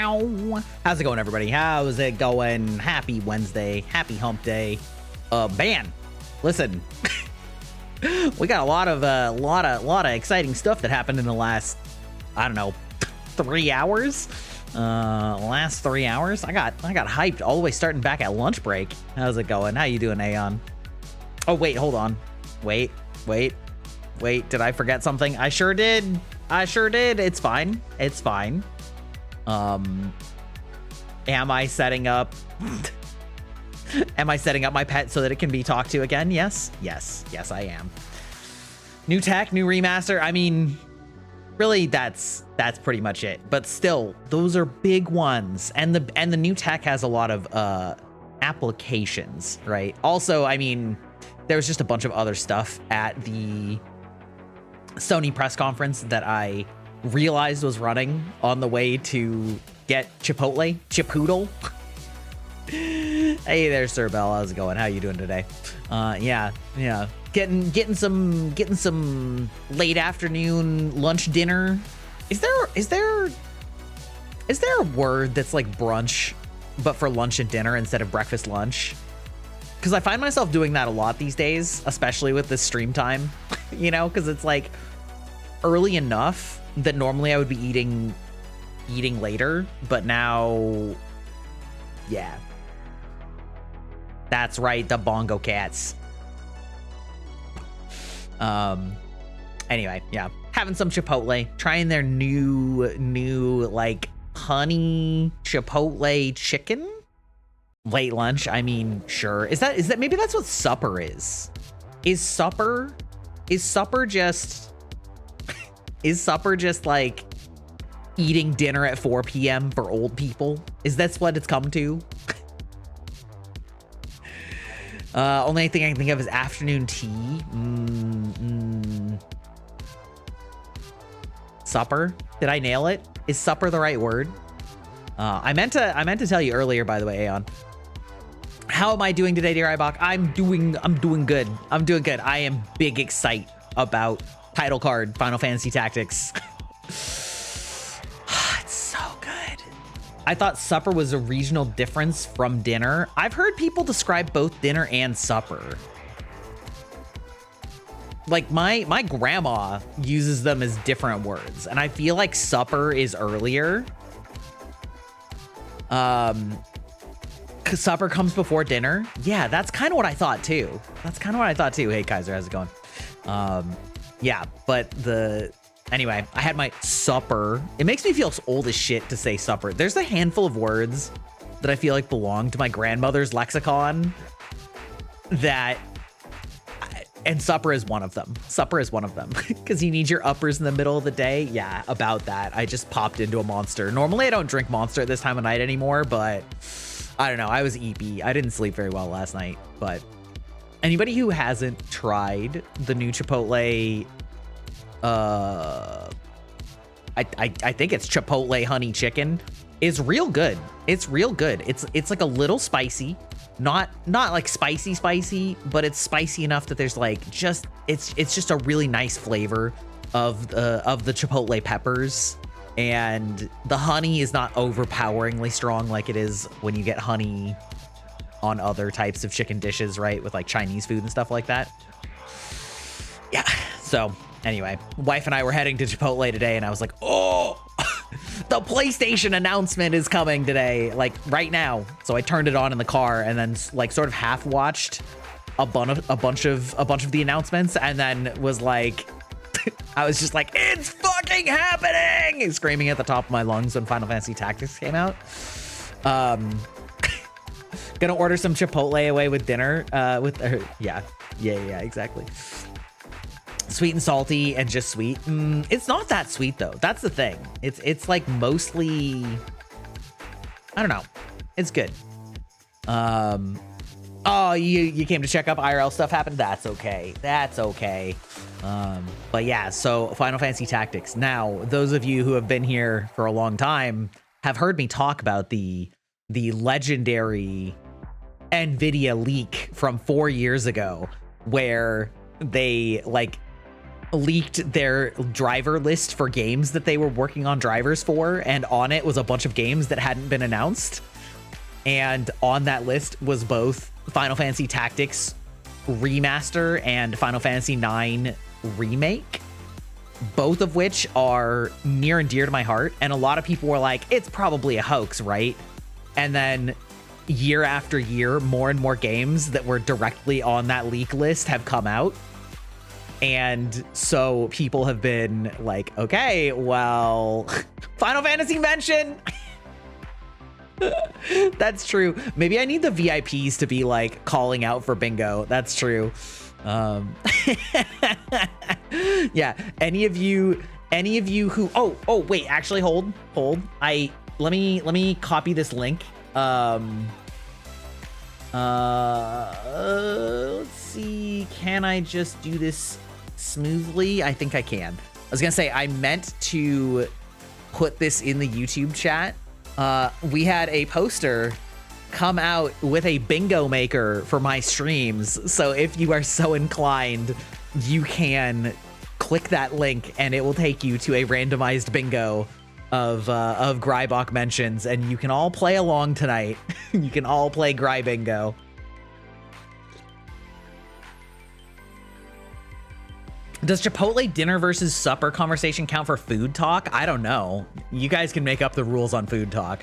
How's it going, everybody? How's it going? Happy Wednesday. Happy hump day. Man, listen. We got a lot of exciting stuff that happened in the last, I don't know, 3 hours. Last 3 hours. I got hyped all the way starting back at lunch break. How's it going? How you doing, Aeon? Oh, wait, hold on. Wait. Did I forget something? I sure did. It's fine. Am I setting up my pet so that it can be talked to again? Yes, I am. New tech, new remaster. I mean, really, that's pretty much it. But still, those are big ones. And the new tech has a lot of applications, right? Also, I mean, there was just a bunch of other stuff at the Sony press conference that I realized was running on the way to get Chipotle. Hey there, Sir Bell. How's it going? How you doing today? Yeah. Getting some late afternoon lunch dinner. Is there a word that's like brunch, but for lunch and dinner instead of breakfast lunch? Because I find myself doing that a lot these days, especially with this stream time, you know, because it's like early enough that normally I would be eating later, but now, yeah. That's right, the bongo cats. Anyway, yeah. Having some Chipotle, trying their new like honey Chipotle chicken. Late lunch, I mean, sure. Is that maybe that's what supper is? Is supper just like eating dinner at 4 p.m. for old people? Is that what it's come to? Only thing I can think of is afternoon tea. Supper? Did I nail it? Is supper the right word? I meant to tell you earlier, by the way, Aeon. How am I doing today, dear Ibok? I'm doing good. I am big excited about title card Final Fantasy Tactics. It's so good. I thought supper was a regional difference from dinner. I've heard people describe both dinner and supper. Like my grandma uses them as different words, and I feel like supper is earlier. Cause supper comes before dinner. Yeah, that's kind of what I thought too. Hey Kaiser, how's it going? Yeah, but anyway, I had my supper. It makes me feel old as shit to say supper. There's a handful of words that I feel like belong to my grandmother's lexicon and supper is one of them. Because you need your uppers in the middle of the day. Yeah, about that. I just popped into a Monster. Normally I don't drink Monster at this time of night anymore, but I don't know. I was EP. I didn't sleep very well last night, but anybody who hasn't tried the new Chipotle, I think it's Chipotle honey chicken, is real good. It's real good. It's like a little spicy, not like spicy, but it's spicy enough that there's like it's just a really nice flavor of the Chipotle peppers. And the honey is not overpoweringly strong like it is when you get honey on other types of chicken dishes, right? With like Chinese food and stuff like that. Yeah. So anyway, wife and I were heading to Chipotle today and I was like, oh, the PlayStation announcement is coming today, like right now. So I turned it on in the car and then like sort of half watched a bunch of the announcements and then was like, I was just like, it's fucking happening! Screaming at the top of my lungs when Final Fantasy Tactics came out. Gonna order some Chipotle away with dinner. Yeah, exactly. Sweet and salty and just sweet. It's not that sweet though. That's the thing. It's like mostly, I don't know. It's good. Oh, you came to check up IRL stuff happened? That's okay. But yeah, so Final Fantasy Tactics. Now, those of you who have been here for a long time have heard me talk about the legendary NVIDIA leak from 4 years ago where they like leaked their driver list for games that they were working on drivers for, and on it was a bunch of games that hadn't been announced. And on that list was both Final Fantasy Tactics Remaster and Final Fantasy IX Remake, both of which are near and dear to my heart. And a lot of people were like, it's probably a hoax, right? And then year after year, more and more games that were directly on that leak list have come out. And so people have been like, okay, well, Final Fantasy mention. That's true. Maybe I need the VIPs to be like calling out for bingo. That's true. Yeah. Any of you who, oh, wait, actually hold. Let me copy this link. Let's see. Can I just do this smoothly? I think I can. I was gonna say, I meant to put this in the YouTube chat. We had a poster come out with a bingo maker for my streams. So if you are so inclined, you can click that link and it will take you to a randomized bingo of Grybach mentions, and you can all play along tonight. You can all play Gry bingo. Does Chipotle dinner versus supper conversation count for food talk? I don't know. You guys can make up the rules on food talk.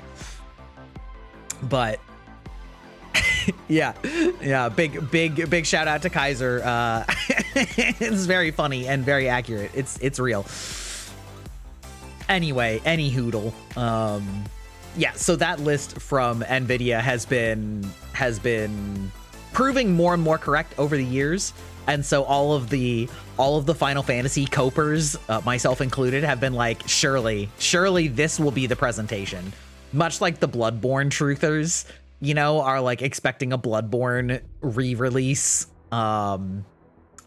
But yeah, big shout out to Kaiser. It's very funny and very accurate. It's real. Anyway, any hoodle. Yeah, so that list from NVIDIA has been proving more and more correct over the years. And so all of the Final Fantasy copers, myself included, have been like, surely this will be the presentation. Much like the Bloodborne truthers, you know, are like expecting a Bloodborne re-release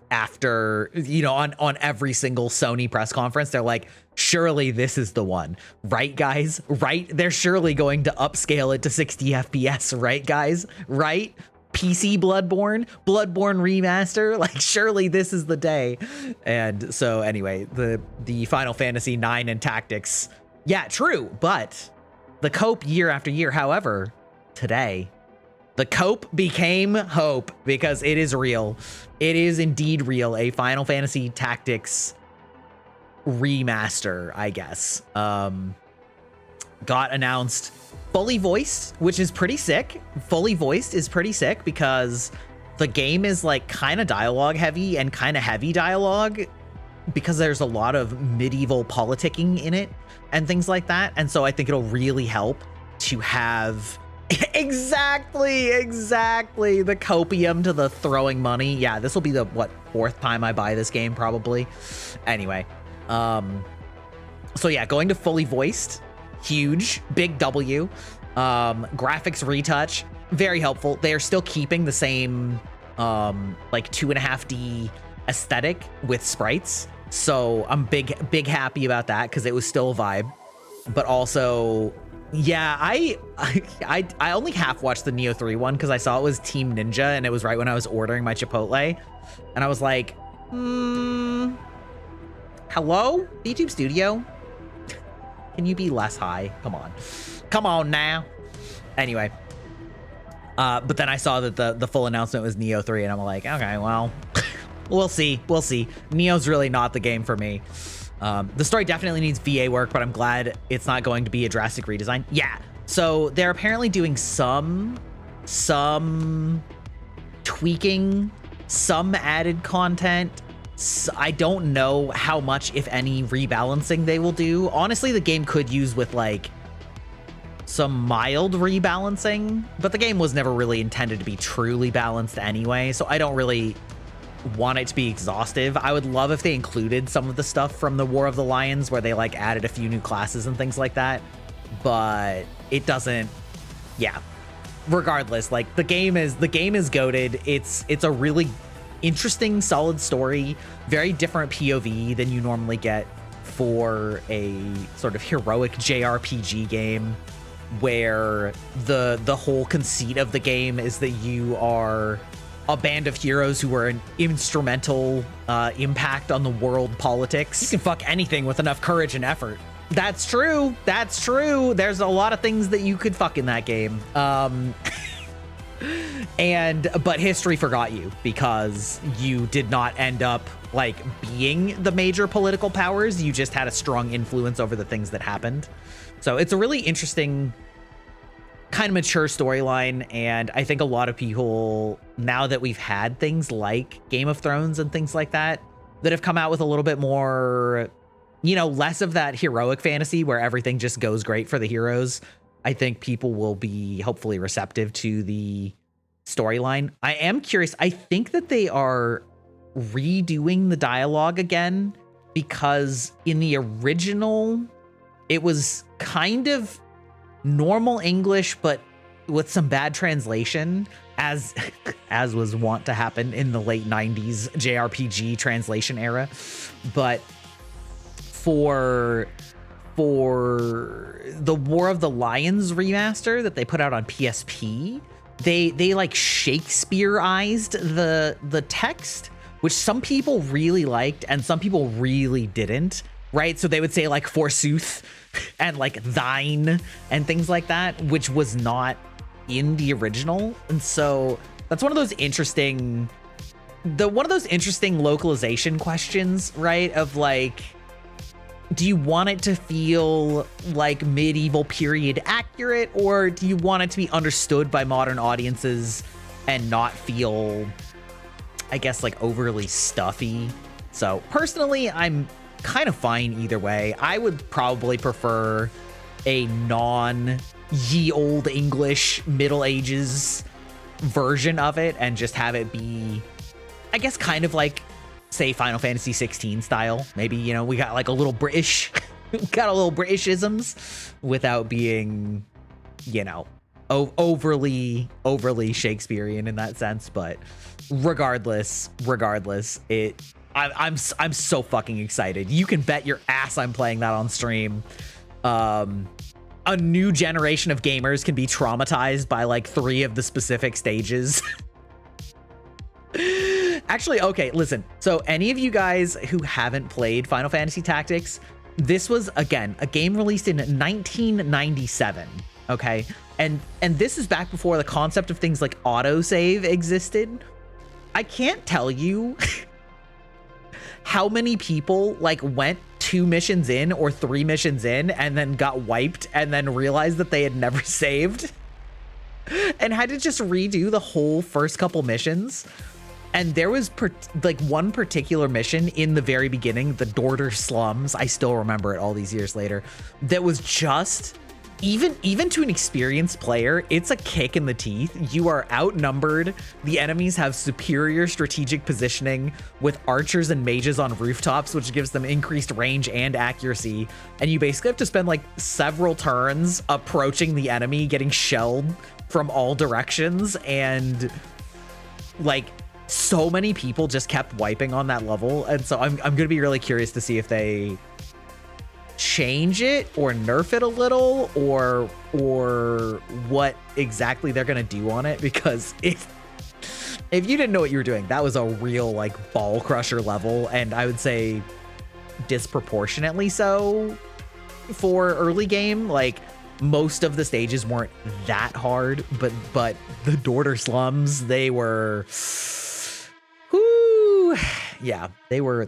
after, you know, on every single Sony press conference. They're like, surely this is the one, right, guys? Right? They're surely going to upscale it to 60 FPS, right, guys? Right? PC Bloodborne remaster, like surely this is the day. And so anyway, the Final Fantasy IX and Tactics, yeah, true, but the cope year after year. However, today the cope became hope, because it is real. It is indeed real. A Final Fantasy Tactics remaster, I guess, got announced fully voiced, which is pretty sick. Fully voiced is pretty sick because the game is like kind of dialogue heavy and kind of heavy dialogue, because there's a lot of medieval politicking in it and things like that. And so I think it'll really help to have exactly the copium to the throwing money. Yeah, this will be the fourth time I buy this game probably. Anyway, so yeah, going to fully voiced, huge, big W. Graphics retouch, very helpful. They are still keeping the same like 2.5D aesthetic with sprites, so I'm big happy about that, because it was still a vibe. But also, yeah, I only half watched the Neo 3 one because I saw it was Team Ninja and it was right when I was ordering my Chipotle, and I was like, hello, YouTube Studio, can you be less high? Come on now. Anyway, but then I saw that the full announcement was Neo 3, and I'm like, okay, well, we'll see. Neo's really not the game for me. The story definitely needs VA work, but I'm glad it's not going to be a drastic redesign. Yeah, so they're apparently doing some tweaking, some added content. So I don't know how much, if any, rebalancing they will do. Honestly, the game could use with like some mild rebalancing, but the game was never really intended to be truly balanced anyway, so I don't really want it to be exhaustive. I would love if they included some of the stuff from the War of the Lions, where they like added a few new classes and things like that, but it doesn't. Yeah, regardless, like the game is goated. It's a really interesting, solid story, very different POV than you normally get for a sort of heroic JRPG game, where the whole conceit of the game is that you are a band of heroes who were an instrumental impact on the world politics. You can fuck anything with enough courage and effort. That's true. That's true. There's a lot of things that you could fuck in that game. But history forgot you because you did not end up like being the major political powers. You just had a strong influence over the things that happened. So it's a really interesting kind of mature storyline, and I think a lot of people, now that we've had things like Game of Thrones and things like that have come out with a little bit more, you know, less of that heroic fantasy where everything just goes great for the heroes. I think people will be hopefully receptive to the storyline. I am curious. I think that they are redoing the dialogue again, because in the original it was kind of normal English, but with some bad translation, as was wont to happen in the late 90s JRPG translation era. But for the War of the Lions remaster that they put out on PSP, they like Shakespeareized the text, which some people really liked and some people really didn't, right? So they would say like forsooth and like thine and things like that, which was not in the original. And so that's one of those interesting localization questions, right? Of like, do you want it to feel like medieval period accurate, or do you want it to be understood by modern audiences and not feel, I guess, like overly stuffy? So personally, I'm kind of fine either way. I would probably prefer a non-ye old English Middle Ages version of it and just have it be, I guess, kind of like, say, Final Fantasy 16 style. Maybe, you know, we got like a little British, got a little Britishisms without being, you know, overly Shakespearean in that sense. But regardless, I'm so fucking excited. You can bet your ass I'm playing that on stream. A new generation of gamers can be traumatized by like 3 of the specific stages. Actually, okay, listen. So any of you guys who haven't played Final Fantasy Tactics, this was, again, a game released in 1997, okay? And this is back before the concept of things like autosave existed. I can't tell you how many people like went 2 missions in or 3 missions in and then got wiped and then realized that they had never saved and had to just redo the whole first couple missions. And there was like one particular mission in the very beginning, the Dorter slums, I still remember it all these years later, that was just, even to an experienced player, it's a kick in the teeth. You are outnumbered. The enemies have superior strategic positioning with archers and mages on rooftops, which gives them increased range and accuracy. And you basically have to spend like several turns approaching the enemy, getting shelled from all directions. And like, so many people just kept wiping on that level. And so I'm gonna be really curious to see if they change it or nerf it a little, or what exactly they're gonna do on it, because if you didn't know what you were doing, that was a real like ball crusher level, and I would say disproportionately so for early game. Like, most of the stages weren't that hard, but the Dorter slums, they were, whoo, yeah, they were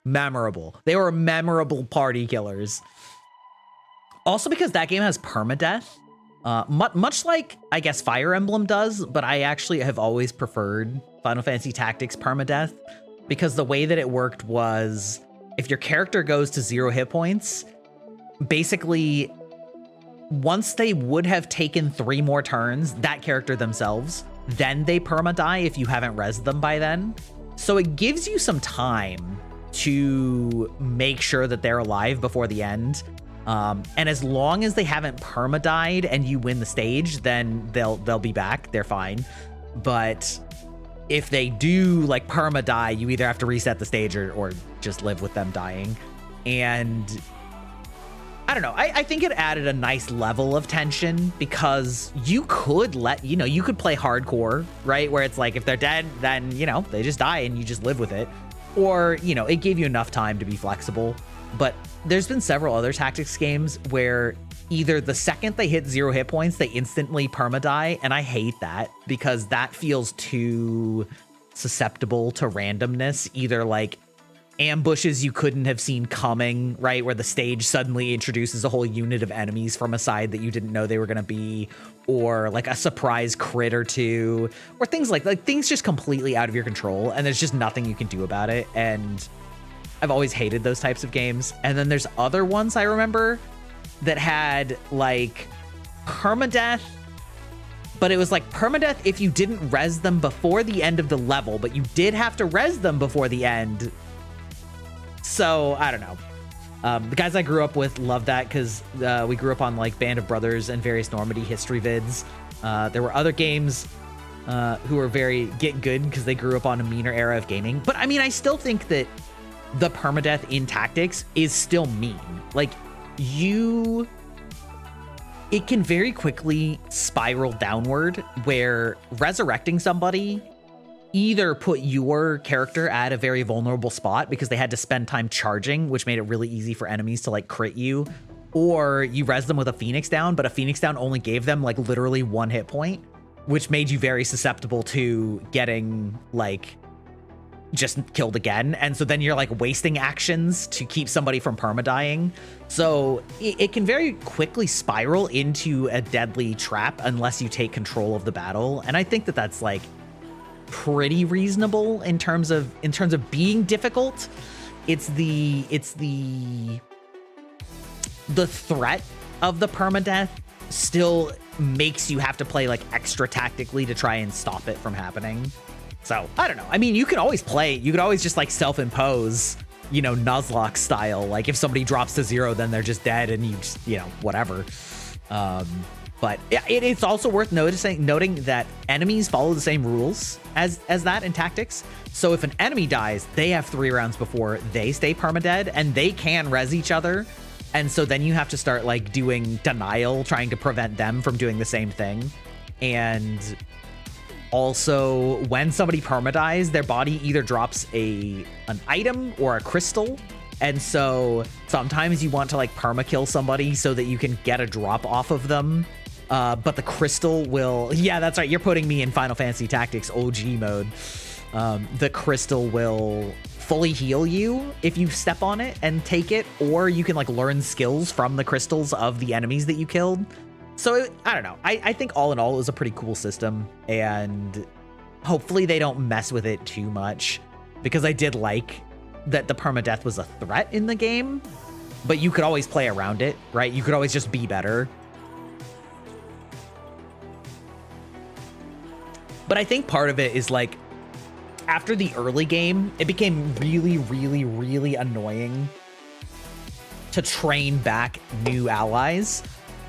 memorable. They were memorable party killers. Also because that game has permadeath, much like I guess Fire Emblem does, but I actually have always preferred Final Fantasy Tactics permadeath, because the way that it worked was, if your character goes to 0 hit points, basically once they would have taken 3 more turns, that character themselves, then they perma-die if you haven't rezzed them by then. So it gives you some time to make sure that they're alive before the end. And as long as they haven't perma-died and you win the stage, then they'll be back. They're fine. But if they do like perma-die, you either have to reset the stage or just live with them dying. And I don't know. I think it added a nice level of tension because you could you could play hardcore, right? Where it's like if they're dead, then, they just die and you just live with it. Or, it gave you enough time to be flexible. But there's been several other tactics games where either the second they hit 0 hit points, they instantly permadie. And I hate that because that feels too susceptible to randomness. Either like ambushes you couldn't have seen coming, right? Where the stage suddenly introduces a whole unit of enemies from a side that you didn't know they were going to be, or like a surprise crit or two, or things like things just completely out of your control and there's just nothing you can do about it. And I've always hated those types of games. And then there's other ones I remember that had like permadeath, but it was like permadeath if you didn't res them before the end of the level, but you did have to res them before the end. So I don't know. The guys I grew up with loved that because we grew up on like Band of Brothers and various Normandy history vids. There were other games who were very get good because they grew up on a meaner era of gaming. But I mean, I still think that the permadeath in tactics is still mean. Like it can very quickly spiral downward where resurrecting somebody either put your character at a very vulnerable spot because they had to spend time charging, which made it really easy for enemies to like crit you, or you res them with a Phoenix down, but a Phoenix down only gave them like literally 1 hit point, which made you very susceptible to getting like just killed again. And so then you're like wasting actions to keep somebody from permadying. So it can very quickly spiral into a deadly trap unless you take control of the battle. And I think that that's like pretty reasonable in terms of being difficult. It's the threat of the permadeath still makes you have to play like extra tactically to try and stop it from happening. So I don't know. I mean, you could always just like self-impose, Nuzlocke style. Like if somebody drops to 0, then they're just dead and you just, whatever. But it's also worth noting that enemies follow the same rules as that in tactics. So if an enemy dies, they have 3 rounds before they stay permadead, and they can res each other. And so then you have to start like doing denial, trying to prevent them from doing the same thing. And also, when somebody permadies, their body either drops an item or a crystal. And so sometimes you want to like perma-kill somebody so that you can get a drop off of them. But the crystal will... Yeah, that's right. You're putting me in Final Fantasy Tactics OG mode. The crystal will fully heal you if you step on it and take it. Or you can like learn skills from the crystals of the enemies that you killed. So I don't know. I think all in all, it was a pretty cool system. And hopefully they don't mess with it too much. Because I did like that the permadeath was a threat in the game. But you could always play around it, right? You could always just be better. But I think part of it is like, after the early game, it became really, really, really annoying to train back new allies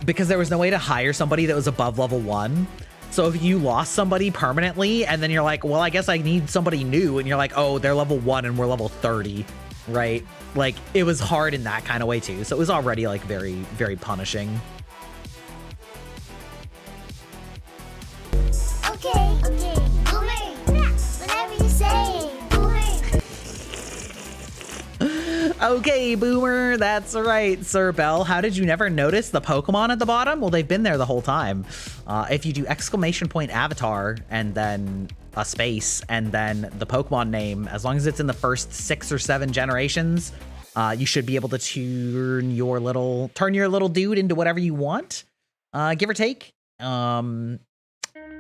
because there was no way to hire somebody that was above level 1. So if you lost somebody permanently and then you're like, well, I guess I need somebody new. And you're like, oh, they're level 1 and we're level 30, right? Like it was hard in that kind of way too. So it was already like very, very punishing. Okay, Boomer, whatever you say, Boomer. Okay, Boomer, that's right, Sir Bell. How did you never notice the Pokemon at the bottom? Well, they've been there the whole time. If you do ! Avatar and then a space and then the Pokemon name, as long as it's in the first 6 or 7 generations, you should be able to turn your little dude into whatever you want, give or take.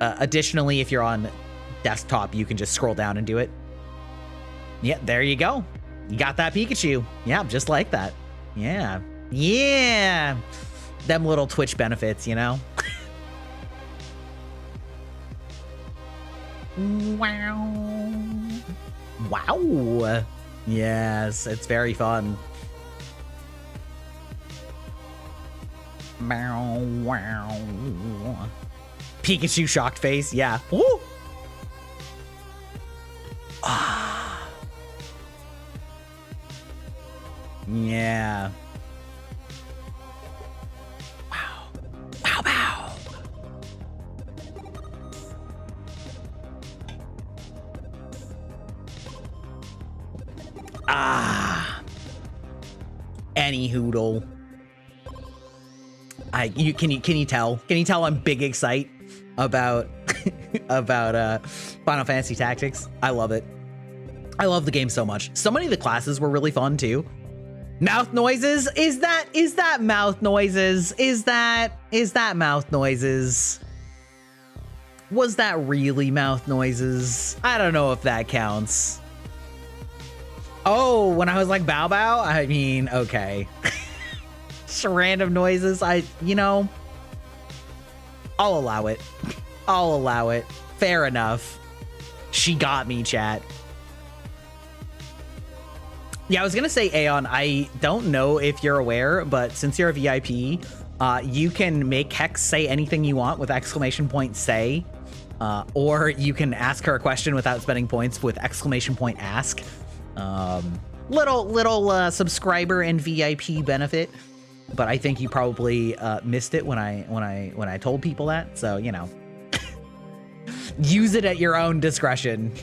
Additionally, if you're on desktop, you can just scroll down and do it. Yeah, there you go. You got that Pikachu. Yeah, just like that. Yeah. Yeah. Them little Twitch benefits, Wow. Wow. Yes, it's very fun. Wow. Pikachu shocked face, yeah. Woo! Ah. Yeah. any hoodle. Can you tell? Can you tell I'm big excite about about Final Fantasy Tactics? I love it. I love the game so much. So many of the classes were really fun too. Mouth noises? Is that mouth noises? Is that mouth noises? Was that really mouth noises? I don't know if that counts. Oh, when I was like bow bow? I mean, okay. Just random noises. You know, I'll allow it. I'll allow it. Fair enough. She got me, chat. Yeah, I was gonna say, Aeon, I don't know if you're aware, but since you're a VIP, you can make Hex say anything you want with exclamation point say, or you can ask her a question without spending points with exclamation point ask. Little subscriber and VIP benefit, but I think you probably missed it when I told people that. So, you know, use it at your own discretion.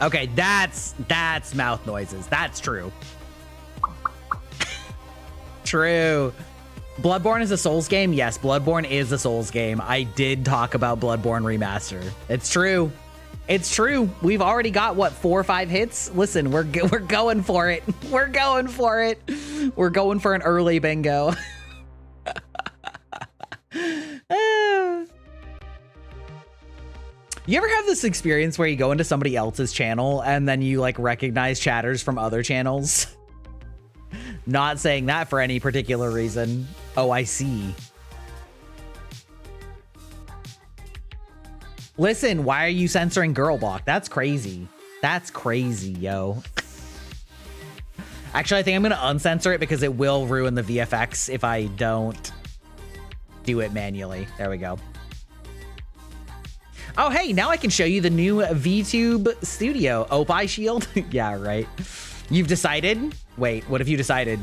Okay, that's mouth noises. That's true. True. Bloodborne is a Souls game? Yes, Bloodborne is a Souls game. I did talk about Bloodborne Remaster. It's true. It's true. We've already got, what, 4 or 5 hits? Listen, we're going for it. We're going for it. We're going for an early bingo. You ever have this experience where you go into somebody else's channel and then you like recognize chatters from other channels? Not saying that for any particular reason. Oh, I see. Listen, why are you censoring girl block? That's crazy. That's crazy, yo. Actually, I think I'm gonna uncensor it because it will ruin the VFX if I don't do it manually. There we go. Oh, hey, now I can show you the new VTube studio. Opie shield? Yeah, right. You've decided? Wait, what have you decided?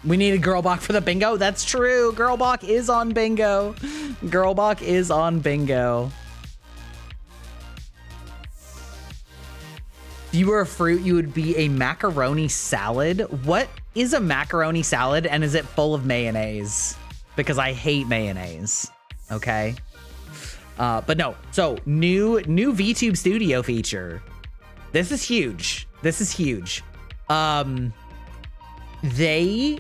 We need a girl block for the bingo? That's true. Girl block is on bingo. Girl block is on bingo. If you were a fruit, you would be a macaroni salad. What is a macaroni salad, and is it full of mayonnaise? Because I hate mayonnaise. Okay. But no. So new VTube Studio feature. This is huge. This is huge. They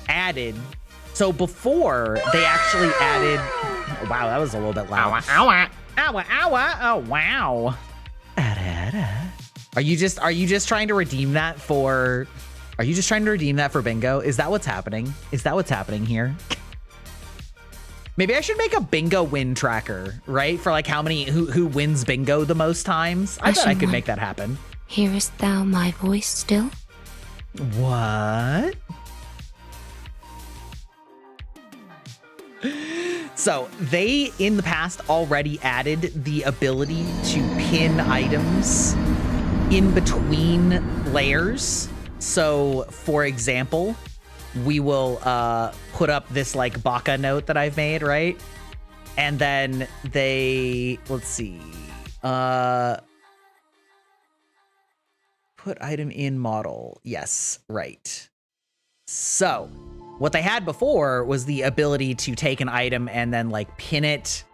added. So before they actually added. Oh, wow, that was a little bit loud. Ow, ow, ow. Oh wow. Are you just trying to redeem that for? Are you just trying to redeem that for bingo? Is that what's happening? Is that what's happening here? Maybe I should make a bingo win tracker, right? For like how many who wins bingo the most times. I bet I could make that happen. Hearest thou my voice still? What? So they in the past already added the ability to pin items in between layers. So for example, we will put up this like baka note that I've made, right? And then they, let's see, put item in model. Yes, right. So what they had before was the ability to take an item and then like pin it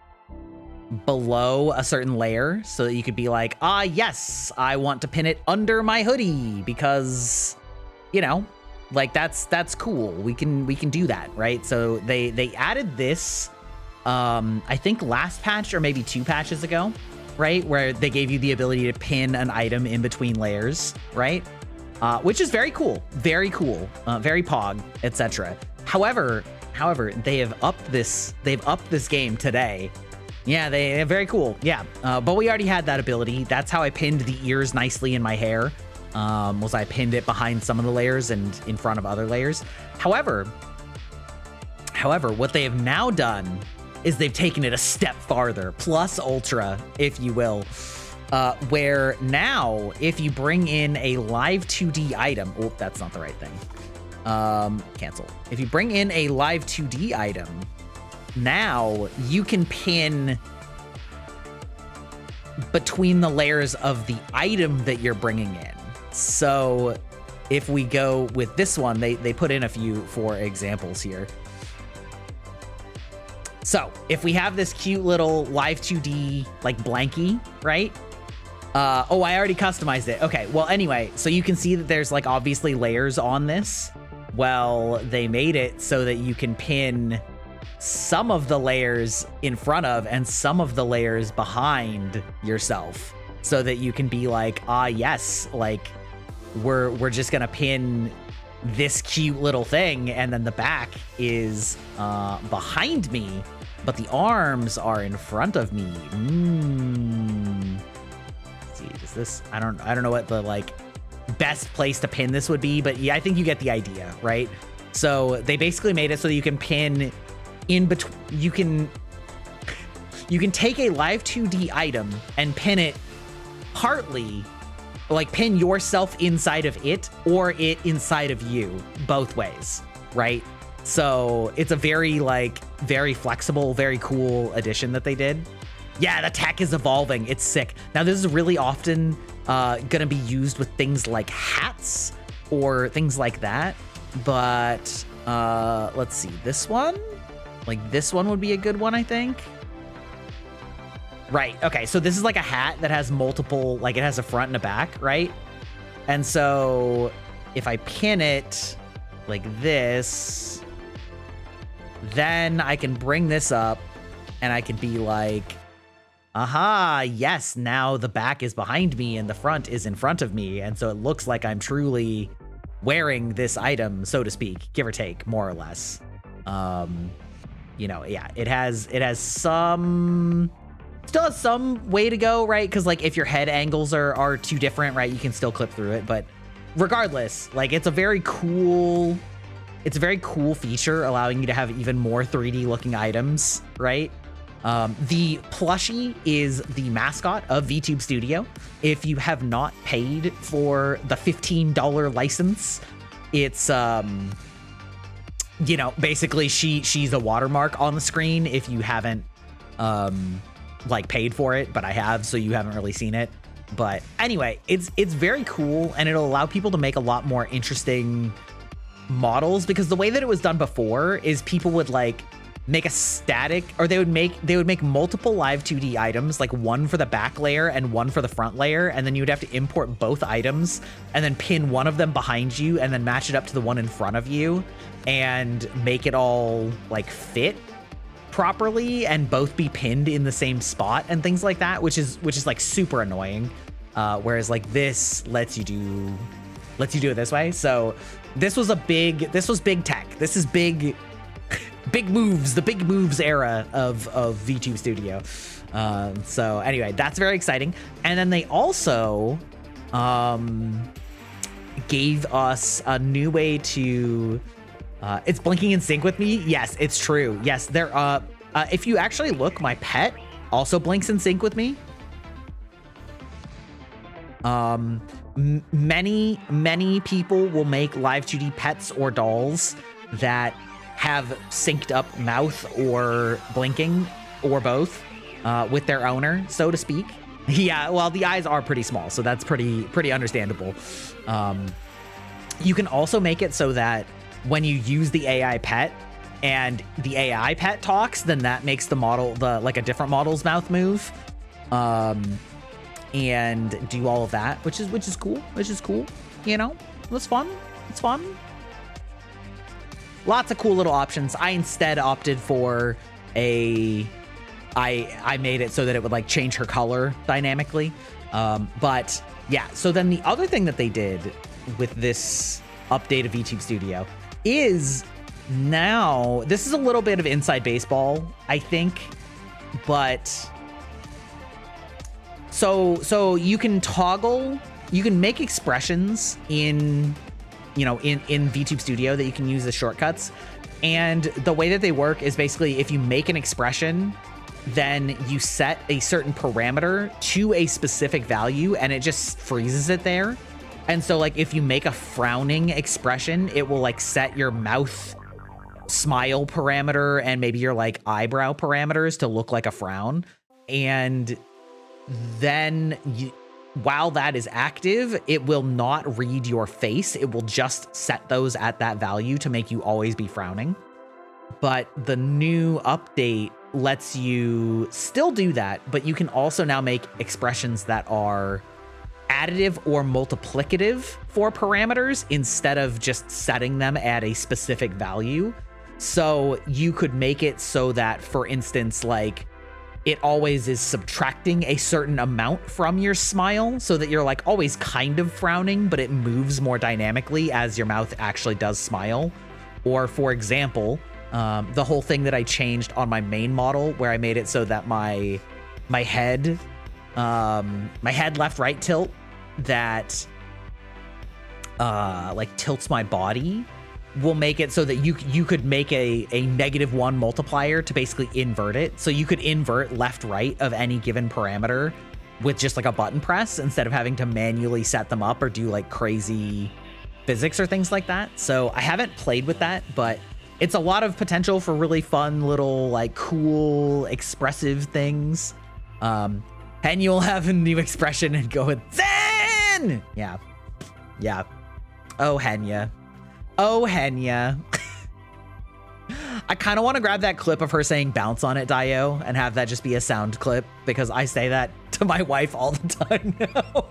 below a certain layer so that you could be like, yes, I want to pin it under my hoodie because, you know, like that's cool. We can do that, right? So they added this, I think last patch or maybe 2 patches ago, right? Where they gave you the ability to pin an item in between layers, right? Which is very cool, very pog, etc. However, they have upped this game today. Yeah, they're very cool. Yeah, but we already had that ability. That's how I pinned the ears nicely in my hair. Was I pinned it behind some of the layers and in front of other layers. However, what they have now done is they've taken it a step farther, plus ultra, if you will. where now if you bring in a live 2D item, oh, that's not the right thing. Cancel. If you bring in a live 2D item, now you can pin between the layers of the item that you're bringing in. So if we go with this one, they put in a few for examples here. So if we have this cute little live 2D like blankie, right? Oh, I already customized it. Okay, well, anyway, so you can see that there's like obviously layers on this. Well, they made it so that you can pin some of the layers in front of and some of the layers behind yourself so that you can be like, ah, yes, like we're just gonna pin this cute little thing and then the back is behind me, but the arms are in front of me. Let's see, does this, I don't know what the like best place to pin this would be, but yeah, I think you get the idea, right? So they basically made it so that you can pin in between, you can take a live 2D item and pin it partly, like pin yourself inside of it or it inside of you, both ways, right? So it's a very flexible, very cool addition that they did. Yeah, the tech is evolving. It's sick. Now, this is really often gonna be used with things like hats or things like that. But let's see, this one? Like this one would be a good one, I think. Right, okay, so this is like a hat that has multiple, like it has a front and a back, right? And so if I pin it like this, then I can bring this up and I can be like, aha, yes, now the back is behind me and the front is in front of me. And so it looks like I'm truly wearing this item, so to speak, give or take, more or less. You know, yeah, it has some, still has some way to go, right? Because like if your head angles are too different, right, you can still clip through it. But regardless, like it's a very cool feature, allowing you to have even more 3D looking items, right? The plushie is the mascot of VTube Studio. If you have not paid for the $15 license, it's you know, basically she's a watermark on the screen if you haven't like paid for it, but I have, so you haven't really seen it. But anyway, it's very cool, and it'll allow people to make a lot more interesting models, because the way that it was done before is people would like make a static, or they would make multiple live 2D items, like one for the back layer and one for the front layer, and then you would have to import both items and then pin one of them behind you and then match it up to the one in front of you and make it all like fit properly and both be pinned in the same spot and things like that, which is like super annoying. Whereas like this lets you do it this way. So this was big tech. This is big moves, the big moves era of VTube Studio. So anyway, that's very exciting. And then they also gave us a new way to it's blinking in sync with me. Yes, it's true. Yes, there if you actually look, my pet also blinks in sync with me. Many people will make live 2D pets or dolls that have synced up mouth or blinking or both with their owner, so to speak. Yeah, well, the eyes are pretty small, so that's pretty understandable. You can also make it so that when you use the AI pet and the AI pet talks, then that makes the model, like a different model's mouth move, and do all of that, which is cool. You know, it's fun. Lots of cool little options. I instead opted for I made it so that it would like change her color dynamically. But yeah, so then the other thing that they did with this update of VTube Studio is now, this is a little bit of inside baseball, I think, but so you can make expressions in VTube Studio that you can use as shortcuts. And the way that they work is basically if you make an expression then you set a certain parameter to a specific value and it just freezes it there. And so like if you make a frowning expression, it will like set your mouth smile parameter and maybe your like eyebrow parameters to look like a frown. And then while that is active, it will not read your face. It will just set those at that value to make you always be frowning. But the new update lets you still do that, but you can also now make expressions that are additive or multiplicative for parameters instead of just setting them at a specific value. So you could make it so that, for instance, like it always is subtracting a certain amount from your smile so that you're like always kind of frowning, but it moves more dynamically as your mouth actually does smile. Or for example, the whole thing that I changed on my main model where I made it so that my head left right tilt that like tilts my body will make it so that you could make a -1 multiplier to basically invert it. So you could invert left right of any given parameter with just like a button press instead of having to manually set them up or do like crazy physics or things like that. So I haven't played with that, but it's a lot of potential for really fun little like cool expressive things. And you'll have a new expression and go with Zen! Yeah. Yeah. Oh, Henya. Oh, Henya. I kind of want to grab that clip of her saying bounce on it, Dio, and have that just be a sound clip because I say that to my wife all the time now.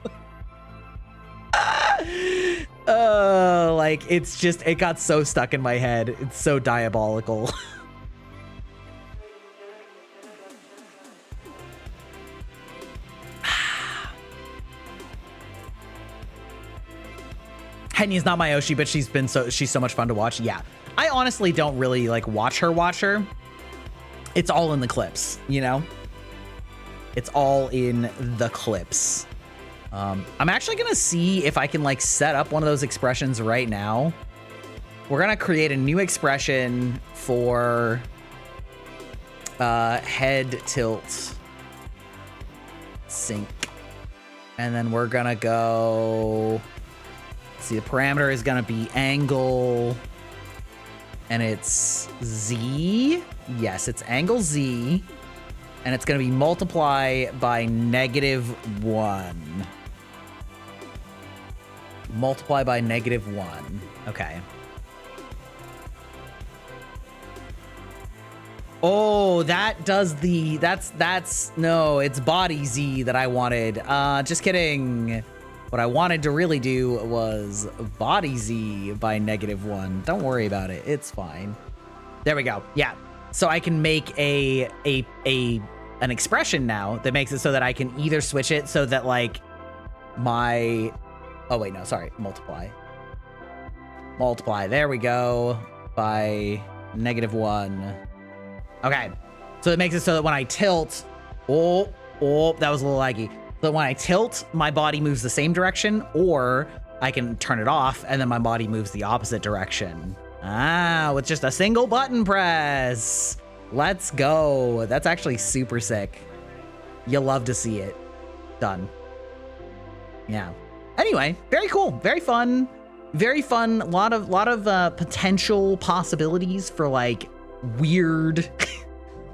Like it's just, it got so stuck in my head. It's so diabolical. Henya's not my Oshi, but she's so much fun to watch. Yeah. I honestly don't really like watch her. It's all in the clips, you know? It's all in the clips. I'm actually gonna see if I can like set up one of those expressions right now. We're gonna create a new expression for head tilt sync. And then we're gonna go, see, the parameter is gonna be angle and it's Z. Yes, it's angle Z. And it's gonna be multiply by -1. Multiply by -1. Okay. Oh, that does the, that's, no, it's body Z that I wanted. Just kidding. What I wanted to really do was body Z by -1. Don't worry about it. It's fine. There we go. Yeah. So I can make an expression now that makes it so that I can either switch it so that like my, oh wait, no, sorry, multiply. There we go, by -1. Okay, so it makes it so that when I tilt, oh, that was a little laggy. So when I tilt, my body moves the same direction, or I can turn it off and then my body moves the opposite direction. Ah, with just a single button press. Let's go. That's actually super sick. You'll love to see it. Done. Yeah. Anyway, very cool. Very fun. Very fun. A lot of potential possibilities for like weird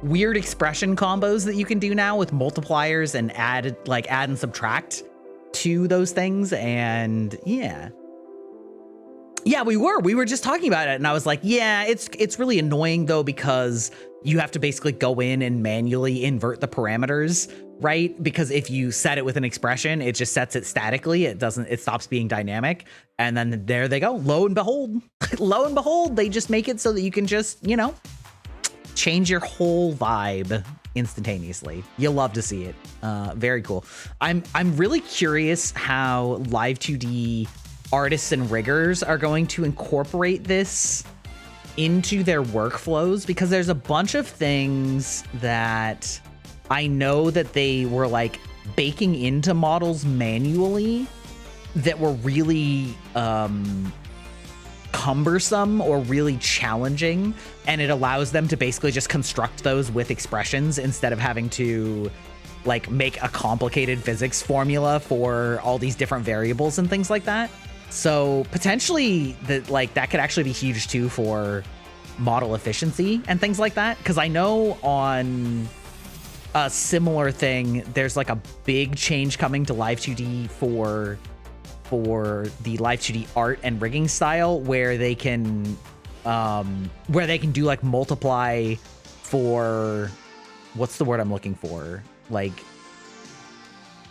expression combos that you can do now with multipliers and add and subtract to those things. And yeah. Yeah, we were just talking about it, and I was like, yeah, it's really annoying though, because you have to basically go in and manually invert the parameters, right? Because if you set it with an expression, it just sets it statically. It stops being dynamic. And then there they go. Lo and behold, they just make it so that you can just, you know, change your whole vibe instantaneously. You'll love to see it. Very cool. I'm really curious how Live 2D artists and riggers are going to incorporate this into their workflows, because there's a bunch of things that I know that they were like baking into models manually that were really cumbersome or really challenging, and it allows them to basically just construct those with expressions instead of having to like make a complicated physics formula for all these different variables and things like that. So potentially that could actually be huge too for model efficiency and things like that. Because I know on a similar thing, there's like a big change coming to Live 2D for the Live 2D art and rigging style, where they can do like multiply for, what's the word I'm looking for? Like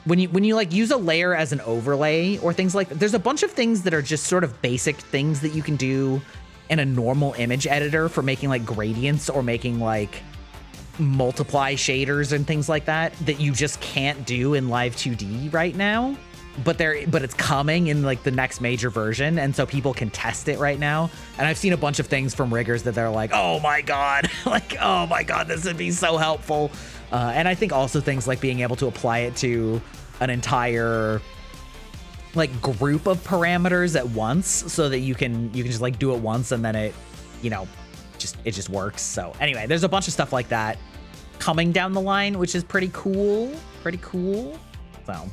when you like use a layer as an overlay or things like that. There's a bunch of things that are just sort of basic things that you can do in a normal image editor for making like gradients or making like multiply shaders and things like that you just can't do in Live 2D right now. But it's coming in like the next major version, and so people can test it right now. And I've seen a bunch of things from riggers that they're like, oh my god, like, oh my god, this would be so helpful. And I think also things like being able to apply it to an entire like group of parameters at once, so that you can just like do it once and then it just works. So anyway, there's a bunch of stuff like that coming down the line, which is pretty cool. So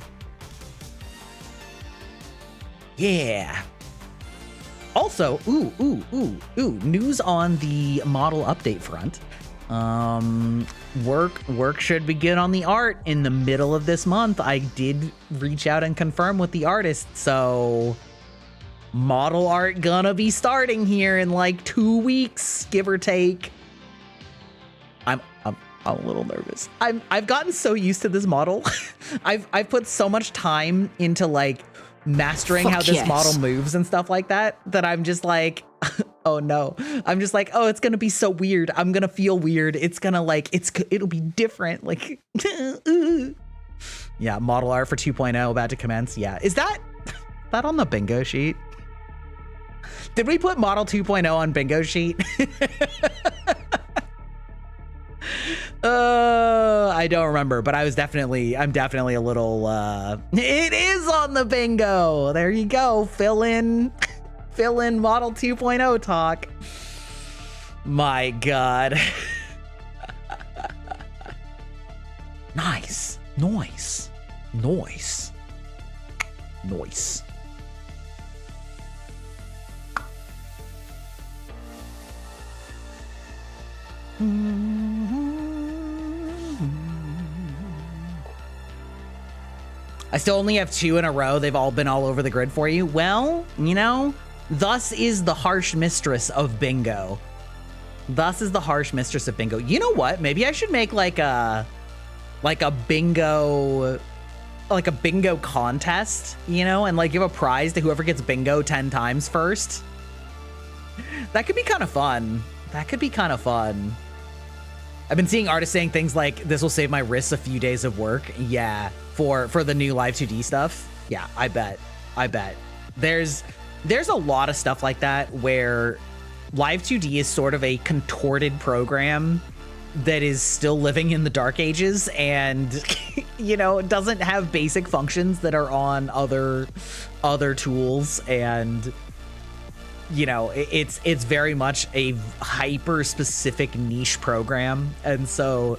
yeah. Also, news on the model update front. Work should begin on the art in the middle of this month. I did reach out and confirm with the artist, so model art gonna be starting here in like 2 weeks, give or take. I'm a little nervous. I've gotten so used to this model. I've put so much time into like mastering how this model moves and stuff like that I'm just like, oh no. I'm just like, oh, it's gonna be so weird. I'm gonna feel weird. It's gonna like, it'll be different. Like, yeah, model art for 2.0 about to commence. Yeah, is that on the bingo sheet? Did we put model 2.0 on bingo sheet? I don't remember, but I'm definitely a little, it is on the bingo. There you go. Fill in model 2.0 talk. My God. Nice. I still only have 2 in a row. They've all been all over the grid for you. Well, thus is the harsh mistress of bingo. You know what? Maybe I should make like a bingo contest, and like give a prize to whoever gets bingo 10 times first. That could be kind of fun. I've been seeing artists saying things like, this will save my wrists a few days of work. Yeah, for the new Live 2D stuff. Yeah, I bet. There's a lot of stuff like that where Live 2D is sort of a contorted program that is still living in the dark ages and, doesn't have basic functions that are on other tools, and it's very much a hyper specific niche program. And so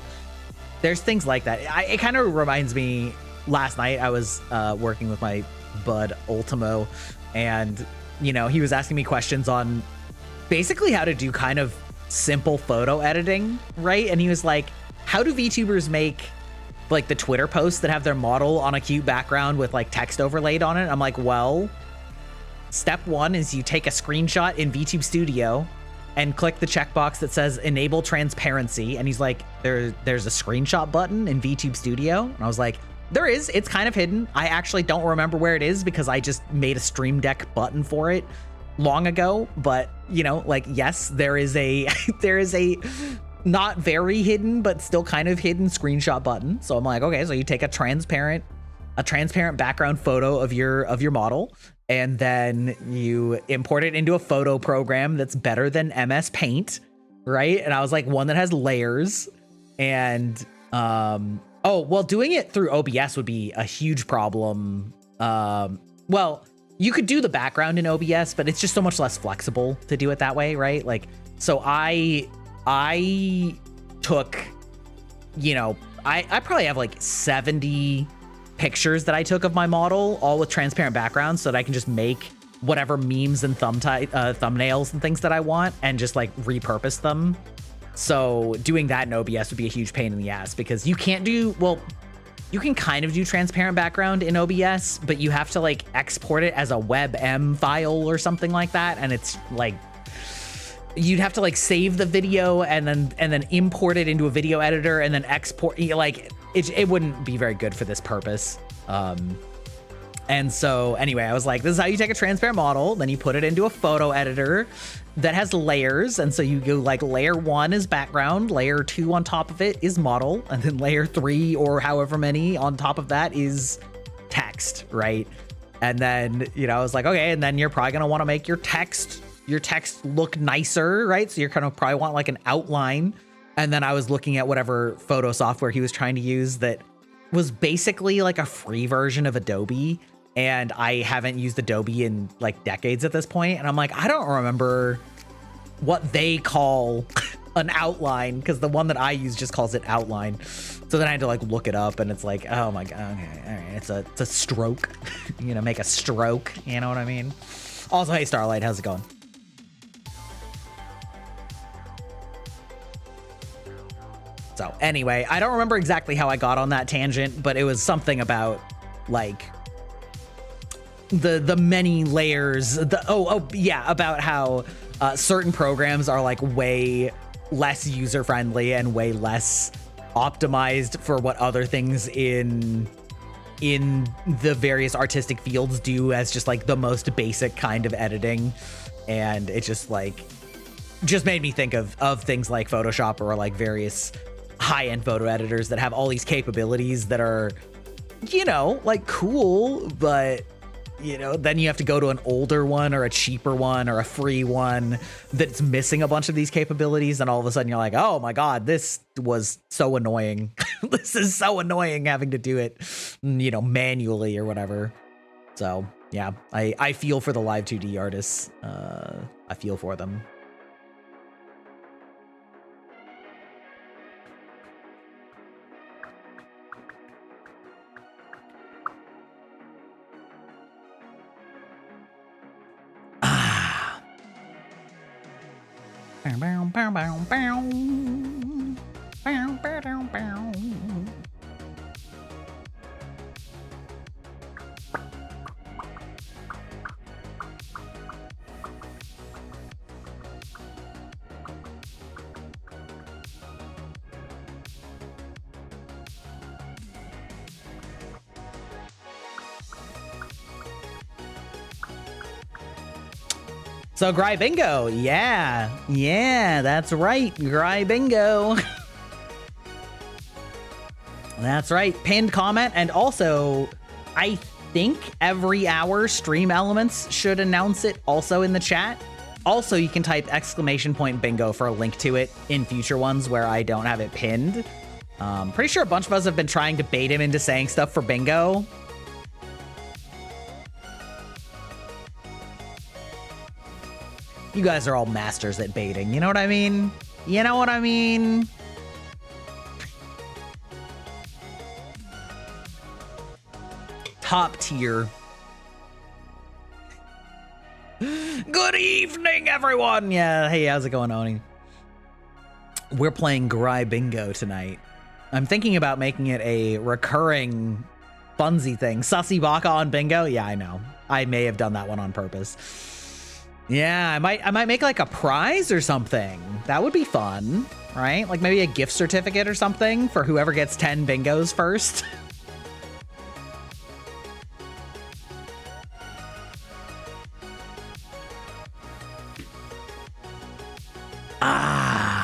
there's things like that. It kind of reminds me, last night I was working with my bud Ultimo, and he was asking me questions on basically how to do kind of simple photo editing, right? And he was like, how do VTubers make like the Twitter posts that have their model on a cute background with like text overlaid on it? I'm like, well, step 1 is you take a screenshot in VTube Studio and click the checkbox that says enable transparency. And he's like, there's a screenshot button in VTube Studio. And I was like, there is. It's kind of hidden. I actually don't remember where it is because I just made a Stream Deck button for it long ago. But yes, there is a not very hidden, but still kind of hidden screenshot button. So I'm like, okay, so you take a transparent background photo of your model, and then you import it into a photo program that's better than MS Paint, right? And I was like, one that has layers, and doing it through OBS would be a huge problem. Well, you could do the background in OBS, but it's just so much less flexible to do it that way, right? Like, so I took, you know, I probably have like 70 pictures that I took of my model, all with transparent backgrounds, so that I can just make whatever memes and thumbnails and things that I want and just like repurpose them. So doing that in OBS would be a huge pain in the ass, because you can't do, well, you can kind of do transparent background in OBS, but you have to like export it as a WebM file or something like that. And it's like, you'd have to like save the video and then import it into a video editor and then export, like it wouldn't be very good for this purpose. And so anyway, I was like, this is how you take a transparent model, then you put it into a photo editor that has layers. And so you go like layer 1 is background, layer 2 on top of it is model, and then layer 3 or however many on top of that is text, right? And then, you know, I was like, okay, and then you're probably gonna wanna make your text look nicer, right? So you're gonna probably want like an outline. And then I was looking at whatever photo software he was trying to use that was basically like a free version of Adobe. And I haven't used Adobe in like decades at this point. And I'm like, I don't remember what they call an outline, because the one that I use just calls it outline. So then I had to like look it up, and it's like, oh my God, okay, all right, it's a stroke. You know, make a stroke, you know what I mean? Also, hey Starlight, how's it going? So anyway, I don't remember exactly how I got on that tangent, but it was something about like the many layers, about how certain programs are like way less user friendly and way less optimized for what other things in the various artistic fields do as just like the most basic kind of editing. And it just made me think of things like Photoshop or like various high-end photo editors that have all these capabilities that are, you know, like cool, but you know, then you have to go to an older one or a cheaper one or a free one that's missing a bunch of these capabilities. And all of a sudden you're like, oh my God, this was so annoying. This is so annoying having to do it, you know, manually or whatever. So yeah, I feel for the live 2D artists. I feel for them. Bow, bow, bow, bow. Bow, bow, bow, bow. So Gry Bingo, yeah, that's right, Gry Bingo. That's right, pinned comment, and also, I think every hour Stream Elements should announce it also in the chat. Also, you can type !bingo for a link to it in future ones where I don't have it pinned. Pretty sure a bunch of us have been trying to bait him into saying stuff for bingo. You guys are all masters at baiting, you know what I mean? You know what I mean? Top tier. Good evening, everyone! Yeah, hey, how's it going, Oni? We're playing Gry Bingo tonight. I'm thinking about making it a recurring funsy thing. Sussy Baka on bingo? Yeah, I know. I may have done that one on purpose. Yeah, I might make like a prize or something. That would be fun, right? Like maybe a gift certificate or something for whoever gets 10 bingos first. Ah.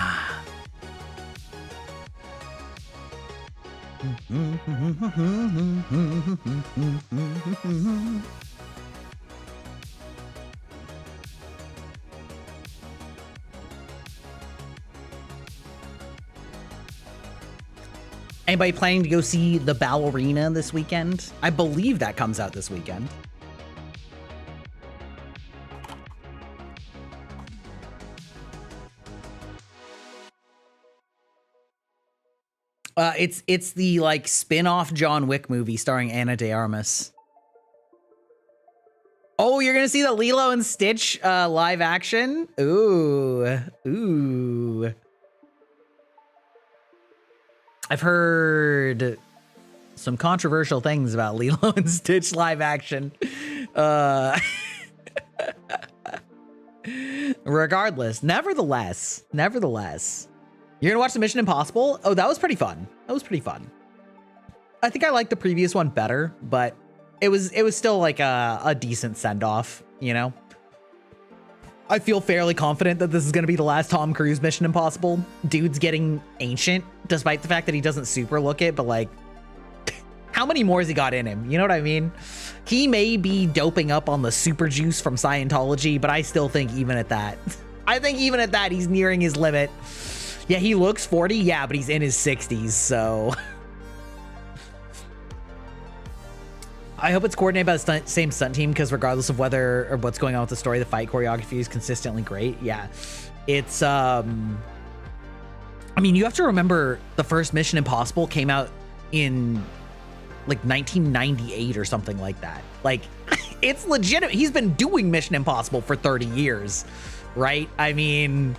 Anybody planning to go see The Ballerina this weekend? I believe that comes out this weekend. It's the like spin-off John Wick movie starring Ana de Armas. Oh, you're gonna see the Lilo and Stitch live action? Ooh. I've heard some controversial things about Lilo and Stitch live action. Regardless, nevertheless, you're gonna watch the Mission Impossible? Oh, that was pretty fun. I think I liked the previous one better, but it was still like a decent send-off, you know? I feel fairly confident that this is gonna be the last Tom Cruise Mission Impossible. Dude's getting ancient, despite the fact that he doesn't super look it, but like, how many more has he got in him? You know what I mean? He may be doping up on the super juice from Scientology, but I still think even at that, he's nearing his limit. Yeah, he looks 40, yeah, but he's in his 60s, so. I hope it's coordinated by the same stunt team, because regardless of whether or what's going on with the story, the fight choreography is consistently great. Yeah, it's I mean, you have to remember the first Mission Impossible came out in like 1998 or something like that. Like, it's legitimate. He's been doing Mission Impossible for 30 years, right? I mean,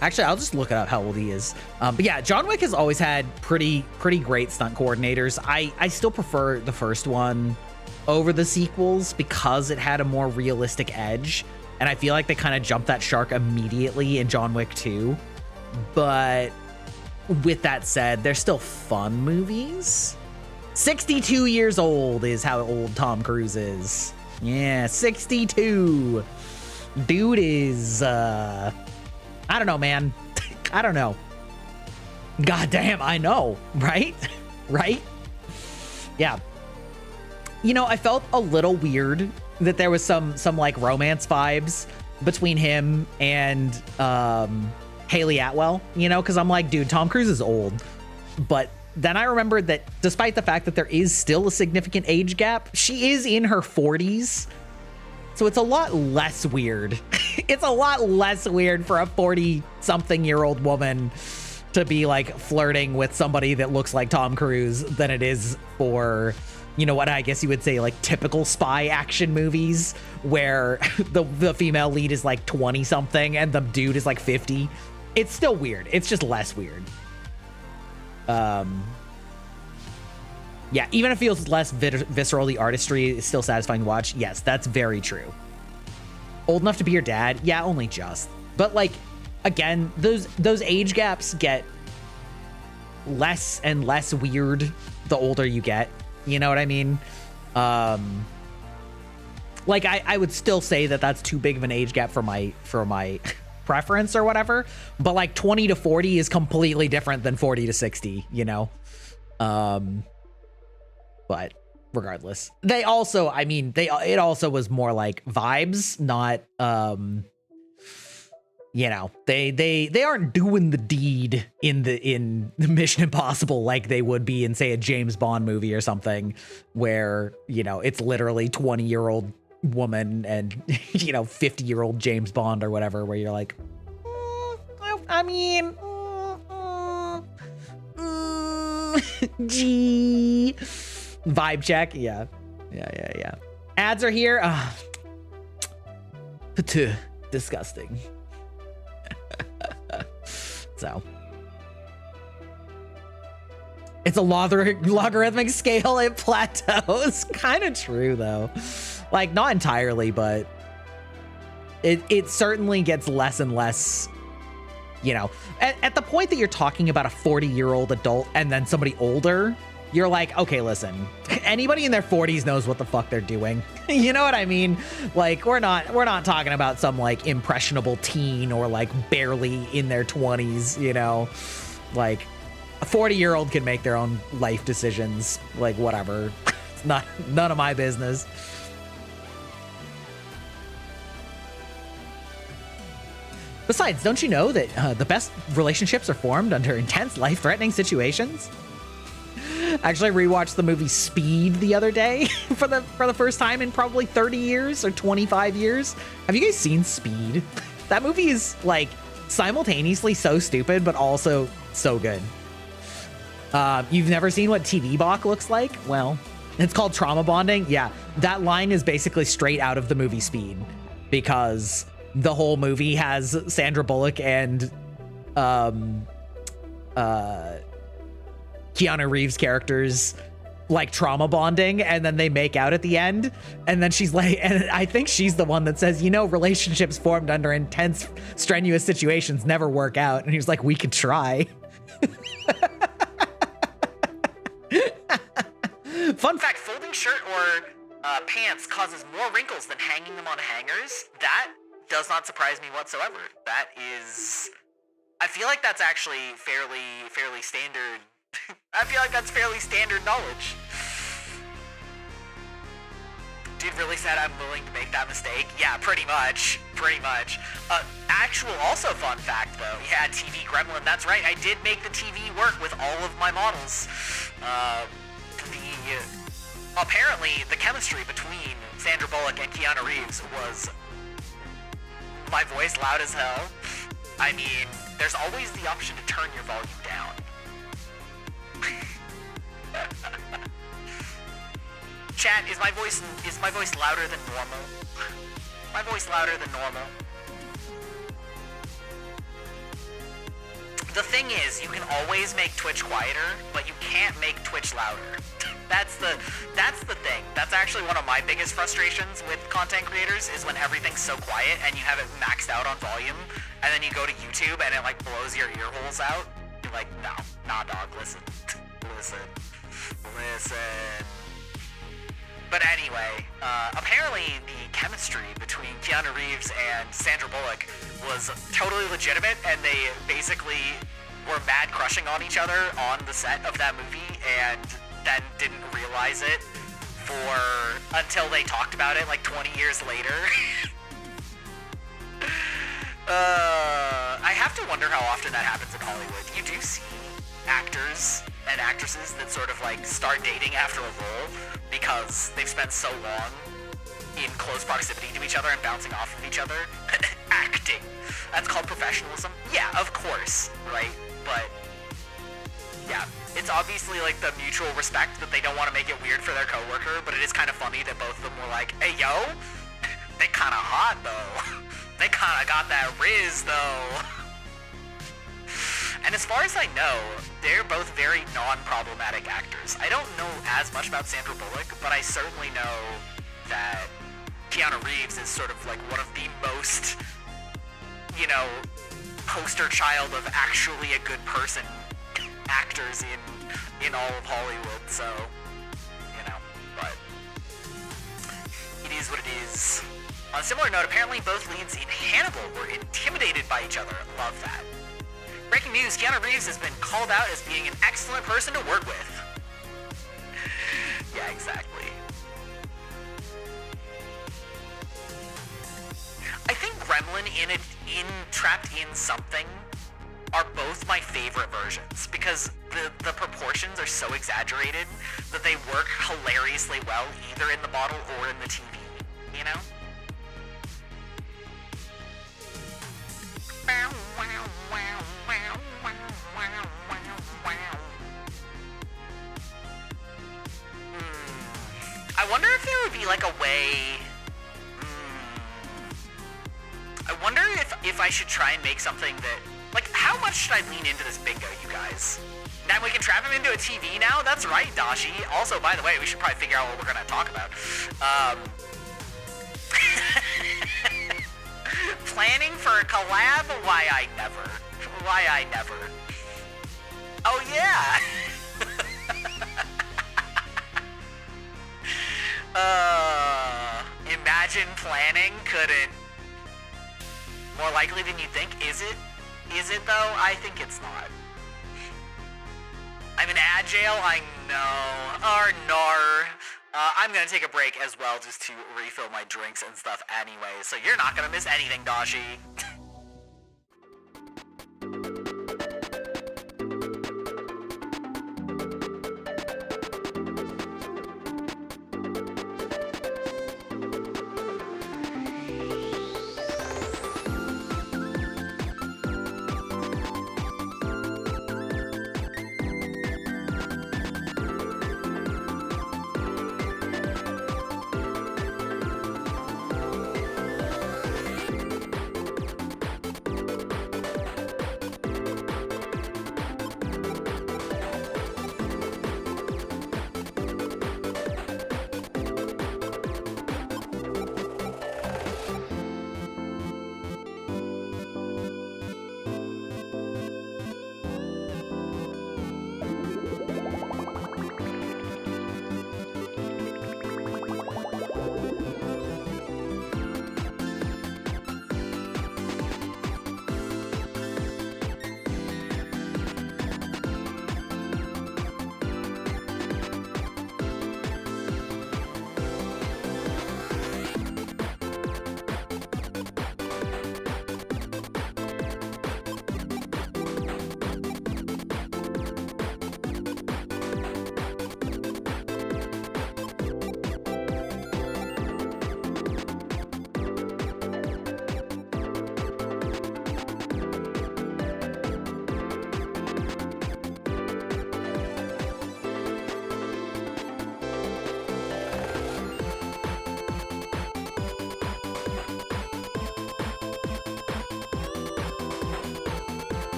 actually, I'll just look it up how old he is. But yeah, John Wick has always had pretty great stunt coordinators. I still prefer the first one over the sequels because it had a more realistic edge. And I feel like they kind of jumped that shark immediately in John Wick 2. But with that said, they're still fun movies. 62 years old is how old Tom Cruise is. Yeah, 62. Dude is, I don't know, man. I don't know. God damn, I know, right? Right? Yeah. You know, I felt a little weird that there was some like romance vibes between him and Haley Atwell, you know, because I'm like, dude, Tom Cruise is old. But then I remembered that despite the fact that there is still a significant age gap, she is in her 40s. So it's a lot less weird. It's a lot less weird for a 40-something-year-old woman to be like flirting with somebody that looks like Tom Cruise than it is for, you know what, I guess you would say like typical spy action movies where the female lead is like 20-something and the dude is like 50. It's still weird. It's just less weird. Yeah, even if it feels less visceral, the artistry is still satisfying to watch. Yes, that's very true. Old enough to be your dad? Yeah, only just. But like, again, those age gaps get less and less weird the older you get. You know what I mean? Like I would still say that that's too big of an age gap for my preference or whatever. But like 20 to 40 is completely different than 40 to 60, you know? But regardless, they also, I mean, it also was more like vibes, not, you know, they aren't doing the deed in the Mission Impossible like they would be in, say, a James Bond movie or something where, you know, it's literally 20-year-old woman and, you know, 50-year-old James Bond or whatever, where you're like, I mean, gee. Vibe check. Yeah. Ads are here. Disgusting. So it's a logarithmic scale. It plateaus. Kind of true though. Like not entirely, but it certainly gets less and less, you know, at the point that you're talking about a 40-year-old adult and then somebody older, you're like, okay, listen, anybody in their 40s knows what the fuck they're doing. You know what I mean? Like, we're not talking about some like impressionable teen or like barely in their 20s, you know? Like a 40-year-old can make their own life decisions, like whatever. It's none of my business. Besides, don't you know that the best relationships are formed under intense, life-threatening situations? Actually, I rewatched the movie Speed the other day for the first time in probably 30 years or 25 years. Have you guys seen Speed? That movie is like simultaneously so stupid, but also so good. You've never seen what TV Bach looks like? Well, it's called trauma bonding. Yeah, that line is basically straight out of the movie Speed, because the whole movie has Sandra Bullock and Keanu Reeves characters like trauma bonding, and then they make out at the end, and then she's like, and I think she's the one that says, you know, relationships formed under intense, strenuous situations never work out. And he was like, we could try. Fun fact, folding shirt or pants causes more wrinkles than hanging them on hangers. That does not surprise me whatsoever. That is, I feel like that's actually fairly standard. I feel like that's fairly standard knowledge. Dude really said I'm willing to make that mistake. Yeah, pretty much. Actual also fun fact though. Yeah, TV Gremlin, that's right. I did make the TV work with all of my models. Apparently the chemistry between Sandra Bullock and Keanu Reeves was my voice loud as hell. I mean, there's always the option to turn your volume down. Chat, is my voice louder than normal? My voice louder than normal? The thing is, you can always make Twitch quieter, but you can't make Twitch louder. That's the thing. That's actually one of my biggest frustrations with content creators, is when everything's so quiet and you have it maxed out on volume, and then you go to YouTube and it like blows your ear holes out. You're like, no, nah dog, listen. But anyway, apparently the chemistry between Keanu Reeves and Sandra Bullock was totally legitimate, and they basically were mad crushing on each other on the set of that movie, and then didn't realize it until they talked about it like 20 years later. I have to wonder how often that happens in Hollywood. You do see actors and actresses that sort of like start dating after a role because they've spent so long in close proximity to each other and bouncing off of each other. Acting. That's called professionalism. Yeah, of course, right? But yeah, it's obviously like the mutual respect that they don't want to make it weird for their coworker, but it is kind of funny that both of them were like, hey yo, they kind of hot though. They kind of got that riz though. And as far as I know, they're both very non-problematic actors. I don't know as much about Sandra Bullock, but I certainly know that Keanu Reeves is sort of like one of the most, you know, poster child of actually a good person actors in all of Hollywood, so, you know, but it is what it is. On a similar note, apparently both leads in Hannibal were intimidated by each other. Love that. Breaking news, Keanu Reeves has been called out as being an excellent person to work with. Yeah, exactly. I think Gremlin in Trapped in Something are both my favorite versions because the proportions are so exaggerated that they work hilariously well either in the bottle or in the TV, you know? I wonder if there would be like a way. I wonder if I should try and make something that, like, how much should I lean into this bingo, you guys? Now we can trap him into a TV now? That's right, Dashi. Also, by the way, we should probably figure out what we're gonna talk about. Planning for a collab? Why I never. Oh yeah! Imagine planning couldn't. More likely than you think, is it? Is it though? I think it's not. I'm an agile, I know. Or nar. I'm gonna take a break as well just to refill my drinks and stuff anyway, so you're not gonna miss anything, Dashi.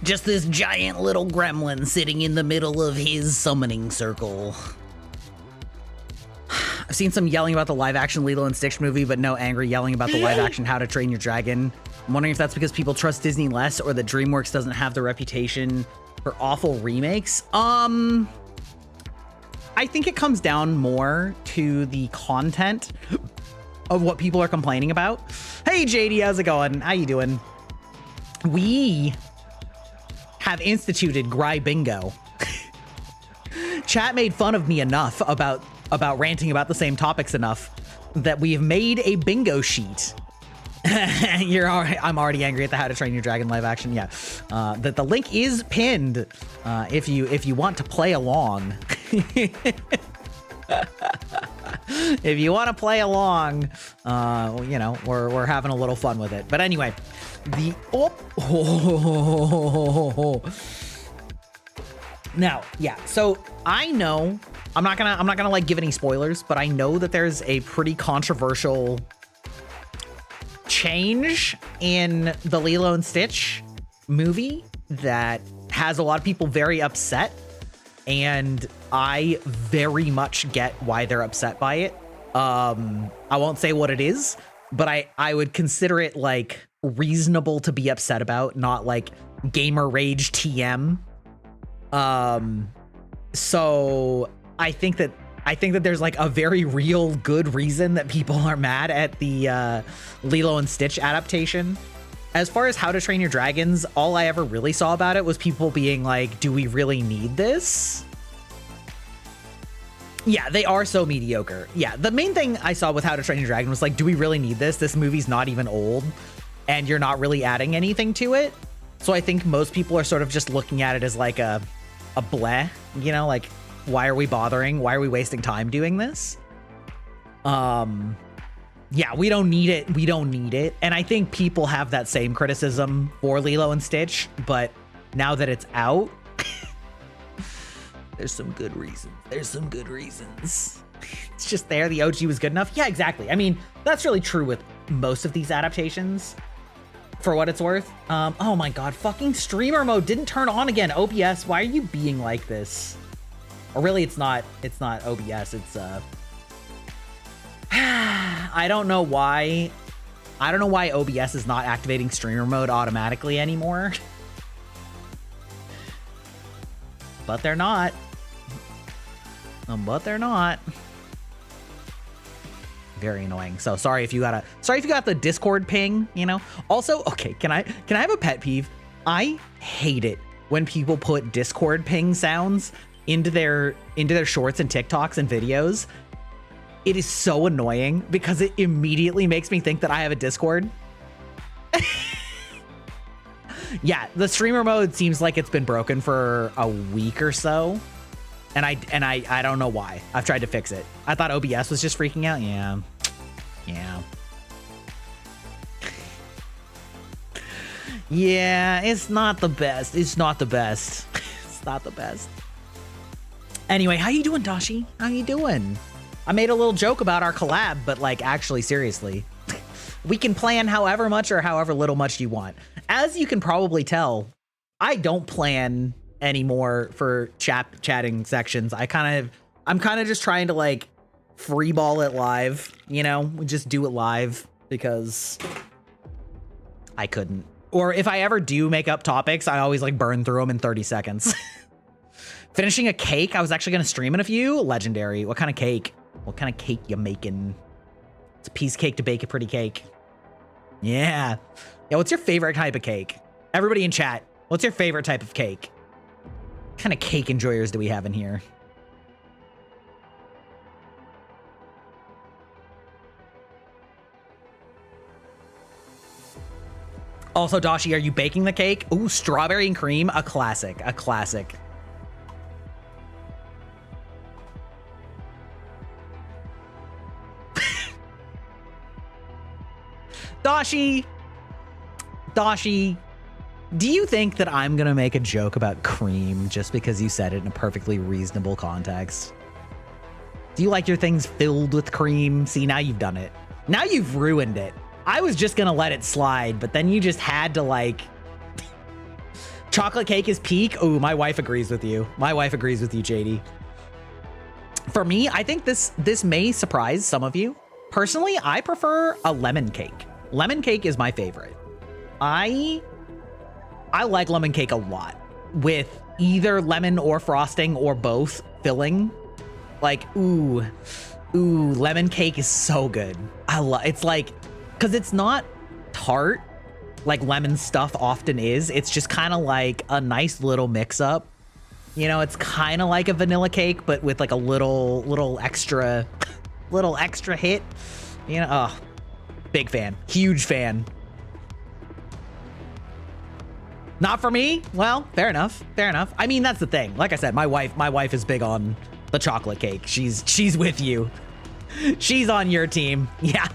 Just this giant little gremlin sitting in the middle of his summoning circle. I've seen some yelling about the live-action Lilo and Stitch movie, but no angry yelling about the live-action How to Train Your Dragon. I'm wondering if that's because people trust Disney less or that DreamWorks doesn't have the reputation for awful remakes. I think it comes down more to the content of what people are complaining about. Hey, JD, how's it going? How you doing? We have instituted Gry Bingo. Chat made fun of me enough about ranting about the same topics enough that we have made a bingo sheet. I'm already angry at the How to Train Your Dragon live action. Yeah, that the link is pinned if you want to play along. If you want to play along, you know, we're having a little fun with it. But anyway, now, yeah. So I know I'm not gonna like give any spoilers, but I know that there's a pretty controversial change in the Lilo and Stitch movie that has a lot of people very upset, and I very much get why they're upset by it. I won't say what it is, but I would consider it like reasonable to be upset about, not like gamer rage TM. So I think that there's like a very real good reason that people are mad at the Lilo and Stitch adaptation. As far as How to Train Your Dragons, all I ever really saw about it was people being like, do we really need this? Yeah, they are so mediocre. Yeah, the main thing I saw with How to Train Your Dragon was like, do we really need this? This movie's not even old, and you're not really adding anything to it. So I think most people are sort of just looking at it as like a bleh, you know, like, why are we bothering? Why are we wasting time doing this? Yeah, we don't need it. We don't need it. And I think people have that same criticism for Lilo and Stitch, but now that it's out, there's some good reasons. There's some good reasons. It's just there. The OG was good enough. Yeah, exactly. I mean, that's really true with most of these adaptations, for what it's worth. Oh my God, fucking streamer mode didn't turn on again. OBS, why are you being like this? Or really, it's not OBS. It's, I don't know why. I don't know why OBS is not activating streamer mode automatically anymore. But they're not. But they're not. Very annoying. So sorry if you got the Discord ping, you know. Also, okay, can I have a pet peeve? I hate it when people put Discord ping sounds into their shorts and TikToks and videos. It is so annoying because it immediately makes me think that I have a Discord. Yeah, the streamer mode seems like it's been broken for a week or so. And I don't know why. I've tried to fix it. I thought OBS was just freaking out. Yeah. Yeah, it's not the best. It's not the best. It's not the best. Anyway, how you doing, Dashi? How you doing? I made a little joke about our collab, but like actually seriously. We can plan however much or however little much you want. As you can probably tell, I don't plan anymore for chatting sections. I'm kind of just trying to like freeball it live, you know? We just do it live because I couldn't. Or if I ever do make up topics, I always like burn through them in 30 seconds. Finishing a cake. I was actually going to stream in a few. Legendary. What kind of cake? What kind of cake you making? It's a piece of cake to bake a pretty cake. Yeah. Yeah, what's your favorite type of cake? Everybody in chat, what's your favorite type of cake? What kind of cake enjoyers do we have in here? Also, Dashi, are you baking the cake? Ooh, strawberry and cream. A classic. A classic. Dashi, do you think that I'm gonna make a joke about cream just because you said it in a perfectly reasonable context? Do you like your things filled with cream? See, now you've done it. Now you've ruined it. I was just gonna let it slide, but then you just had to like Chocolate cake is peak. Ooh, my wife agrees with you. My wife agrees with you, JD. For me, I think this may surprise some of you. Personally, I prefer a lemon cake. Lemon cake is my favorite. I like lemon cake a lot, with either lemon or frosting or both filling. Like, ooh, lemon cake is so good. It's like, because it's not tart like lemon stuff often is. It's just kind of like a nice little mix up. You know, it's kind of like a vanilla cake, but with like a little extra hit. You know, oh, big fan, huge fan. Not for me. Well, fair enough. Fair enough. I mean, that's the thing. Like I said, my wife is big on the chocolate cake. She's with you. She's on your team. Yeah.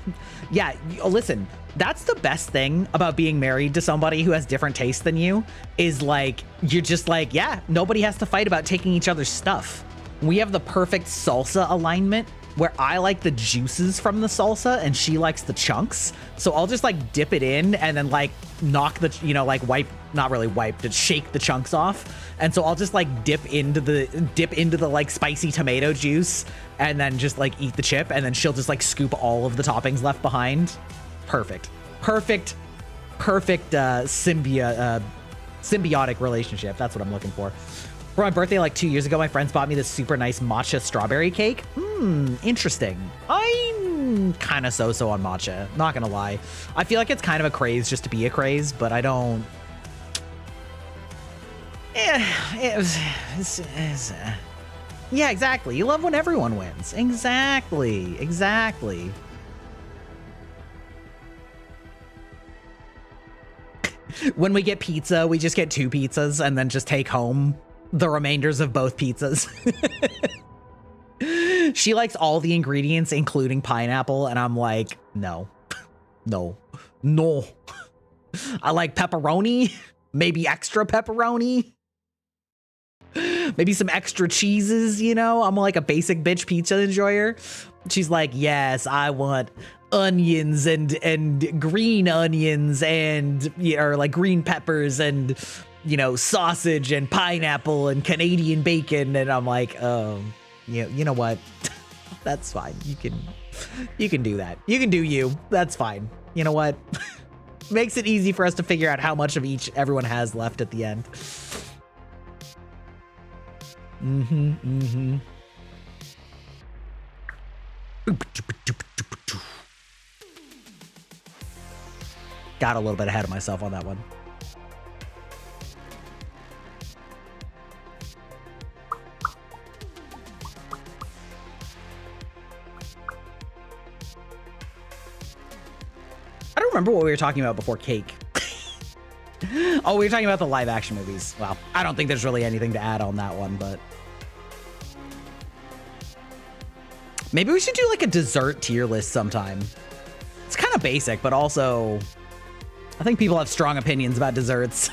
Yeah. Listen, that's the best thing about being married to somebody who has different tastes than you, is like, you're just like, yeah, nobody has to fight about taking each other's stuff. We have the perfect salsa alignment where I like the juices from the salsa and she likes the chunks. So I'll just like dip it in and then like knock the, you know, like not really wipe, but shake the chunks off. And so I'll just like dip into the like spicy tomato juice and then just like eat the chip, and then she'll just like scoop all of the toppings left behind. Perfect symbiotic relationship. That's what I'm looking for. For my birthday like 2 years ago, my friends bought me this super nice matcha strawberry cake. Interesting. I'm kind of so-so on matcha, not gonna lie. I feel like it's kind of a craze just to be a craze, but I don't... Yeah, exactly. You love when everyone wins. Exactly. When we get pizza, we just get 2 pizzas and then just take home the remainders of both pizzas. She likes all the ingredients, including pineapple, and I'm like, no. I like pepperoni, maybe extra pepperoni, maybe some extra cheeses, you know? I'm like a basic bitch pizza enjoyer. She's like, yes, I want onions and green onions and, or like green peppers and, you know, sausage and pineapple and Canadian bacon. And I'm like, you know what? That's fine. You can do that. You can do you. That's fine. You know what? Makes it easy for us to figure out how much of each everyone has left at the end. Got a little bit ahead of myself on that one. I don't remember what we were talking about before cake. Oh, we were talking about the live action movies. Well, I don't think there's really anything to add on that one, but maybe we should do like a dessert tier list sometime. It's kind of basic, but also I think people have strong opinions about desserts.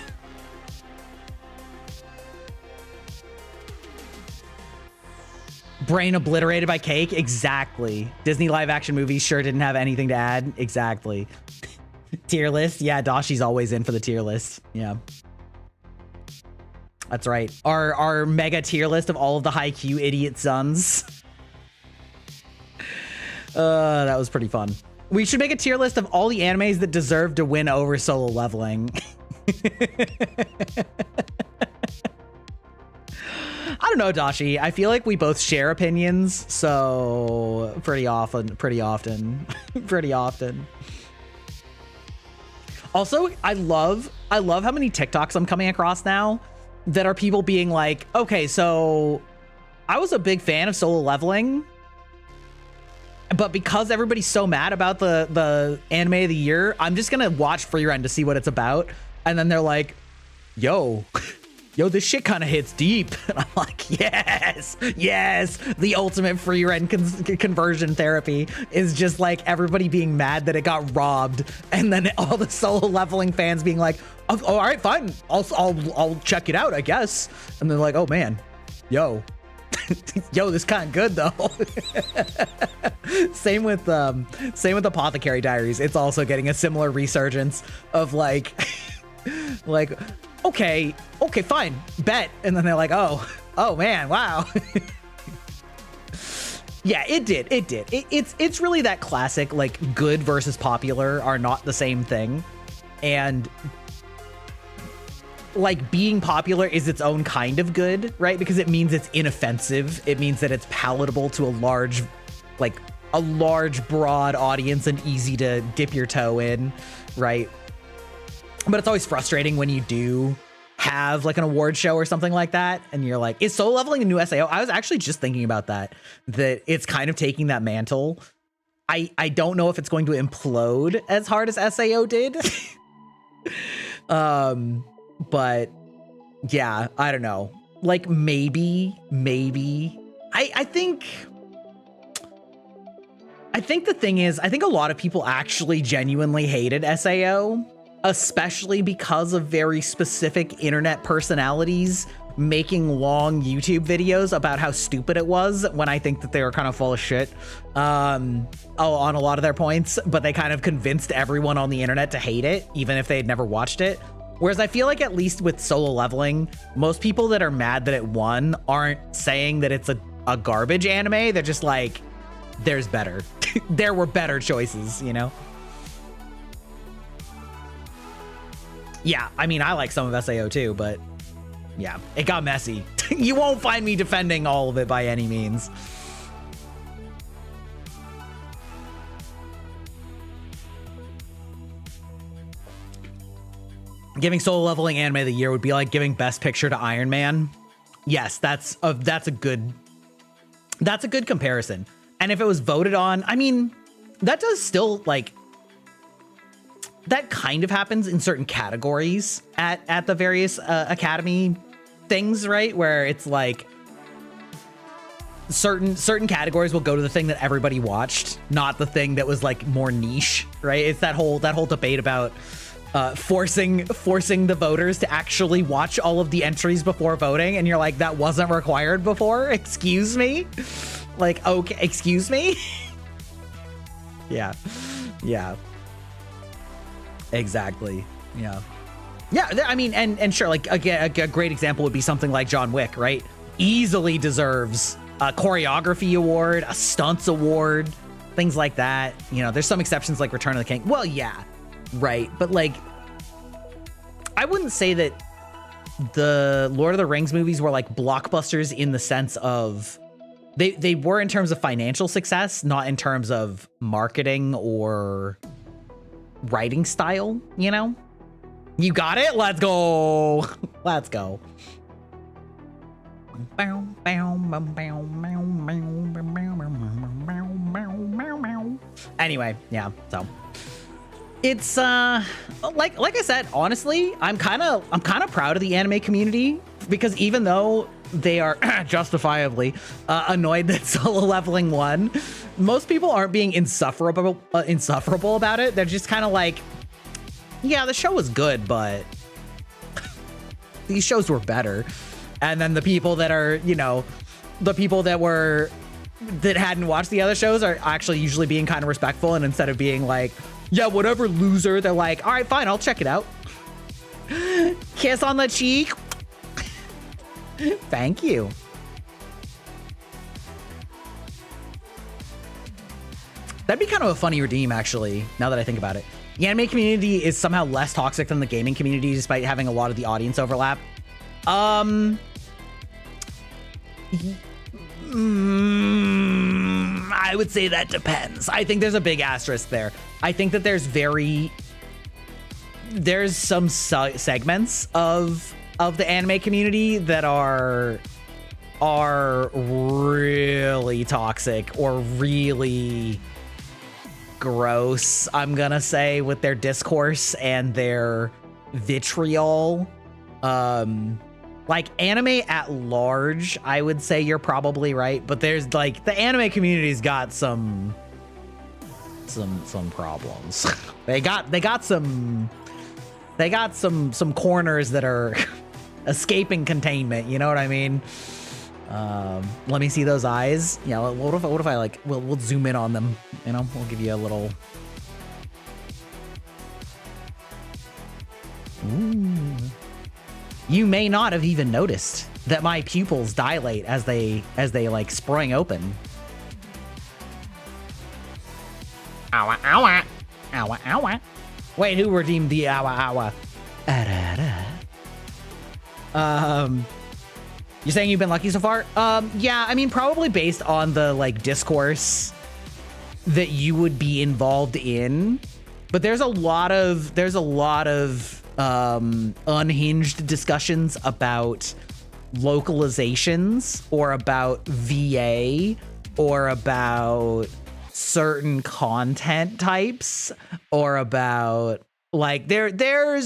Brain obliterated by cake? Exactly. Disney live action movies sure didn't have anything to add. Exactly. Tier list? Yeah, Dashi's always in for the tier list. Yeah. That's right. Our mega tier list of all of the Haikyuu idiot sons. That was pretty fun. We should make a tier list of all the animes that deserve to win over Solo Leveling. I don't know, Dashi. I feel like we both share opinions, so pretty often. Also, I love how many TikToks I'm coming across now that are people being like, okay, so I was a big fan of Solo Leveling, but because everybody's so mad about the anime of the year, I'm just gonna watch Free Run to see what it's about. And then they're like, yo, this shit kind of hits deep. And I'm like, yes. The ultimate Free Run conversion therapy is just like everybody being mad that it got robbed, and then all the Solo Leveling fans being like, oh, all right, fine, I'll check it out, I guess. And they're like, oh man, yo, this kind of good though. Same with Apothecary Diaries. It's also getting a similar resurgence of like Like, okay, fine, bet. And then they're like, oh man, wow. Yeah, it did. It's really that classic, like, good versus popular are not the same thing. And like, being popular is its own kind of good, right? Because it means it's inoffensive. It means that it's palatable to a large, broad audience and easy to dip your toe in, right? But it's always frustrating when you do have like an award show or something like that, and you're like, is solo leveling a new SAO? I was actually just thinking about that it's kind of taking that mantle. I don't know if it's going to implode as hard as SAO did. But yeah, I don't know. Like, maybe. I think the thing is, I think a lot of people actually genuinely hated SAO, especially because of very specific internet personalities making long YouTube videos about how stupid it was, when I think that they were kind of full of shit on a lot of their points, but they kind of convinced everyone on the internet to hate it, even if they had never watched it. Whereas I feel like, at least with solo leveling, most people that are mad that it won aren't saying that it's a garbage anime. They're just like, there's better. There were better choices, you know? Yeah, I mean, I like some of SAO too, but yeah, it got messy. You won't find me defending all of it by any means. Giving solo leveling anime of the year would be like giving best picture to Iron Man. Yes, that's a good comparison. And if it was voted on, I mean, that does still, like, that kind of happens in certain categories at the various Academy things, right? Where it's like certain categories will go to the thing that everybody watched, not the thing that was like more niche, right? It's that whole debate about forcing the voters to actually watch all of the entries before voting, and you're like, that wasn't required before. Excuse me? Like, okay, excuse me? Yeah. Exactly. Yeah. I mean, and sure, like, again, a great example would be something like John Wick, right? Easily deserves a choreography award, a stunts award, things like that. You know, there's some exceptions like Return of the King. Well, yeah, right. But like, I wouldn't say that the Lord of the Rings movies were like blockbusters in the sense of they were in terms of financial success, not in terms of marketing or writing style, you know? You got it? Let's go. Let's go. Anyway, yeah, so it's like I said, honestly, I'm kind of proud of the anime community, because even though they are justifiably annoyed that solo leveling won, most people aren't being insufferable about it. They're just kind of like, yeah, the show was good, but these shows were better. And then the people that are, you know, the people that hadn't watched the other shows are actually usually being kind of respectful, and instead of being like, yeah, whatever, loser, they're like, all right, fine, I'll check it out. Kiss on the cheek. Thank you. That'd be kind of a funny redeem, actually, now that I think about it. The anime community is somehow less toxic than the gaming community, despite having a lot of the audience overlap. I would say that depends. I think there's a big asterisk there. I think that there's some segments of the anime community that are really toxic or really gross, I'm gonna say, with their discourse and their vitriol. Like, anime at large, I would say you're probably right, but there's like, the anime community's got some problems. they got some corners that are escaping containment, you know what I mean? Let me see those eyes. Yeah, what if I like, we'll zoom in on them, you know? We'll give you a little Ooh. You may not have even noticed that my pupils dilate as they like spring open. Owa, owa. Owa, owa. Wait, who redeemed the owa, owa? You're saying you've been lucky so far? Yeah, I mean, probably based on the like discourse that you would be involved in, but there's a lot of unhinged discussions about localizations or about VA or about certain content types or about like there's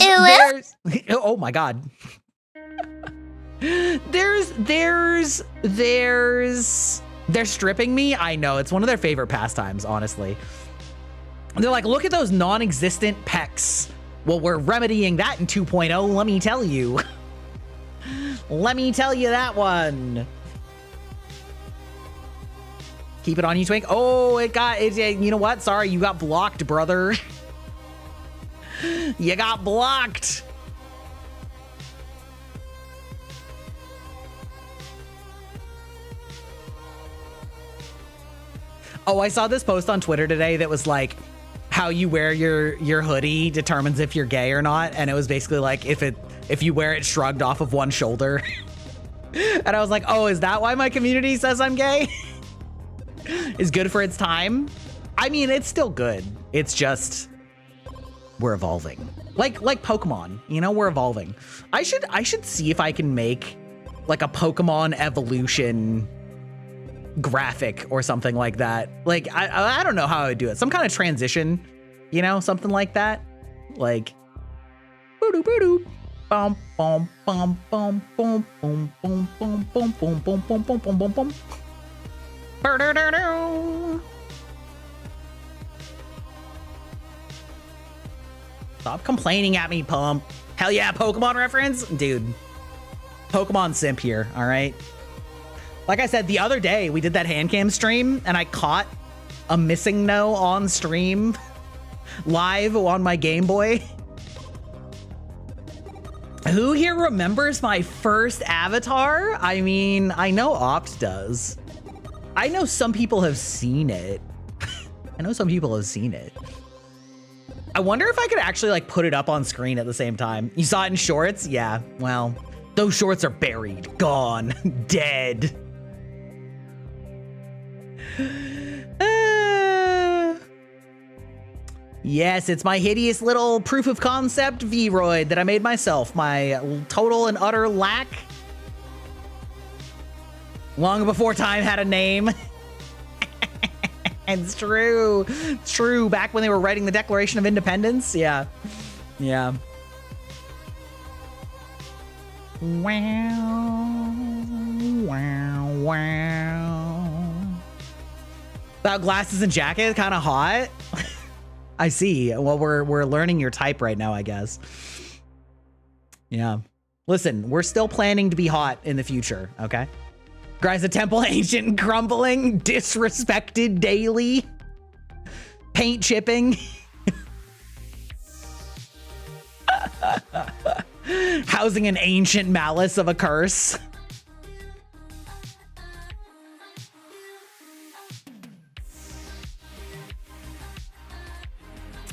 oh my god. They're stripping me. I know, it's one of their favorite pastimes, honestly. They're like, look at those non-existent pecs. Well, we're remedying that in 2.0, let me tell you. Let me tell you that one. Keep it on you, Twink. Oh, you know what? Sorry, you got blocked, brother. You got blocked. Oh, I saw this post on Twitter today that was like, how you wear your hoodie determines if you're gay or not. And it was basically like, if you wear it shrugged off of one shoulder. And I was like, oh, is that why my community says I'm gay? Is good for its time. I mean, it's still good. It's just, we're evolving. Like Pokemon, you know, we're evolving. I should see if I can make like a Pokemon evolution graphic or something like that. Like I don't know how I would do it. Some kind of transition, you know, something like that. Like boo boo bum bum bum bum bum bum bum bum bum bum bum bum bum bum bum bum. Stop complaining at me, Pump. Hell yeah, Pokemon reference? Dude. Pokemon simp here, all right? Like I said, the other day, we did that hand cam stream, and I caught a missing no on stream live on my Game Boy. Who here remembers my first avatar? I mean, I know Opt does. I know some people have seen it. I know some people have seen it. I wonder if I could actually like put it up on screen at the same time. You saw it in shorts? Yeah, well, those shorts are buried, gone, dead. Yes, it's my hideous little proof of concept V-Roid that I made myself. My total and utter lack. Long before time had a name. It's true. It's true. Back when they were writing the Declaration of Independence. Yeah. Yeah. Wow. Wow. Wow. Without glasses and jacket, kind of hot. I see. Well, we're learning your type right now, I guess. Yeah. Listen, we're still planning to be hot in the future, okay? Guy's a temple ancient and crumbling, disrespected daily, paint chipping. Housing an ancient malice of a curse.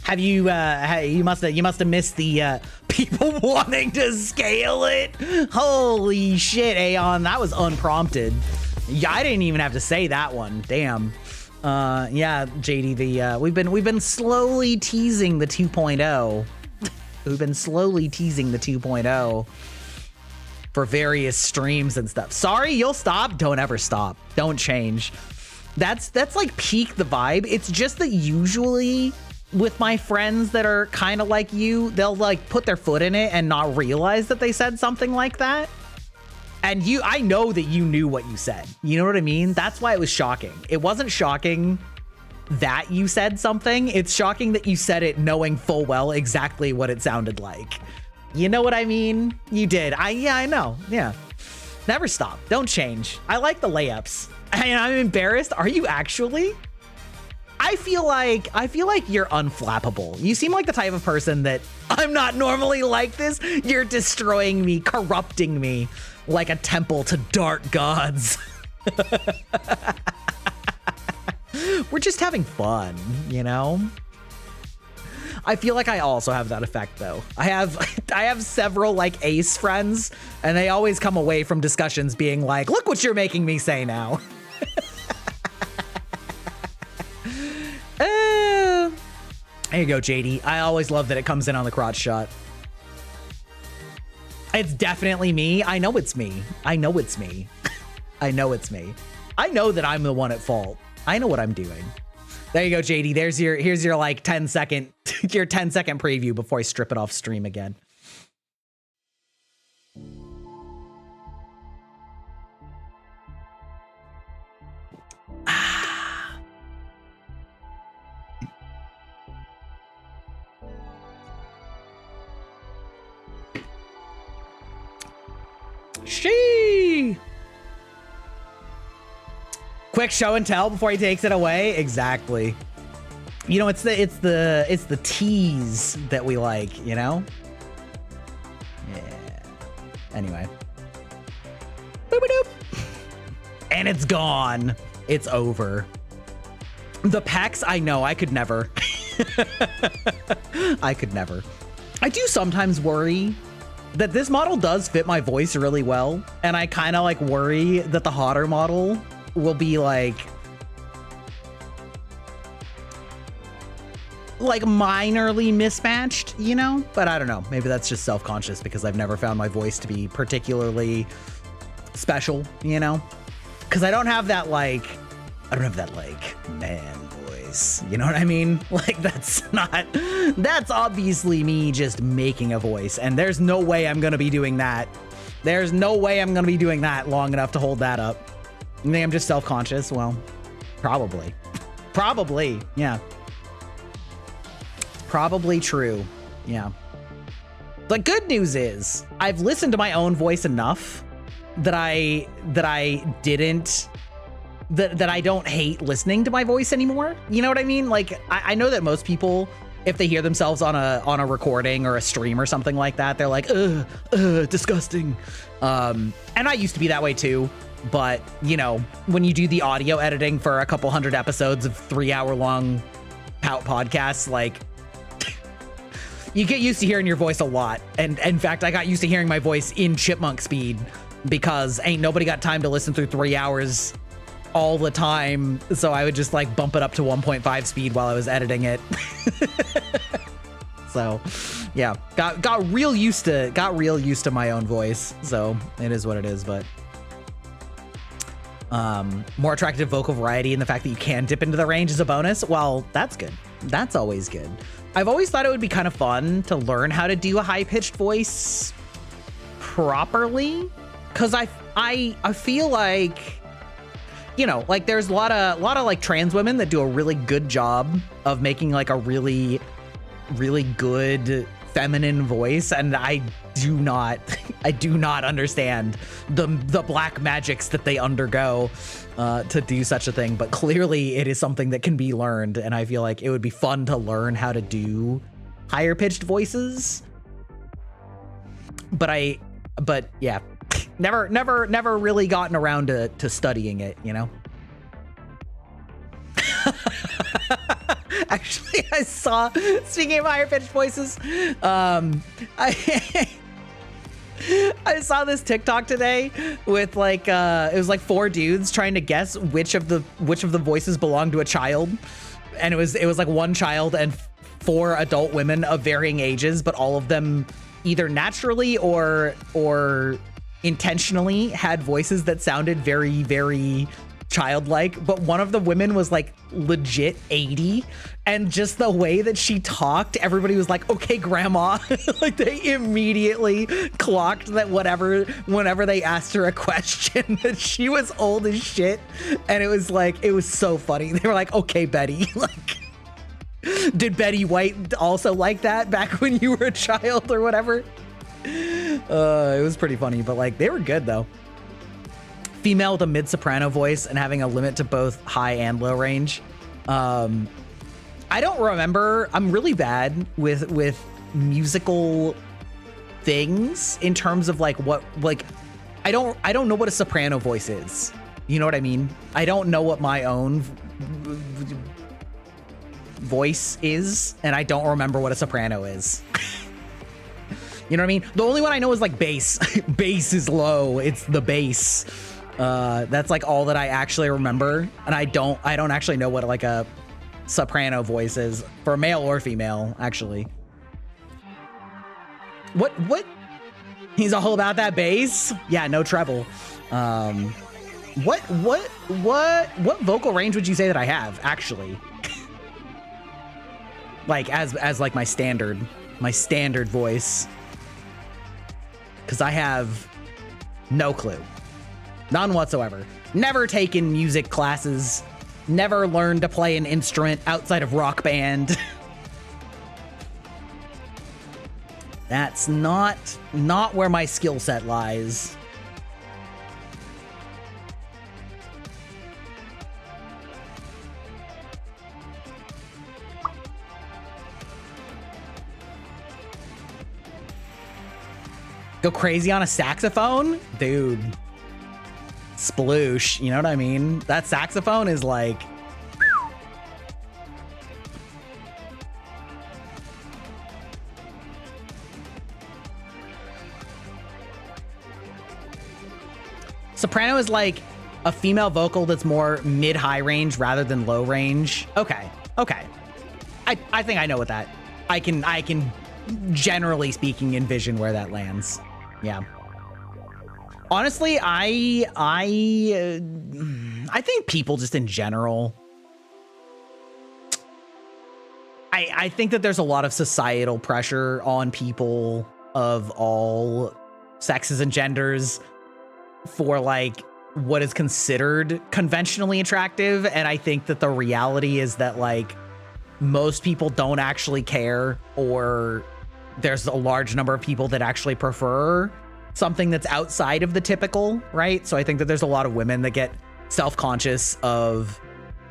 Have you, you must have missed the, people wanting to scale it. Holy shit, Aeon, that was unprompted. Yeah, I didn't even have to say that one. Damn. Yeah, JD, we've been slowly teasing the 2.0. We've been slowly teasing the 2.0 for various streams and stuff. Sorry, you'll stop. Don't ever stop. Don't change. That's like peak the vibe. It's just that usually with my friends that are kind of like you, they'll like put their foot in it and not realize that they said something like that. And I know that you knew what you said. You know what I mean? That's why it was shocking. It wasn't shocking that you said something. It's shocking that you said it knowing full well exactly what it sounded like. You know what I mean? You did. Yeah, I know. Yeah. Never stop. Don't change. I like the layups. I'm embarrassed. Are you actually? I feel like you're unflappable. You seem like the type of person that I'm not normally like this. You're destroying me, corrupting me like a temple to dark gods. We're just having fun, you know? I feel like I also have that effect though. I have several like ace friends and they always come away from discussions being like, look what you're making me say now. There you go, JD. I always love that it comes in on the crotch shot. It's definitely me. I know it's me. I know it's me. I know it's me. I know that I'm the one at fault. I know what I'm doing. There you go, JD. Here's your like 10-second your 10-second preview before I strip it off stream again. She. Quick show and tell before he takes it away. Exactly. You know, it's the tease that we like, you know? Yeah. Anyway. Boop-a-doop. And it's gone. It's over. The pecs, I know, I could never. I could never. I do sometimes worry that this model does fit my voice really well. And I kind of like worry that the hotter model will be like minorly mismatched, you know? But I don't know. Maybe that's just self-conscious because I've never found my voice to be particularly special, you know? Because I don't have that like man voice. You know what I mean? Like that's obviously me just making a voice. And there's no way I'm gonna be doing that. There's no way I'm gonna be doing that long enough to hold that up. You think I'm just self-conscious? Well, probably. Probably, yeah. Probably true, yeah. The good news is I've listened to my own voice enough that I don't hate listening to my voice anymore. You know what I mean? Like I know that most people, if they hear themselves on a recording or a stream or something like that, they're like, disgusting. And I used to be that way too. But, you know, when you do the audio editing for a couple hundred episodes of 3-hour-long pout podcasts, like, you get used to hearing your voice a lot. And in fact, I got used to hearing my voice in chipmunk speed because ain't nobody got time to listen through 3 hours all the time. So I would just like bump it up to 1.5 speed while I was editing it. So, yeah, got real used to my own voice. So it is what it is, but more attractive vocal variety and the fact that you can dip into the range is a bonus. Well, that's good. That's always good. I've always thought it would be kind of fun to learn how to do a high-pitched voice properly, because I feel like, you know, like there's a lot of like trans women that do a really good job of making like a really good feminine voice, and I do not understand the black magics that they undergo to do such a thing. But clearly it is something that can be learned, and I feel like it would be fun to learn how to do higher pitched voices. But yeah, never really gotten around to studying it, you know. Actually, I saw, speaking of higher pitched voices, I saw this TikTok today with like it was like 4 dudes trying to guess which of the voices belonged to a child, and it was like 1 child and 4 adult women of varying ages, but all of them either naturally or intentionally had voices that sounded very, very childlike. But one of the women was like legit 80, and just the way that she talked, everybody was like, okay, grandma. Like they immediately clocked that whenever they asked her a question that she was old as shit. And it was like, it was so funny. They were like, okay, Betty. Like, did Betty White also like that back when you were a child or whatever? It was pretty funny, but like they were good though. Female with a mid-soprano voice and having a limit to both high and low range. I don't remember. I'm really bad with musical things in terms of like what, like, I don't know what a soprano voice is. You know what I mean? I don't know what my own voice is, and I don't remember what a soprano is. You know what I mean? The only one I know is like bass. Bass is low. It's the bass. That's like all that I actually remember, and I don't actually know what like a soprano voice is for male or female, actually. What? He's all about that bass? Yeah, no treble. What vocal range would you say that I have, actually? Like as like my standard voice. Cause I have no clue. None whatsoever. Never taken music classes. Never learned to play an instrument outside of Rock Band. That's not where my skill set lies. Go crazy on a saxophone? Dude. Sploosh, you know what I mean? That saxophone is like... Soprano is like a female vocal that's more mid-high range rather than low range. Okay. I think I know what that... I can generally speaking envision where that lands. Yeah. Honestly, I think people just in general, I think that there's a lot of societal pressure on people of all sexes and genders for like what is considered conventionally attractive. And I think that the reality is that like most people don't actually care, or there's a large number of people that actually prefer something that's outside of the typical, right? So I think that there's a lot of women that get self-conscious of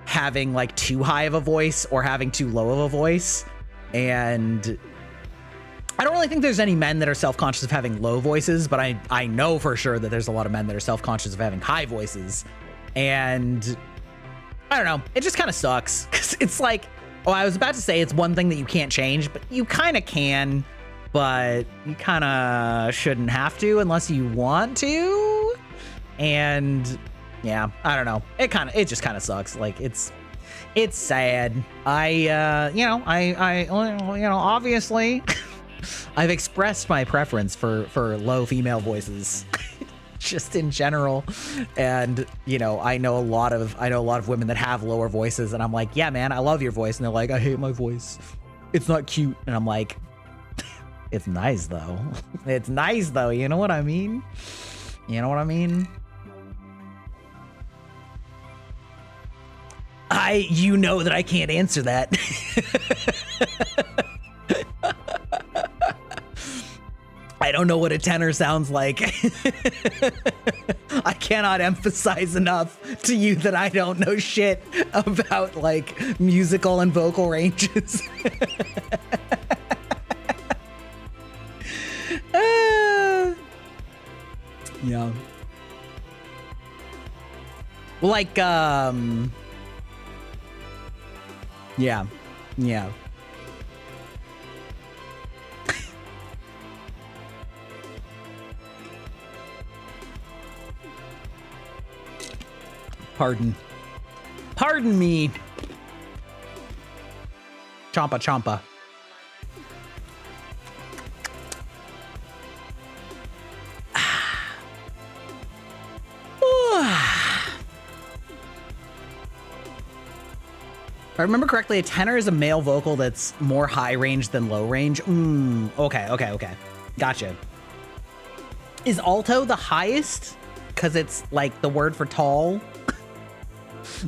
having like too high of a voice or having too low of a voice. And I don't really think there's any men that are self-conscious of having low voices, but I know for sure that there's a lot of men that are self-conscious of having high voices. And I don't know, it just kind of sucks. 'Cause it's like, oh, I was about to say it's one thing that you can't change, but you kind of can. But you kind of shouldn't have to unless you want to. And yeah, I don't know. It just kind of sucks. Like it's sad. Obviously I've expressed my preference for low female voices just in general. And, you know, I know a lot of women that have lower voices, and I'm like, yeah, man, I love your voice. And they're like, I hate my voice. It's not cute. And I'm like, it's nice though. It's nice though. You know what I mean? You know what I mean? You know that I can't answer that. I don't know what a tenor sounds like. I cannot emphasize enough to you that I don't know shit about like musical and vocal ranges. Yeah. Well, like, yeah. Pardon me. Champa. If I remember correctly, a tenor is a male vocal that's more high range than low range. Okay. Gotcha. Is alto the highest? Because it's like the word for tall?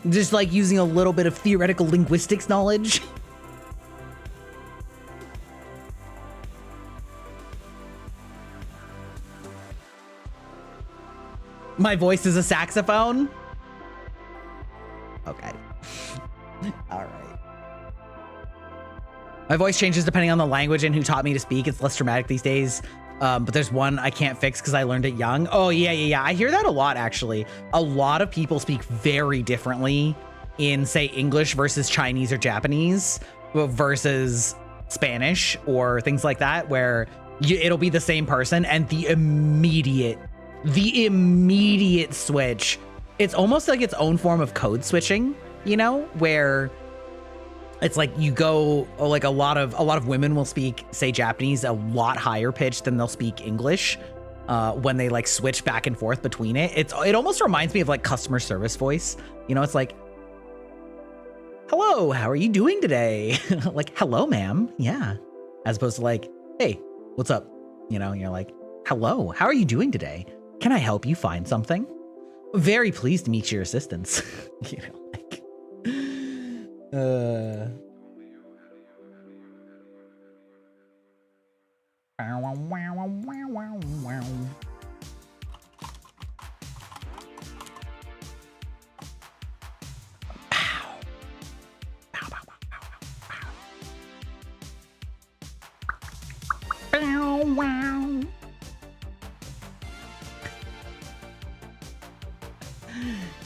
Just like using a little bit of theoretical linguistics knowledge. My voice is a saxophone? Okay. All right. My voice changes depending on the language and who taught me to speak. It's less dramatic these days. But there's one I can't fix because I learned it young. Oh, yeah. I hear that a lot, actually. A lot of people speak very differently in, say, English versus Chinese or Japanese versus Spanish or things like that, where it'll be the same person and the immediate switch. It's almost like its own form of code switching, you know, where it's like you go, like a lot of women will speak, say, Japanese a lot higher pitched than they'll speak English when they like switch back and forth between it. It almost reminds me of like customer service voice. You know, it's like, hello, how are you doing today? Like, hello, ma'am. Yeah. As opposed to like, hey, what's up? You know, you're like, hello, how are you doing today? Can I help you find something? Very pleased to meet your assistance. You know, like,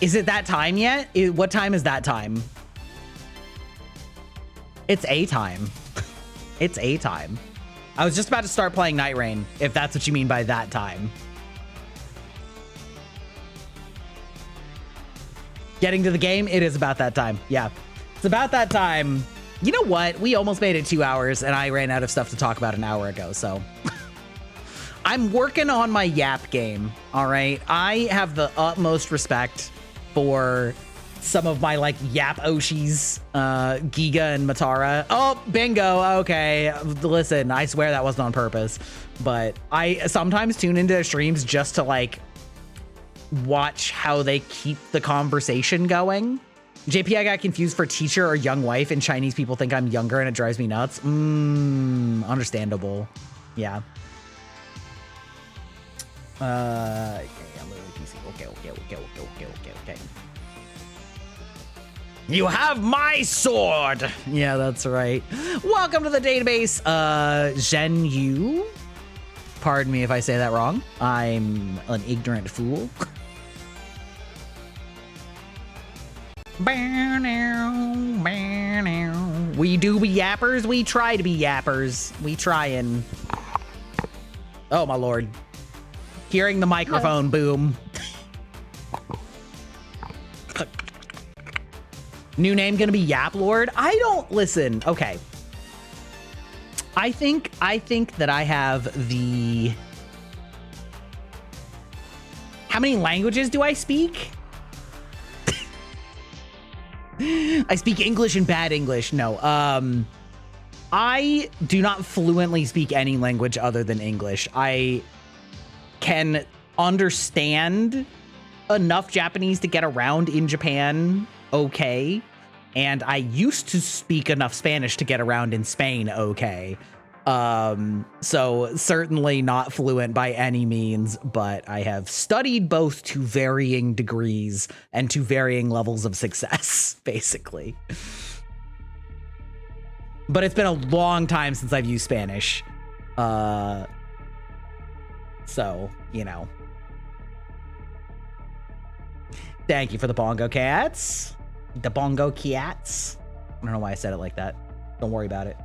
Is it that time yet? What time is that time? It's A time. It's A time. I was just about to start playing Nightreign, if that's what you mean by that time. Getting to the game, it is about that time. Yeah, it's about that time. You know what? We almost made it 2 hours and I ran out of stuff to talk about an hour ago, so. I'm working on my yap game, all right? I have the utmost respect for some of my like yap Oshis, Giga and Matara. Oh, bingo. Okay. Listen, I swear that wasn't on purpose, but I sometimes tune into streams just to like watch how they keep the conversation going. JP, I got confused for teacher or young wife, and Chinese people think I'm younger and it drives me nuts. Understandable. Yeah. Okay, I'm moving PC. Okay. You have my sword! Yeah, that's right. Welcome to the database, Zhen Yu. Pardon me if I say that wrong. I'm an ignorant fool. We do be yappers. We try to be yappers. We try and... Oh, my lord. Hearing the microphone boom. New name gonna be Yap Lord? I don't listen. Okay. I think that I have the... How many languages do I speak? I speak English and bad English. No. I do not fluently speak any language other than English. I can understand enough Japanese to get around in Japan okay, and I used to speak enough Spanish to get around in Spain okay. So certainly not fluent by any means, but I have studied both to varying degrees and to varying levels of success, basically. But it's been a long time since I've used Spanish. So, you know. Thank you for the bongo cats. The bongo cats. I don't know why I said it like that. Don't worry about it.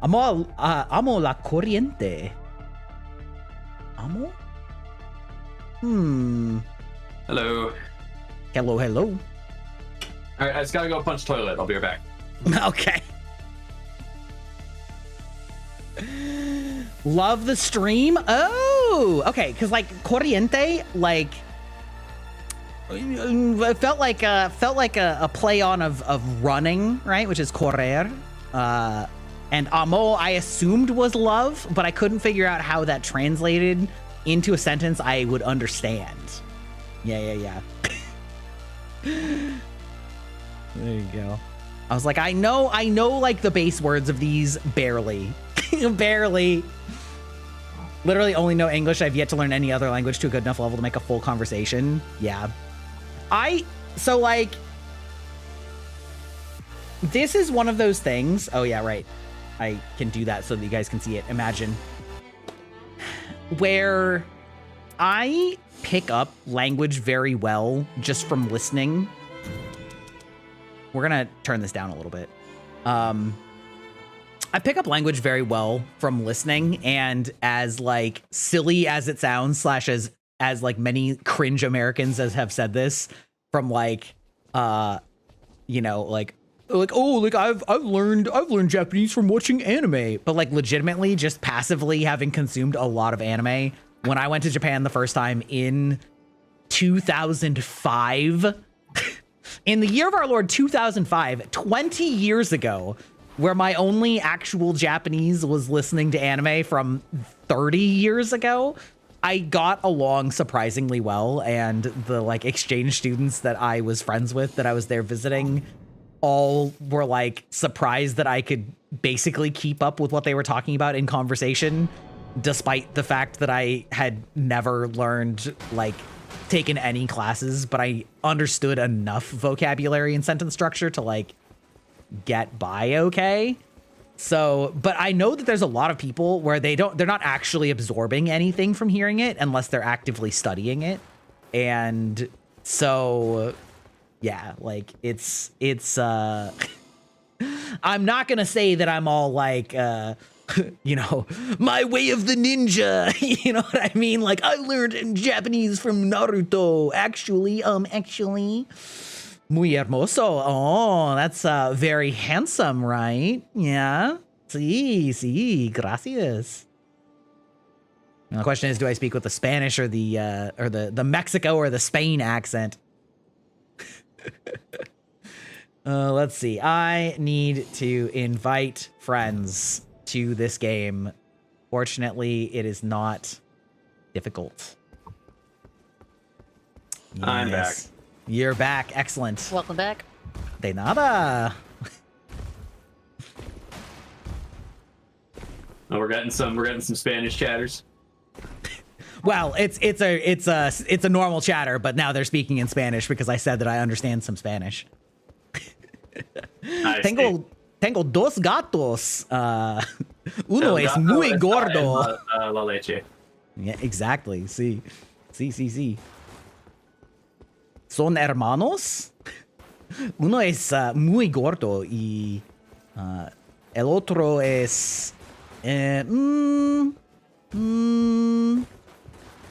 Amo la corriente. Amo? Hello. Hello. All right, I just gotta go punch toilet. I'll be right back. Okay. Love the stream. Oh, okay. Because like corriente, like it felt like a play on of running, right? Which is correr. And amo, I assumed was love, but I couldn't figure out how that translated into a sentence I would understand. Yeah. There you go. I was like, I know like the base words of these barely. Barely. Literally only know English. I've yet to learn any other language to a good enough level to make a full conversation. Yeah. So like this is one of those things. Oh yeah, right. I can do that so that you guys can see it. Imagine. Where I pick up language very well just from listening. We're gonna turn this down a little bit. I pick up language very well from listening, and as like silly as it sounds, slash as like many cringe Americans as have said this, from like you know, like oh, like I've learned Japanese from watching anime, but like legitimately just passively having consumed a lot of anime. When I went to Japan the first time in 2005, in the year of our Lord 2005, 20 years ago, where my only actual Japanese was listening to anime from 30 years ago, I got along surprisingly well, and the like exchange students that I was friends with that I was there visiting all were like surprised that I could basically keep up with what they were talking about in conversation, despite the fact that I had never learned, like, taken any classes, but I understood enough vocabulary and sentence structure to like get by okay. So, but I know that there's a lot of people where they're not actually absorbing anything from hearing it unless they're actively studying it. And so yeah, like it's I'm not gonna say that I'm all like you know, my way of the ninja, you know what I mean? Like, I learned Japanese from Naruto, actually, muy hermoso. Oh, that's very handsome, right? Yeah. Sí, gracias. Now, the question is, do I speak with the Spanish or the Mexico or the Spain accent? Let's see. I need to invite friends to this game. Fortunately, it is not difficult. Yes. I'm back. You're back. Excellent. Welcome back. De nada. Oh, we're getting some Spanish chatters. Well, it's a normal chatter, but now they're speaking in Spanish because I said that I understand some Spanish. Tengo dos gatos. Uno es muy gordo. La leche. Yeah, exactly. Sí. Son hermanos. Uno es muy gordo y el otro es I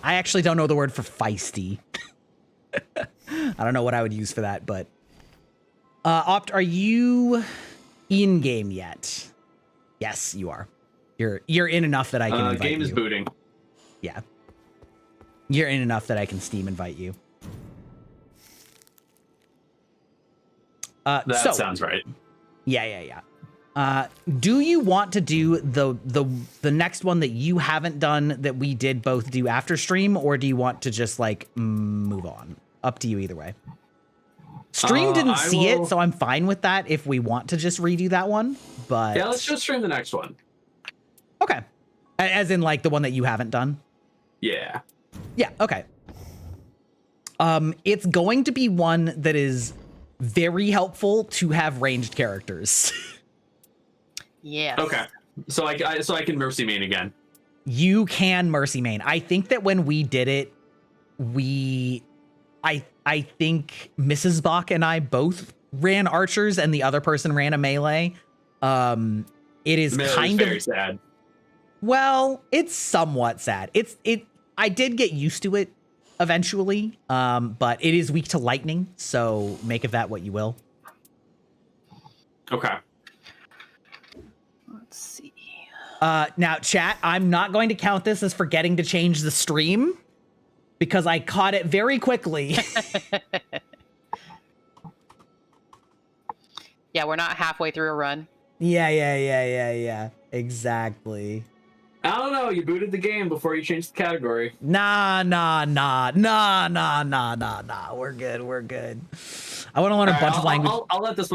actually don't know the word for feisty. I don't know what I would use for that, but Opt, are you in game yet? Yes, you are. You're in enough that I can invite game you. Is booting. Yeah. You're in enough that I can Steam invite you. That sounds right. Yeah. Do you want to do the next one that you haven't done that we did both do after stream, or do you want to just like move on? Up to you either way. Stream didn't see it, so I'm fine with that if we want to just redo that one. But yeah, let's just stream the next one. Okay. As in like the one that you haven't done? Yeah. Yeah, okay. It's going to be one that is very helpful to have ranged characters. Yeah. Okay. So I can mercy main again. You can mercy main. I think that when we did it, I think Mrs. Bach and I both ran archers and the other person ran a melee. It is kind of very sad. Well, it's somewhat sad. I did get used to it eventually, but it is weak to lightning, so make of that what you will. Okay. Let's see. Now, chat, I'm not going to count this as forgetting to change the stream because I caught it very quickly. Yeah, we're not halfway through a run. Yeah. Exactly. I don't know. You booted the game before you changed the category. Nah. We're good. I want to learn a bunch of language. I'll let this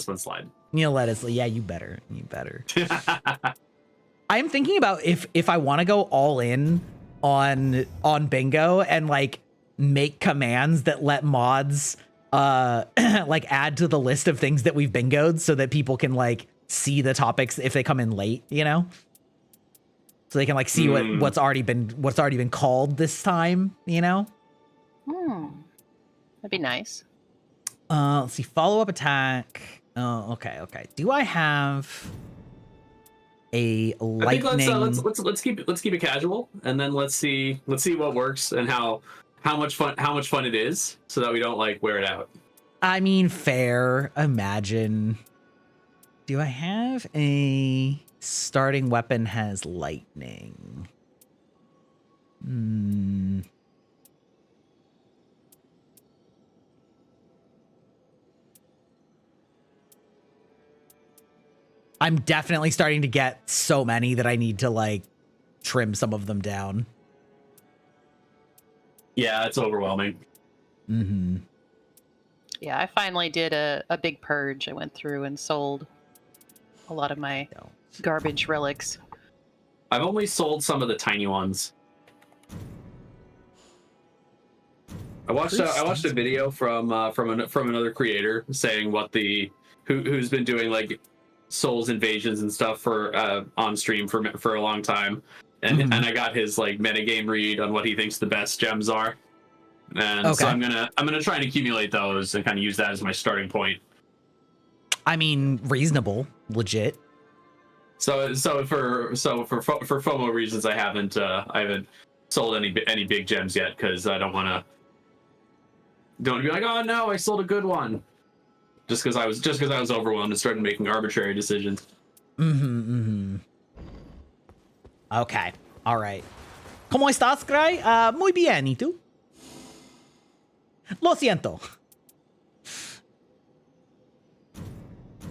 one slide. You'll let us. Yeah, you better. I am thinking about if I want to go all in on bingo and like make commands that let mods like add to the list of things that we've bingoed so that people can like see the topics if they come in late, you know? So they can like see what's already been called this time, you know? That'd be nice. Let's see, follow-up attack. Oh, okay. Do I have a lightning? I think let's keep it casual, and then let's see what works and how much fun it is, so that we don't like wear it out. I mean, fair. Imagine. Do I have a starting weapon has lightning? I'm definitely starting to get so many that I need to like trim some of them down. Yeah, it's overwhelming. Yeah, I finally did a big purge. I went through and sold a lot of my garbage relics. I've only sold some of the tiny ones. I watched a video from another creator saying who's been doing like Souls invasions and stuff for on stream for a long time, and I got his like metagame read on what he thinks the best gems are, and so I'm gonna try and accumulate those and kind of use that as my starting point. I mean, reasonable, legit. So for FOMO reasons, I haven't sold any big gems yet, because I don't want to be like, oh no, I sold a good one. Just because I was overwhelmed and started making arbitrary decisions. Okay. All right. ¿Cómo estás, Cry? Muy bien, ¿y tú? Lo siento.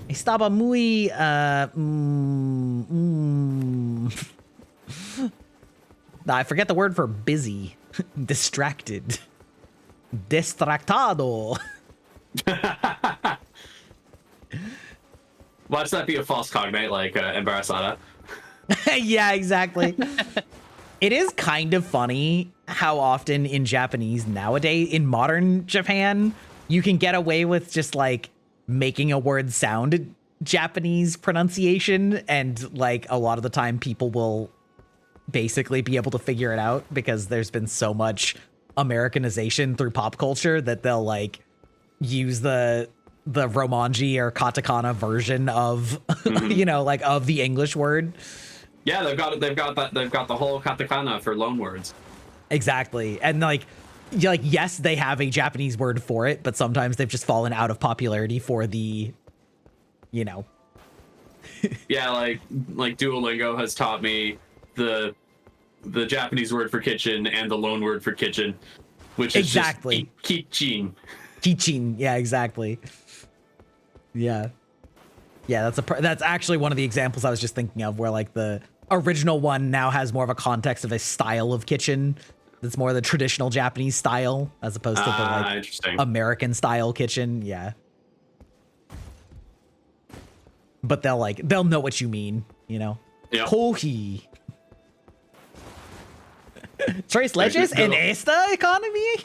Estaba muy... I forget the word for busy. Distracted. Distractado. Watch that be a false cognate like embarazada. Yeah, exactly. It is kind of funny how often in Japanese nowadays, in modern Japan, you can get away with just like making a word sound Japanese pronunciation, and like a lot of the time people will basically be able to figure it out because there's been so much Americanization through pop culture that they'll like use the Romanji or katakana version of you know, like of the English word. Yeah, they've got the whole katakana for loan words. Exactly. And like yes, they have a Japanese word for it, but sometimes they've just fallen out of popularity for the, you know. Yeah, like Duolingo has taught me the Japanese word for kitchen and the loan word for kitchen, which is exactly just kichin. Kichin, yeah, exactly. Yeah, that's actually one of the examples I was just thinking of, where like the original one now has more of a context of a style of kitchen that's more the traditional Japanese style as opposed to the like American style kitchen. Yeah, but they'll know what you mean, you know. Yep. Kohi. Tres leches en esta economía?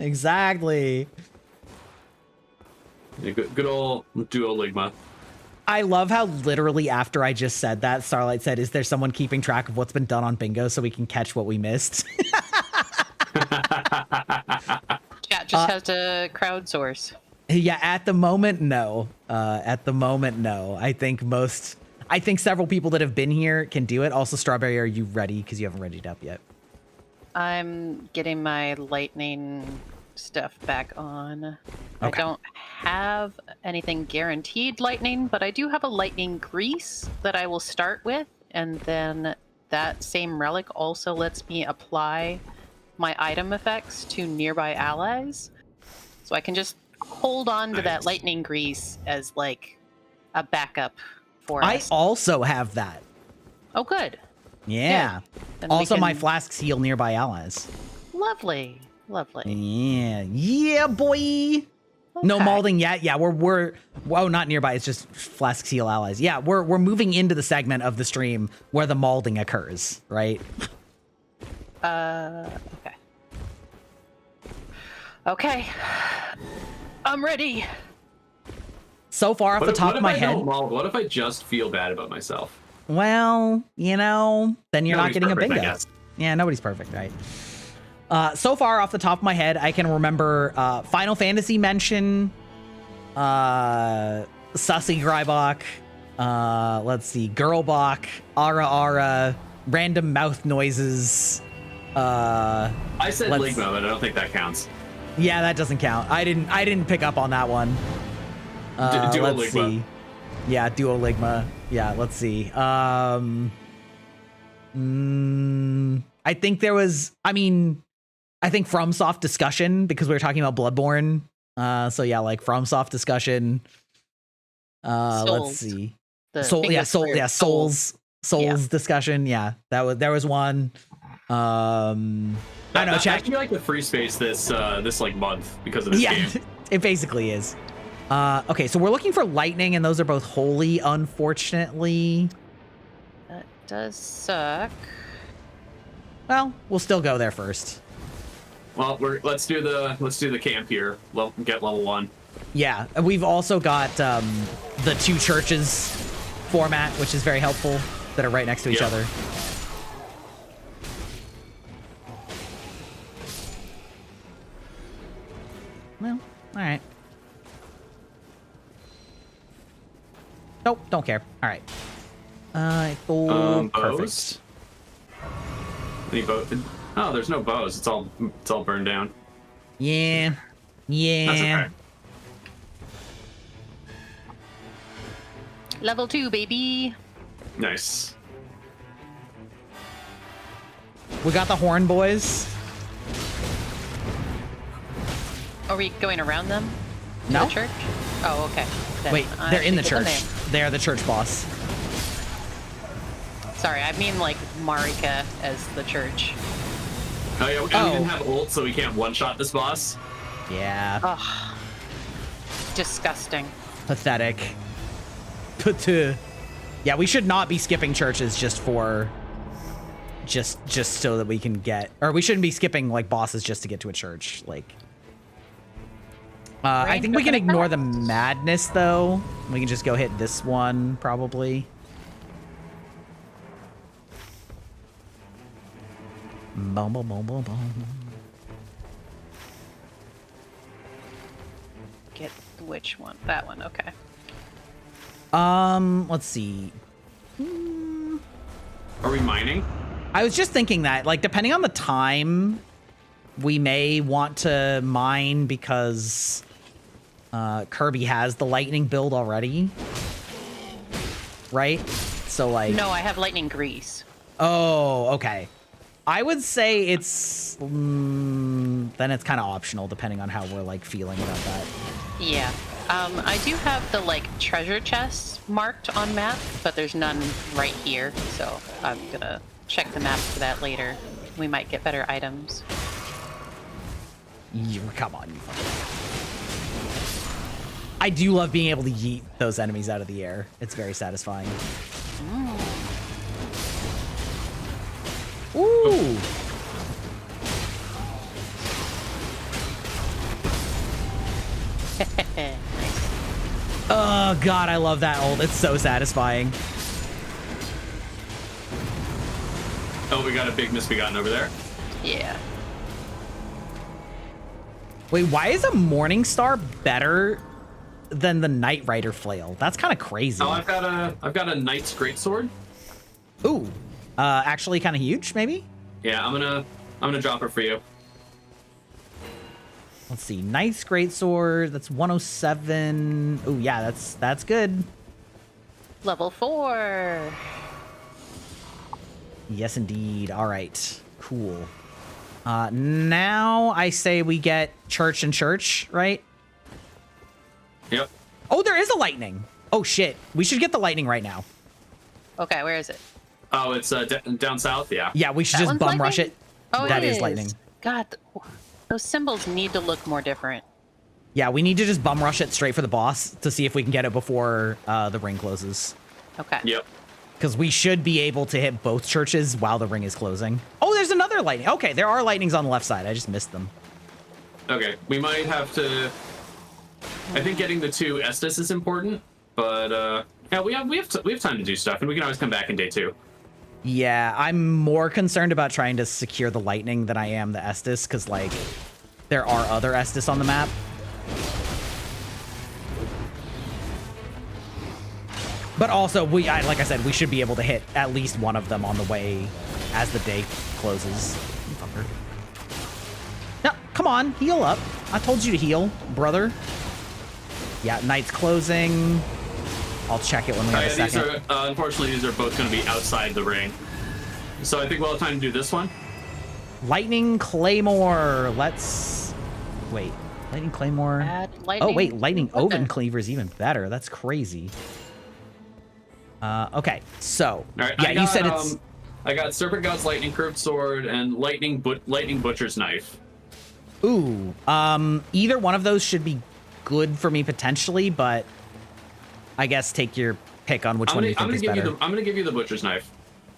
Exactly. Yeah, good old Duoligma. I love how literally after I just said that, Starlight said, "Is there someone keeping track of what's been done on bingo so we can catch what we missed?" Chat just has to crowdsource. Yeah, at the moment, no. I think several people that have been here can do it. Also, Strawberry, are you ready? Because you haven't readied up yet. I'm getting my lightning stuff back on. Okay. I don't have anything guaranteed lightning, but I do have a lightning grease that I will start with, and then that same relic also lets me apply my item effects to nearby allies, so I can just hold on to that lightning grease as like a backup for us. I also have that. Oh, good. Yeah. Then Also, we my can- flasks heal nearby allies. Lovely. Yeah, boy. No Okay. malding yet. Yeah, we're not nearby. It's just flasks heal allies. Yeah, we're moving into the segment of the stream where the malding occurs, right? Okay. Okay. I'm ready. So far off the top of my head. What if I just feel bad about myself? Well, you know, then you're Nobody's not getting perfect, a I bingo. guess. Yeah, nobody's perfect, right? So far off the top of my head, I can remember Final Fantasy mention, Sussy Grybach, let's see, Girlbach, Ara Ara, random mouth noises. I said Ligma, but I don't think that counts. Yeah, that doesn't count. I didn't pick up on that one. Let's Duoligma. see. Yeah, Duoligma. Yeah, let's see. I think there was, I think FromSoft discussion, because we were talking about Bloodborne. So yeah, like FromSoft discussion. Let's see. Souls discussion. Yeah, there was one. I don't know. Chat. I feel like the free space this like month because of this game. It basically is. Okay, so we're looking for lightning, and those are both holy, unfortunately. That does suck. Well, we'll still go there first. Well, let's do the camp here. Get level 1. Yeah, and we've also got the 2 churches format, which is very helpful, that are right next to each other. Well, all right. Nope, don't care. All right. Perfect. Bows? Any bow? Oh, there's no bows. It's all burned down. Yeah. That's okay. Level 2, baby. Nice. We got the horn boys. Are we going around them? To No. the church? Oh, okay. Then Wait, I they're in the should get church. them They are the church boss. there. Sorry, I mean like Marika as the church. Oh yeah, and we didn't have ult, so we can't one-shot this boss. Yeah. Ugh. Disgusting. Pathetic. Yeah, we should not be skipping churches just so that we can get, or we shouldn't be skipping like bosses just to get to a church. Like, I think we can ignore the madness though. We can just go hit this one probably. Boom, boom, boom, boom, boom. Get which one? That one, okay. Let's see. Are we mining? I was just thinking that, like, depending on the time, we may want to mine because Kirby has the lightning build already. Right? So, like... No, I have lightning grease. Oh, okay. I would say it's... then it's kind of optional, depending on how we're, like, feeling about that. Yeah. I do have the, like, treasure chests marked on map, but there's none right here, so I'm gonna check the map for that later. We might get better items. Come on, you fucker. I do love being able to yeet those enemies out of the air. It's very satisfying. Ooh! Nice. Oh god, I love that ult. It's so satisfying. Oh, we got a big misbegotten over there. Yeah. Wait, why is a Morning Star better than the Knight Rider flail? That's kind of crazy. Oh, I've got a Knight's Greatsword. Ooh, actually kind of huge, maybe? Yeah, I'm gonna drop it for you. Let's see, Knight's Greatsword, that's 107. Ooh, yeah, that's good. Level 4. Yes, indeed. All right, cool. Now I say we get church and church, right? Yep. Oh, there is a lightning. Oh, shit. We should get the lightning right now. Okay, where is it? Oh, it's down south. Yeah. Yeah, we should That just one's bum rush lightning? it. Oh, That it is lightning. God, those symbols need to look more different. Yeah, we need to just bum rush it straight for the boss to see if we can get it before the ring closes. Okay. Yep. Because we should be able to hit both churches while the ring is closing. Oh, there's another lightning. Okay, there are lightnings on the left side. I just missed them. Okay, we might have to I think getting the 2 Estus is important, but yeah, we have time to do stuff, and we can always come back in day 2. Yeah, I'm more concerned about trying to secure the lightning than I am the Estus, because like there are other Estus on the map. But also, like I said, we should be able to hit at least one of them on the way as the day closes. You fucker. No, come on, heal up. I told you to heal, brother. Yeah, night's closing. I'll check it when we have a second. These are, unfortunately, these are both going to be outside the ring. So I think we'll have time to do this one. Lightning Claymore. Let's... Wait. Lightning Claymore. Lightning Oh, wait. Lightning weapon. Oven Cleaver is even better. That's crazy. Okay. So, All right, yeah, you said it's... I got Serpent God's Lightning Curved Sword and Lightning Butcher's Knife. Ooh. Either one of those should be good for me potentially, but I guess take your pick on which one you think is better. I'm going to give you the Butcher's Knife.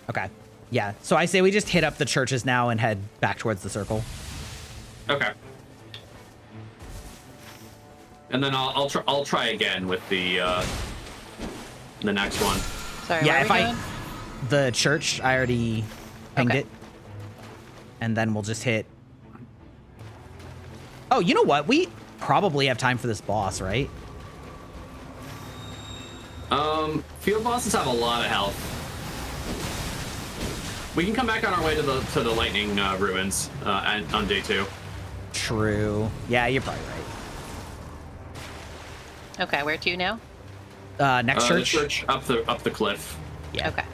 Okay. Yeah. So I say we just hit up the churches now and head back towards the circle. Okay. And then I'll try again with the next one. Sorry, Yeah, where are we going? The church, I already pinged Okay. it. And then we'll just hit... Oh, you know what? We probably have time for this boss, right? Field bosses have a lot of health. We can come back on our way to the lightning ruins on day 2. True. Yeah, you're probably right. Okay, where to now? Next church? The church up the cliff. Yeah. Okay.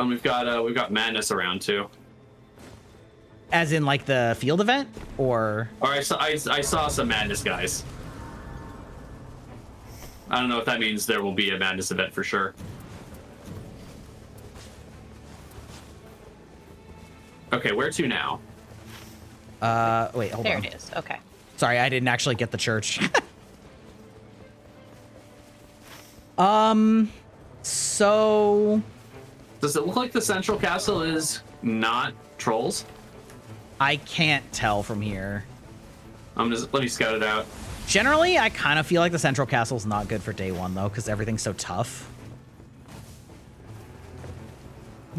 We've got madness around too. As in like the field event, or? Or I saw some madness guys. I don't know if that means there will be a madness event for sure. Okay, where to now? Wait, hold There on. it is. Okay. Sorry, I didn't actually get the church. So Does it look like the central castle is not trolls? I can't tell from here. Let me scout it out. Generally, I kind of feel like the central castle's not good for day 1 though, because everything's so tough.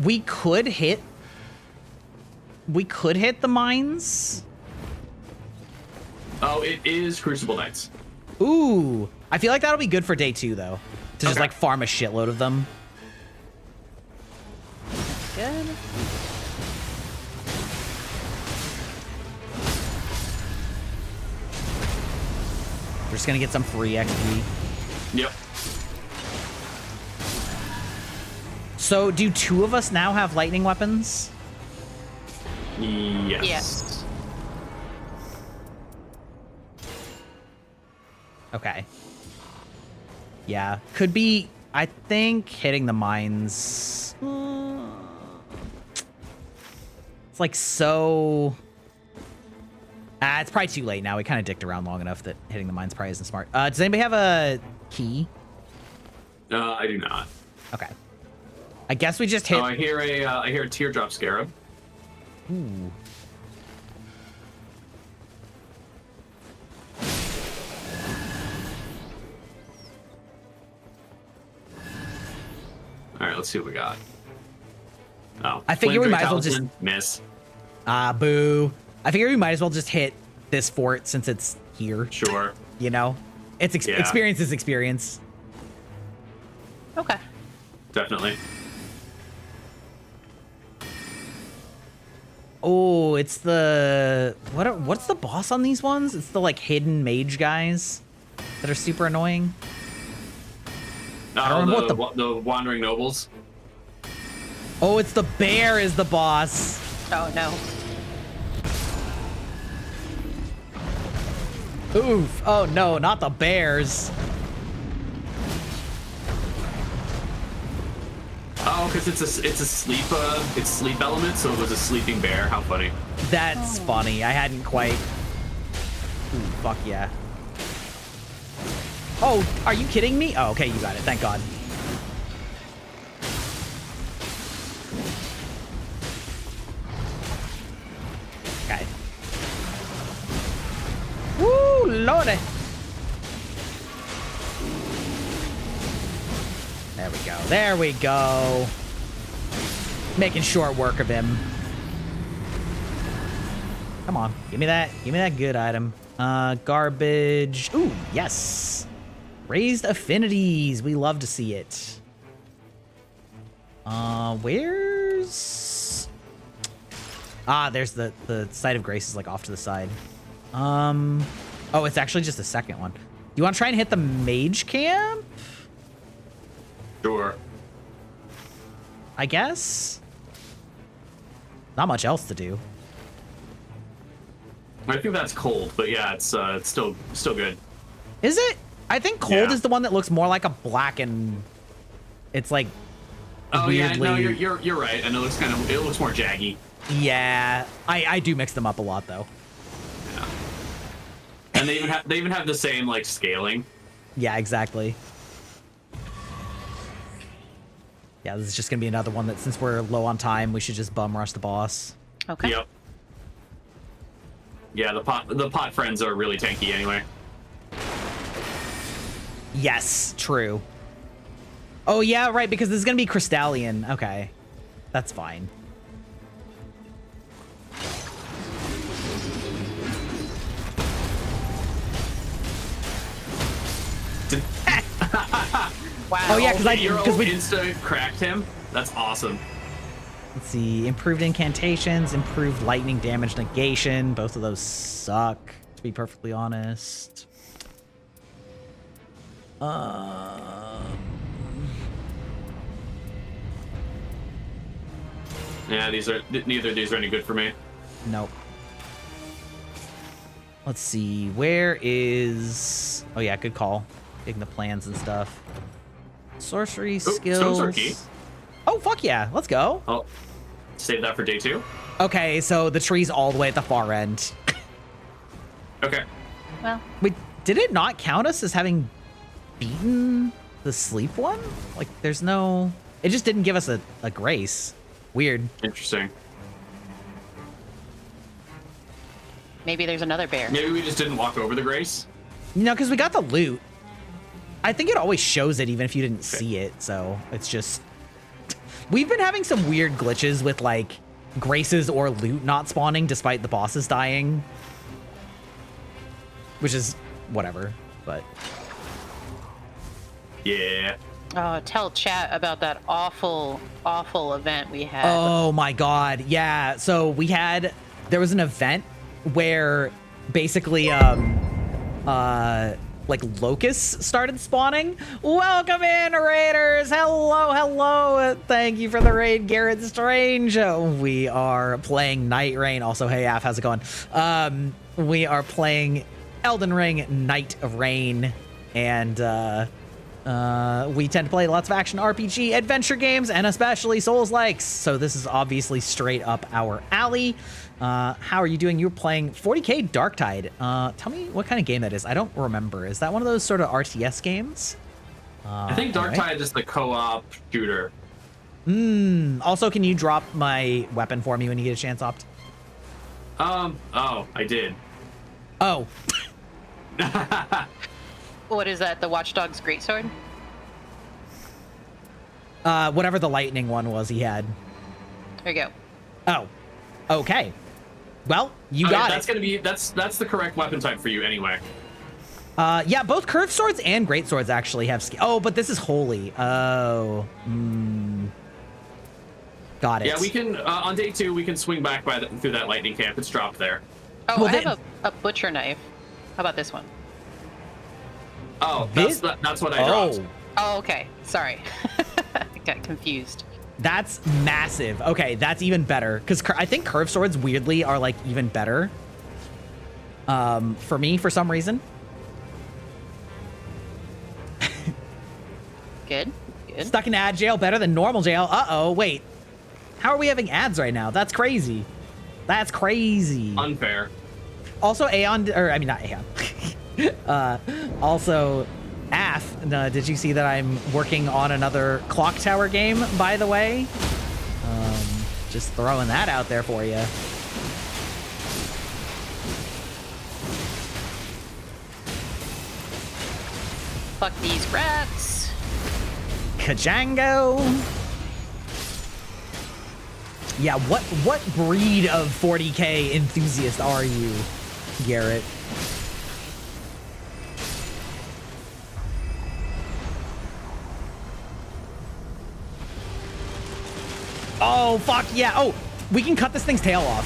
We could hit the mines. Oh, it is Crucible Knights. Ooh, I feel like that'll be good for day 2 though, to just Okay. like farm a shitload of them. Good. We're just gonna get some free XP. Yep. So, do 2 of us now have lightning weapons? Yes. Yes. Okay. Yeah, could be. I think hitting the mines. It's like so. It's probably too late now. We kind of dicked around long enough that hitting the mines probably isn't smart. Does anybody have a key? I do not. Okay. I guess we just hit. Oh, I hear a teardrop scarab. Ooh. All right, let's see what we got. Oh, I figure we Flame might as well Talisman, miss. Boo. I figure we might as well just hit this fort since it's here. Sure. You know, it's Yeah. experience is experience. Okay. Definitely. Oh, it's the what's the boss on these ones? It's the like hidden mage guys that are super annoying. I don't remember what the Wandering Nobles. Oh, it's the bear is the boss. Oh no. Oof. Oh no, not the bears. Oh, because it's sleep element, so it was a sleeping bear. How funny. That's funny. I hadn't quite. Ooh, fuck yeah. Oh, are you kidding me? Oh, okay, you got it. Thank God. lordy. There we go. There we go. Making short work of him. Come on. Give me that. Give me that good item. Garbage. Ooh, yes. Raised affinities. We love to see it. Where's... there's the site of grace is like off to the side. Oh, it's actually just the second one. You want to try and hit the mage camp? Sure. I guess. Not much else to do. I think that's cold, but yeah, it's still good. Is it? I think cold Yeah. is the one that looks more like a black and it's like Oh weirdly... yeah, no, you're right. And it looks more jaggy. Yeah, I do mix them up a lot though. Yeah. And they even have the same like scaling. Yeah, exactly. Yeah, this is just gonna be another one that since we're low on time, we should just bum rush the boss. Okay. Yep. Yeah, the pot friends are really tanky anyway. Yes, true. Oh yeah, right, because this is gonna be Crystallian. Okay, that's fine. Wow. Oh yeah, because we insta cracked him. That's awesome. let's see, improved incantations, improved lightning damage negation. Both of those suck, to be perfectly honest. Yeah, neither of these are any good for me. Nope. Let's see, where is... Oh yeah, good call. Getting the plans and stuff. Sorcery skills. Stone Sword Key. Oh, fuck yeah, let's go. Oh, save that for day 2. Okay, so the tree's all the way at the far end. Okay. Well, Wait, did it not count us as having beaten the sleep one? Like, there's no... It just didn't give us a grace. Weird. Interesting. maybe there's another bear. Maybe we just didn't walk over the grace. No, because we got the loot. I think it always shows it even if you didn't see it, so it's just... We've been having some weird glitches with, like, graces or loot not spawning despite the bosses dying. Which is whatever, but... Yeah. Oh, tell chat about that awful event we had. Oh my god, yeah. So we had... There was an event where basically, like locusts started spawning. Welcome in, raiders. Hello. Thank you for the raid, Garrett Strange. We are playing Nightreign. Also, hey Af, how's it going? We are playing Elden Ring Nightreign, and we tend to play lots of action RPG adventure games, and especially Souls-likes. So this is obviously straight up our alley. How are you doing? You're playing 40k Darktide. Tell me what kind of game that is. I don't remember. Is that one of those sort of RTS games? I think Darktide is the co-op shooter. Also, can you drop my weapon for me when you get a chance, Opt? Oh, I did. Oh. What is that? The Watchdog's greatsword? Whatever the lightning one was he had. There you go. Oh. Okay. Well, you Okay, got that's it. gonna be that's the correct weapon type for you anyway. Yeah, both curved swords and great swords actually have Oh, but this is holy. Oh. Got it. Yeah, we can on day 2 we can swing back through that lightning camp. It's dropped there. Oh, Well, I then- have a butcher knife. How about this one? Oh, This- that's what I dropped. Oh. Oh, okay. Sorry. I got confused. That's massive. Okay, that's even better. Because I think curved swords, weirdly, are, like, even better. For me, for some reason. Good. Stuck in ad jail better than normal jail. Uh-oh, wait. How are we having ads right now? That's crazy. That's crazy. Unfair. Also, Aeon, or I mean, not Aeon. Also, Af, did you see that I'm working on another Clock Tower game, by the way? Just throwing that out there for you. Fuck these rats. Kajango. Yeah, what breed of 40k enthusiast are you, Garrett? Oh, fuck, yeah. Oh, we can cut this thing's tail off.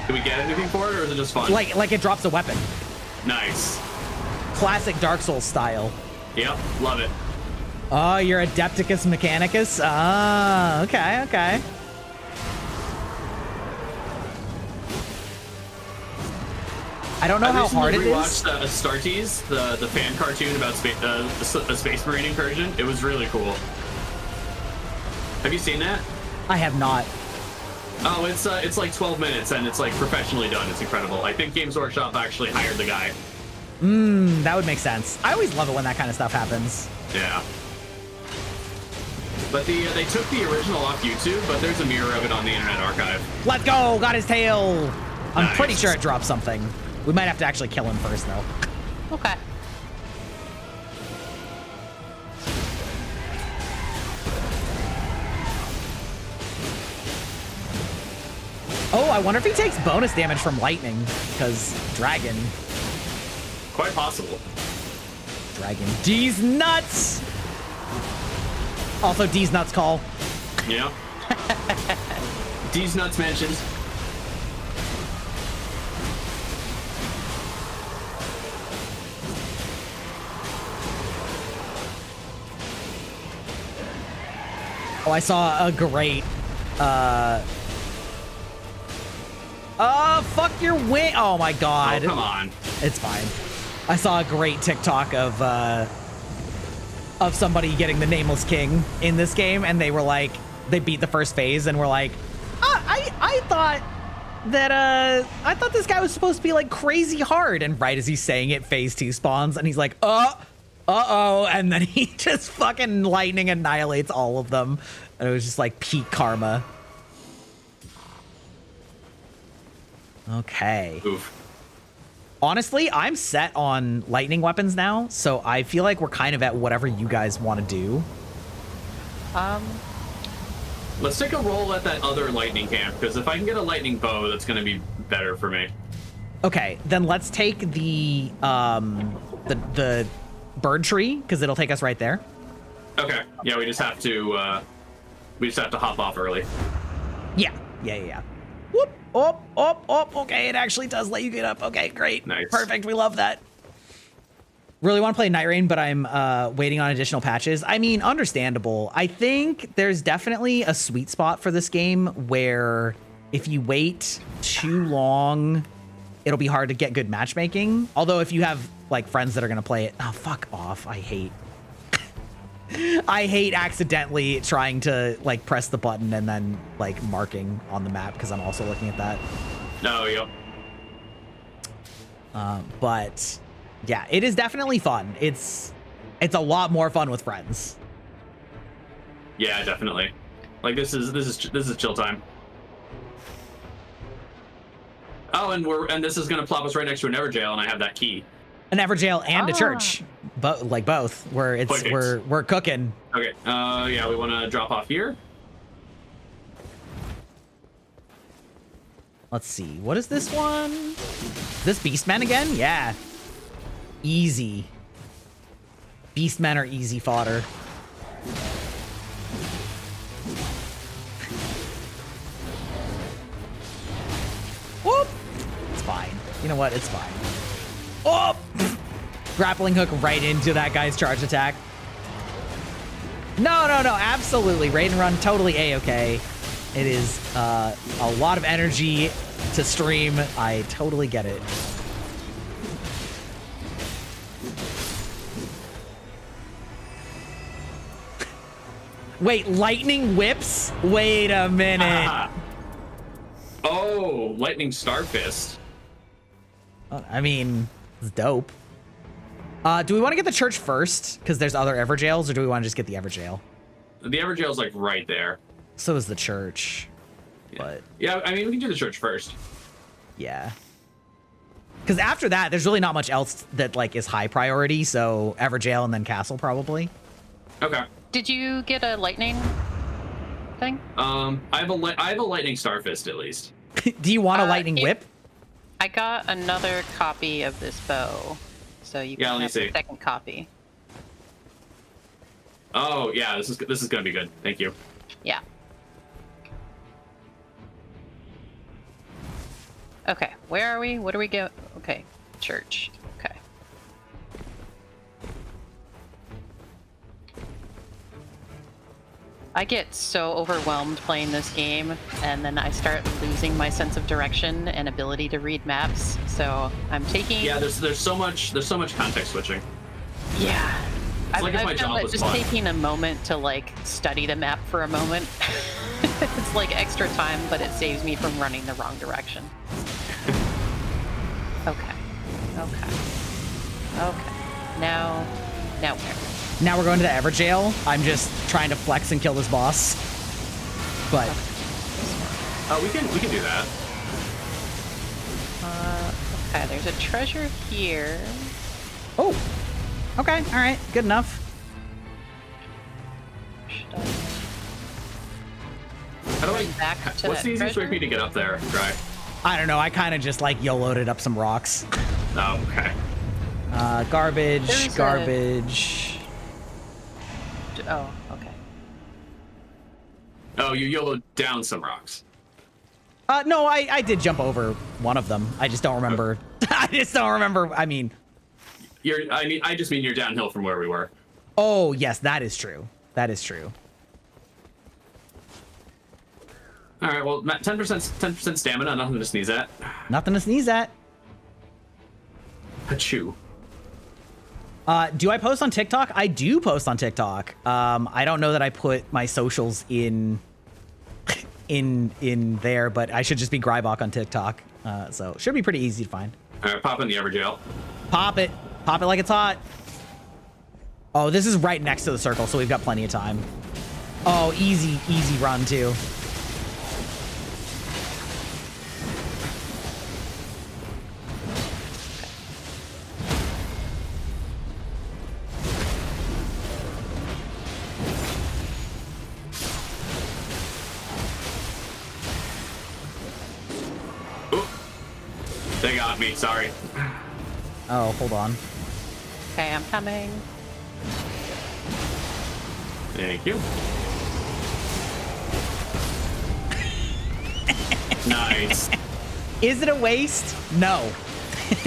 Do we get anything for it, or is it just fun? Like it drops a weapon. Nice. Classic Dark Souls style. Yep, love it. Oh, you're Adepticus Mechanicus? Ah, okay, okay. I don't know how hard it is. I recently rewatched Astartes, the fan cartoon about the Space Marine incursion. It was really cool. Have you seen that? I have not. Oh, it's like 12 minutes and it's like professionally done. It's incredible. I think Games Workshop actually hired the guy. That would make sense. I always love it when that kind of stuff happens. Yeah. But they took the original off YouTube, but there's a mirror of it on the Internet Archive. Let's go! Got his tail! I'm Nice. pretty sure it dropped something. We might have to actually kill him first, though. Okay. Oh, I wonder if he takes bonus damage from lightning, because dragon. Quite possible. Dragon. D's nuts! Also, D's nuts call. Yeah. D's nuts mentioned. Oh, I saw a great, fuck your wing. Oh my god. Oh, come on. It's fine. I saw a great TikTok of somebody getting the Nameless King in this game, and they were like, they beat the first phase and were like, I thought that, I thought this guy was supposed to be like crazy hard. And right as he's saying it, phase 2 spawns and he's like, uh-oh. And then he just fucking lightning annihilates all of them. And it was just like peak karma. Okay. Oof. Honestly, I'm set on lightning weapons now, so I feel like we're kind of at whatever you guys want to do. Let's take a roll at that other lightning camp, because if I can get a lightning bow, that's going to be better for me. Okay, then let's take the bird tree, because it'll take us right there. Okay. Yeah, we just have to hop off early. Yeah. Whoop, okay, it actually does let you get up. Okay, great. Nice. Perfect, we love that. Really want to play Nightreign, but I'm waiting on additional patches. I mean, understandable. I think there's definitely a sweet spot for this game where if you wait too long, it'll be hard to get good matchmaking. Although if you have like friends that are gonna play it, oh, fuck off. I hate accidentally trying to like press the button and then like marking on the map because I'm also looking at that. No, yep. But yeah, it is definitely fun. It's a lot more fun with friends. Yeah, definitely. Like this is chill time. Oh, and this is gonna plop us right next to an Everjail, and I have that key. An Everjail and a church, but like both, where it's Perfect. we're cooking. Okay. Yeah, we want to drop off here. Let's see. What is this one? This Beastmen again? Yeah. Easy. Beastmen are easy fodder. Whoop! It's fine. You know what? It's fine. Oh! Grappling hook right into that guy's charge attack. No. Absolutely. Raid and run, totally A-okay. It is a lot of energy to stream. I totally get it. Wait, lightning whips? Wait a minute. Oh, lightning starfist. I mean, it's dope. Do we want to get the church first? Because there's other Everjails, or do we want to just get the Everjail? The Everjail's like right there. So is the church. Yeah. But Yeah, I mean we can do the church first. yeah. Because after that, there's really not much else that like is high priority. So Everjail and then Castle probably. Okay. Did you get a lightning thing? I have a lightning starfist at least. Do you want a lightning whip? I got another copy of this bow, so you Yeah, can let me have see. the second copy. Oh yeah, this is gonna be good. Thank you. Yeah. Okay, where are we? What do we go? Okay, church. Okay. I get so overwhelmed playing this game, and then I start losing my sense of direction and ability to read maps. So I'm taking. Yeah, there's so much context switching. Yeah. It's like if my I've job found that was just fun. taking a moment to like study the map for a moment. It's like extra time, but it saves me from running the wrong direction. Okay. Now where? Now we're going to the Everjail. I'm just trying to flex and kill this boss. But Oh, we can do that. Okay, there's a treasure here. oh, okay, all right, good enough. Should I How do I? Going back to What's that the easiest way treasure? for me to get up there? Dry. I don't know. I kind of just like YOLO'd up some rocks. Oh, okay. Garbage, There's a- garbage. Oh, okay. Oh, you YOLO down some rocks. No, I did jump over one of them. I just don't remember. I just don't remember. I mean, I just mean you're downhill from where we were. oh yes, that is true. That is true. All right. Well, 10% stamina, nothing to sneeze at. Nothing to sneeze at. Achoo. Do I post on TikTok? I do post on TikTok. I don't know that I put my socials in there, but I should just be Grybach on TikTok. So it should be pretty easy to find. All right, pop in the Everjail. Pop it like it's hot. Oh, this is right next to the circle, so we've got plenty of time. Oh, easy run too. They got me. Sorry. Oh, hold on. Okay, I'm coming. Thank you. Nice. Is it a waste? No.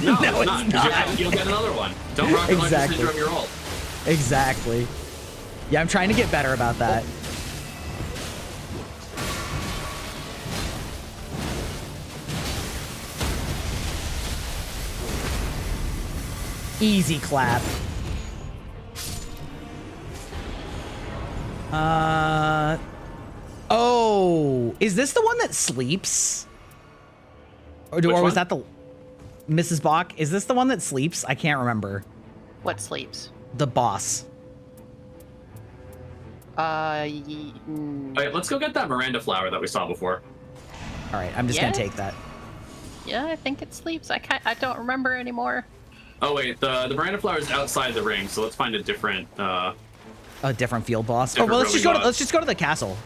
No, No, it's it's not. not. You'll get another one. Don't rocket launch Exactly. syndrome your ult. Exactly. Yeah, I'm trying to get better about that. Easy clap. Oh, is this the one that sleeps? Or Which was one? that the Mrs. Bach? Is this the one that sleeps? I can't remember. What sleeps? The boss. All right, let's go get that Miranda flower that we saw before. All right, I'm just Yeah. gonna take that. Yeah, I think it sleeps. I don't remember anymore. Oh wait, the Miranda flower is outside the ring, so let's find a different. A different field boss. Different oh well, let's just go. roaming Let's just go to the castle.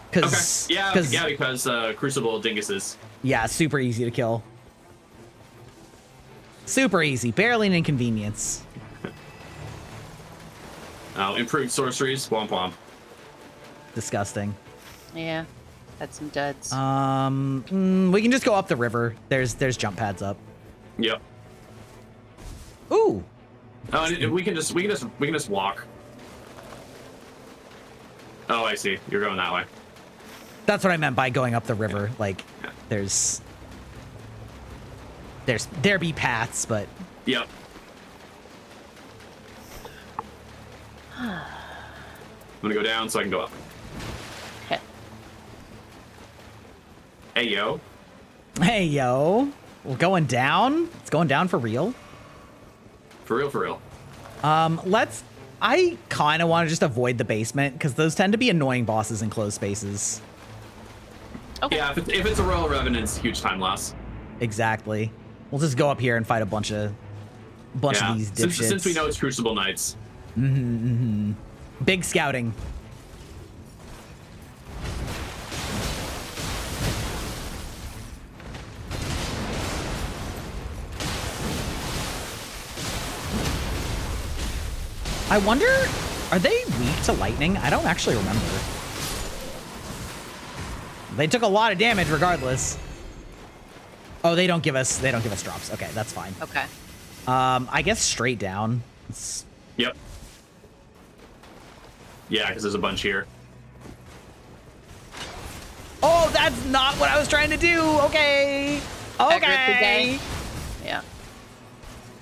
Okay. Cause, Yeah, 'cause- yeah, because Crucible dinguses. yeah, super easy to kill. Super easy, barely an inconvenience. Oh, improved sorceries. Womp womp. Disgusting. Yeah, had some duds. We can just go up the river. There's jump pads up. Yep. Ooh, Oh, and we can just walk. Oh, I see. You're going that way. that's what I meant by going up the river. Like, Yeah. there be paths, but Yep. I'm gonna go down so I can go up. Heh. Hey yo. hey yo, we're going down. It's going down for real. For real, for real. I kind of want to just avoid the basement because those tend to be annoying bosses in closed spaces. Okay. Yeah, if it's a Royal Revenant, it's a huge time loss. Exactly. We'll just go up here and fight a bunch of these dipshits. Since we know it's Crucible Knights. Big scouting. I wonder, are they weak to lightning? I don't actually remember. They took a lot of damage regardless. Oh, they don't give us drops. Okay, that's fine. Okay. I guess straight down. Yep. Yeah, because there's a bunch here. Oh, that's not what I was trying to do. Okay. Okay. Yeah.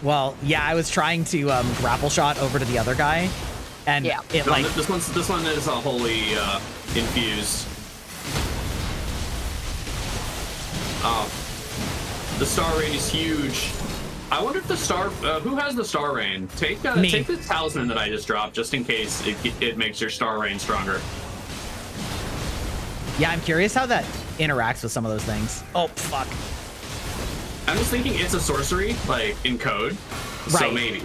Well, yeah, I was trying to grapple shot over to the other guy, and it No, like this one is a holy infused. The star rain is huge. I wonder if the star who has the star rain? Take the talisman that I just dropped, just in case it makes your star rain stronger. Yeah, I'm curious how that interacts with some of those things. Oh fuck. I'm just thinking it's a sorcery, like in code. So Right. maybe.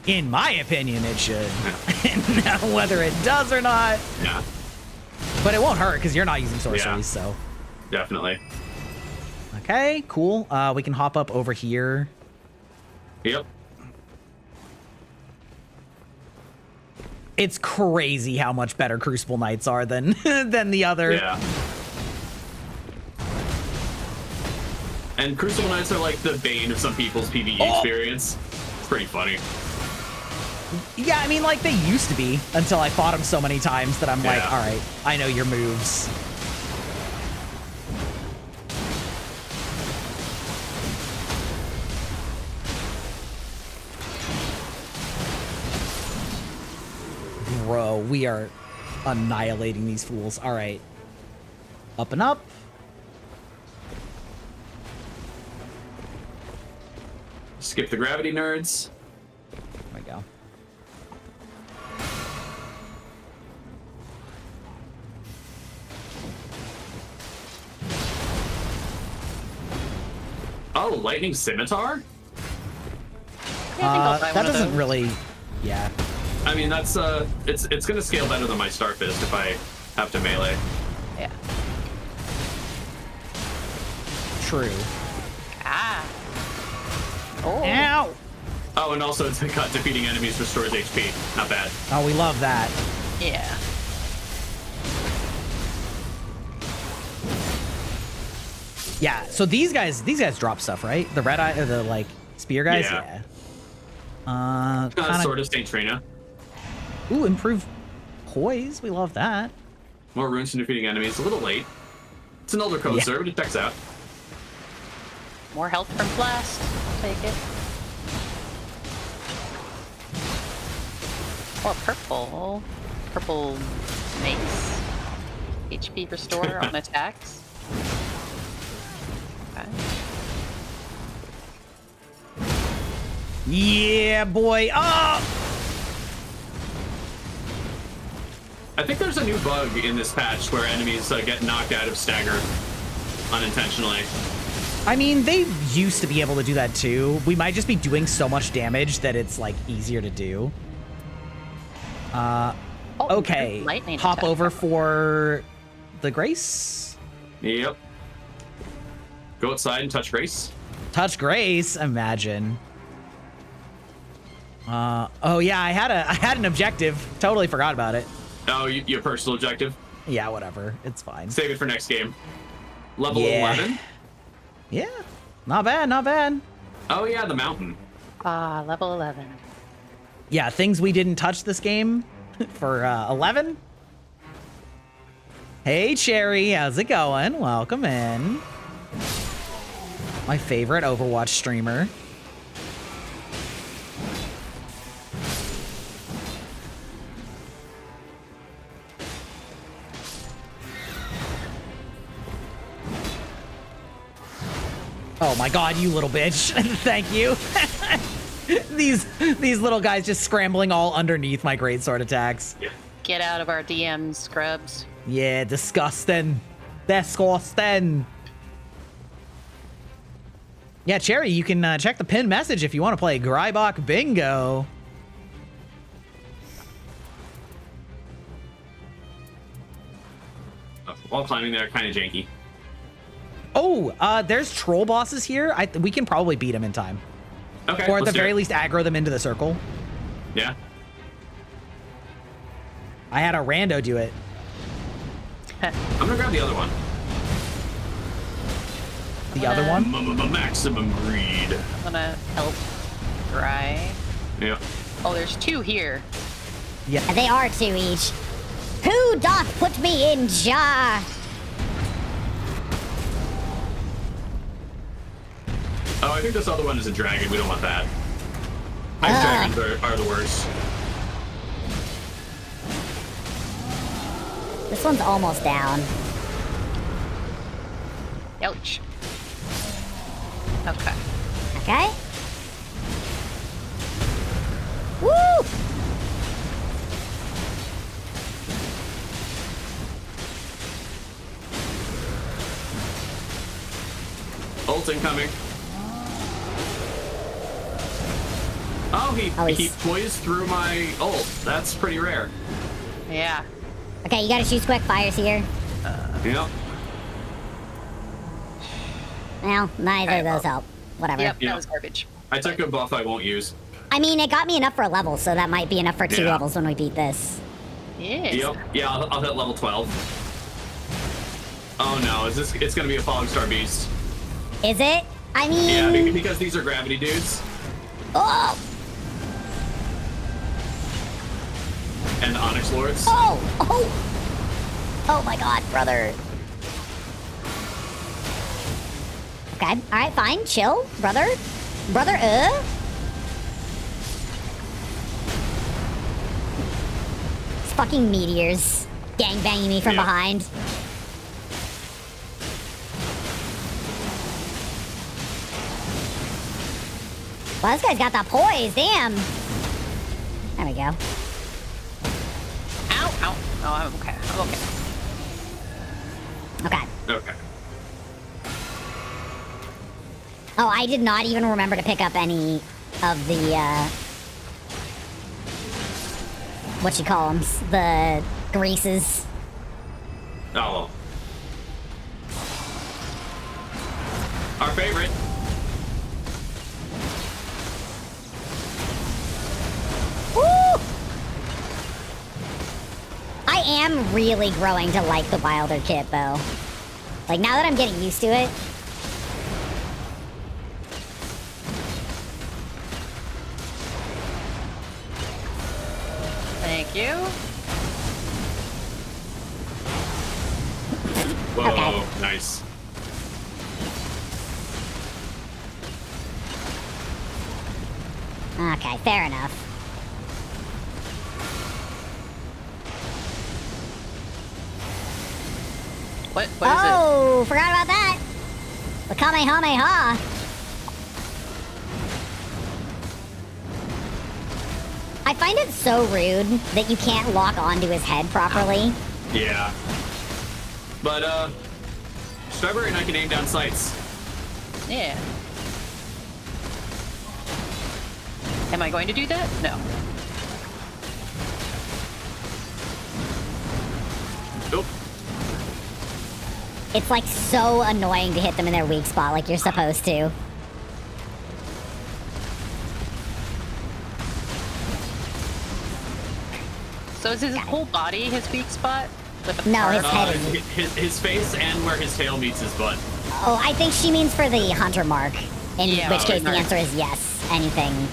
In my opinion, it should. Now, whether it does or not, Yeah, but it won't hurt because you're not using sorceries. Yeah. So definitely. okay, cool. We can hop up over here. Yep. It's crazy how much better Crucible Knights are than than the other. Yeah. And Crucible Knights are like the bane of some people's PvE experience. It's pretty funny. Yeah, I mean, like, they used to be until I fought them so many times that I'm like, Yeah. all right, I know your moves. Bro, we are annihilating these fools. All right. Up and up. Skip the gravity nerds. There we go. Oh, lightning scimitar? Yeah, I think I'll buy That one of doesn't those. really, yeah. I mean, that's it's gonna scale better than my Star Fist if I have to melee. Yeah. True. Ah. Oh. Ow! Oh, and also it's cut defeating enemies restores HP. Not bad. Oh, we love that. Yeah. Yeah, so these guys drop stuff, right? The red eye, or the like spear guys. Yeah. Kinda, Sword of Saint Trina. ooh, improve poise. We love that. More runes to defeating enemies. A little late. It's an older code, Yeah. sir, but it checks out. More health from blast. I'll take it. Or purple. Purple mace. HP restore on attacks. Okay. Yeah, boy. Oh! I think there's a new bug in this patch where enemies get knocked out of stagger unintentionally. I mean, they used to be able to do that too. We might just be doing so much damage that it's like easier to do. Oh, Okay. lightning Hop attack. over for the Grace. Yep. Go outside and touch Grace. Touch Grace. Imagine. Oh yeah, I had an objective. Totally forgot about it. Oh, your personal objective? Yeah, whatever. It's fine. Save it for next game. Level Yeah. 11? Yeah. Not bad, not bad. Oh yeah, the mountain. Ah, level 11. Yeah, things we didn't touch this game for 11. Hey, Cherry, how's it going? Welcome in. My favorite Overwatch streamer. Oh my god, you little bitch. Thank you. These little guys just scrambling all underneath my greatsword attacks. Get out of our DMs, scrubs. Yeah, disgusting. Disgusting. Yeah, Cherry, you can check the pinned message if you want to play Grybach Bingo. While climbing there, kind of janky. Oh, there's troll bosses here. We can probably beat them in time. Okay. Or at the let's do very it. least aggro them into the circle. Yeah. I had a rando do it. I'm gonna grab the other one. The other one? Maximum greed. I'm gonna help Dry. Yeah. Oh, there's 2 here. Yeah. They are 2 each. Who doth put me in jar? Oh, I think this other one is a dragon. We don't want that. Ice dragons are the worst. This one's almost down. Ouch. Okay. Okay? Woo! Ult incoming. Oh, he he's- poised through my ult. That's pretty rare. Yeah. Okay, you gotta choose quick fires here. Yep. Well, neither of those help. Whatever. Yep, Yeah. that was garbage. I took a buff I won't use. I mean, it got me enough for a level, so that might be enough for 2 Yeah. levels when we beat this. Yes. Yep. Yeah, I'll hit level 12. Oh no, it's gonna be a Falling Star Beast. Is it? I mean... Yeah, because these are gravity dudes. Oh! And Onyx Lords. Oh! Oh! Oh my god, brother. Okay, alright, fine. Chill, brother. Brother, It's fucking meteors gangbanging me from Yeah. behind. Well, this guy's got the poise, damn. There we go. Ow, ow. Oh, I'm okay. I'm okay. Okay. Okay. Oh, I did not even remember to pick up any of the, what you call them? The greases. Oh well. Our favorite. Woo! I am really growing to like the Wilder kit, though. Like, now that I'm getting used to it. Thank you. Whoa, Okay. nice. Okay, fair enough. What is Oh, forgot about that. The Kamehameha. I find it so rude that you can't lock onto his head properly. Yeah. But Strawberry and I can aim down sights. it? Yeah. Am I going to do that? No. Nope. It's like so annoying to hit them in their weak spot like you're supposed to. So is his whole body his weak spot? With the No, his part- head is- His face and where his tail meets his butt. Oh, I think she means for the hunter mark. In Yeah, which case the mark. answer is yes. Anything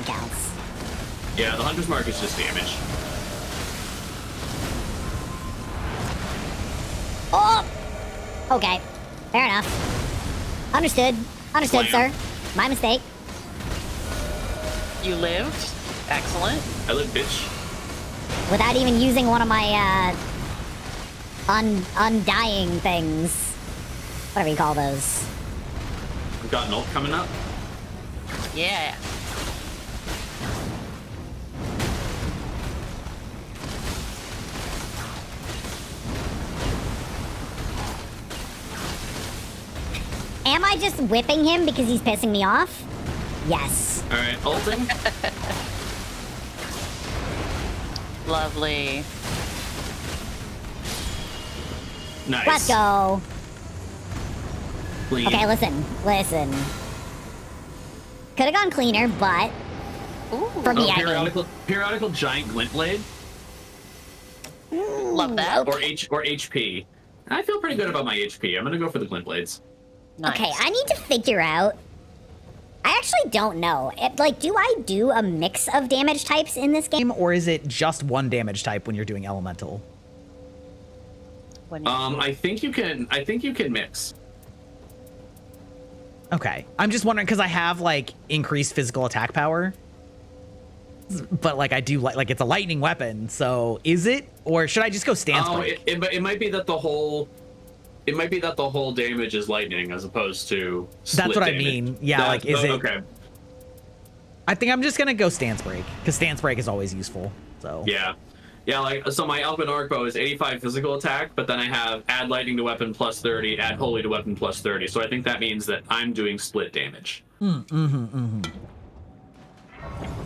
counts. Yeah, the hunter's mark is just damage. Oh! Okay. Fair enough. Understood. Understood, sir. Slam. My mistake. You lived? Excellent. I live, bitch. Without even using one of my, undying things. Whatever you call those. We've got an ult coming up. Yeah. Am I just whipping him because he's pissing me off? Yes. All right, ulting. Lovely. Nice. Let's go. Clean. Okay, listen. Could have gone cleaner, but Ooh, for me, I mean. Periodical giant glint blade love that. or HP. I feel pretty good about my HP. I'm gonna go for the glint blades. Nice. Okay, I need to figure out. I actually don't know. Do I do a mix of damage types in this game? Or is it just one damage type when you're doing elemental? When you- I think you can mix. Okay. I'm just wondering because I have like increased physical attack power. But like I do like it's a lightning weapon. So is it, or should I just go stance break? It might be that the whole damage is lightning as opposed to split That's what damage. I mean. Yeah, like is it? Okay. I think I'm just gonna go stance break because stance break is always useful. So Yeah. Like so my Elven Orc Bow is 85 physical attack, but then I have add lightning to weapon plus 30, add holy to weapon plus 30. So I think that means that I'm doing split damage.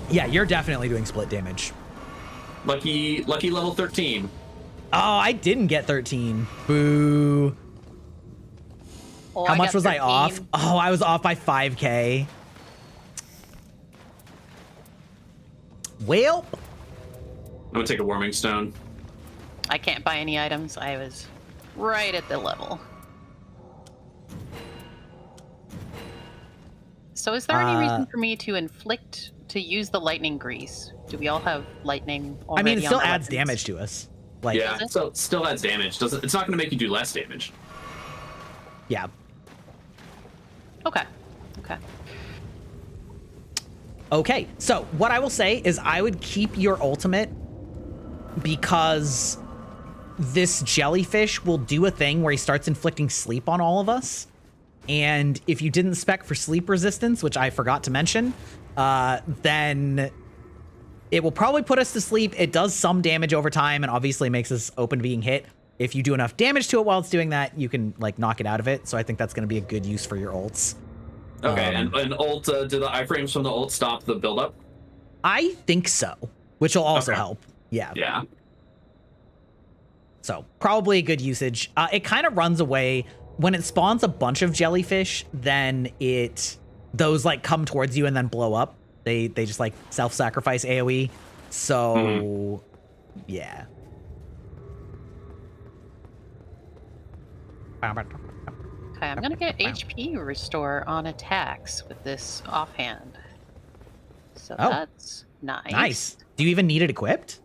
Yeah, you're definitely doing split damage. Lucky level 13. Oh, I didn't get 13. Boo. Oh, How I much got was I 13. off? Oh, I was off by 5K. Well, I'm gonna take a warming stone. I can't buy any items. I was right at the level. So is there any reason for me to use the lightning grease? Do we all have lightning already? I mean, it still on our adds weapons? damage to us. Like, Yeah, Does it? so it still adds damage. It's not gonna make you do less damage. yeah. Okay. Okay, so what I will say is I would keep your ultimate because this jellyfish will do a thing where he starts inflicting sleep on all of us. And if you didn't spec for sleep resistance, which I forgot to mention, then it will probably put us to sleep. It does some damage over time and obviously makes us open to being hit. If you do enough damage to it while it's doing that, you can like knock it out of it. So I think that's going to be a good use for your ults. Okay, and ult, do the iframes from the ult stop the buildup? I think so, which will also Okay. help. Yeah. Yeah. So probably a good usage. It kind of runs away when it spawns a bunch of jellyfish. Then those like come towards you and then blow up. They just like self-sacrifice AOE. So yeah. Okay, I'm gonna get HP restore on attacks with this offhand. So Oh. that's nice. Nice. Do you even need it equipped?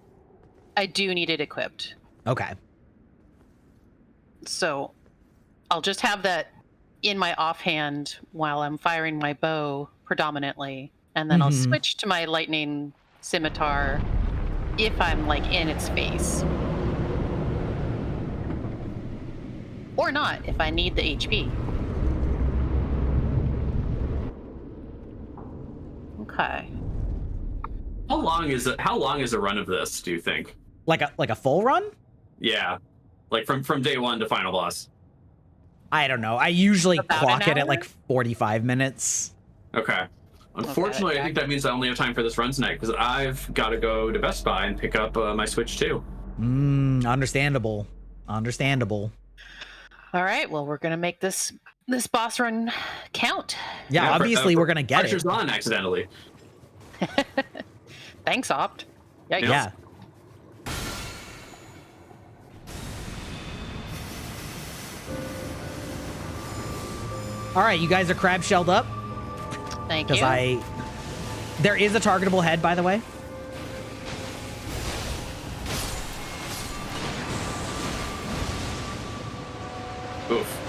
I do need it equipped. Okay. So I'll just have that in my offhand while I'm firing my bow predominantly, and then I'll switch to my lightning scimitar if I'm like in its face. Or not if I need the HP. Okay. How long is a run of this, do you think? Like a full run? Yeah. Like from day one to final boss. I don't know. I usually About clock an it at hour? like 45 minutes. Okay. Unfortunately, Okay. I think that means I only have time for this run tonight because I've got to go to Best Buy and pick up my Switch 2. Understandable. Understandable. All right. Well, we're gonna make this boss run count. Yeah, obviously we're gonna get Pressure's it. on accidentally. Thanks, Opt. Yikes. Yeah. All right, you guys are crab shelled up Thank you. because there is a targetable head, by the way. Oof.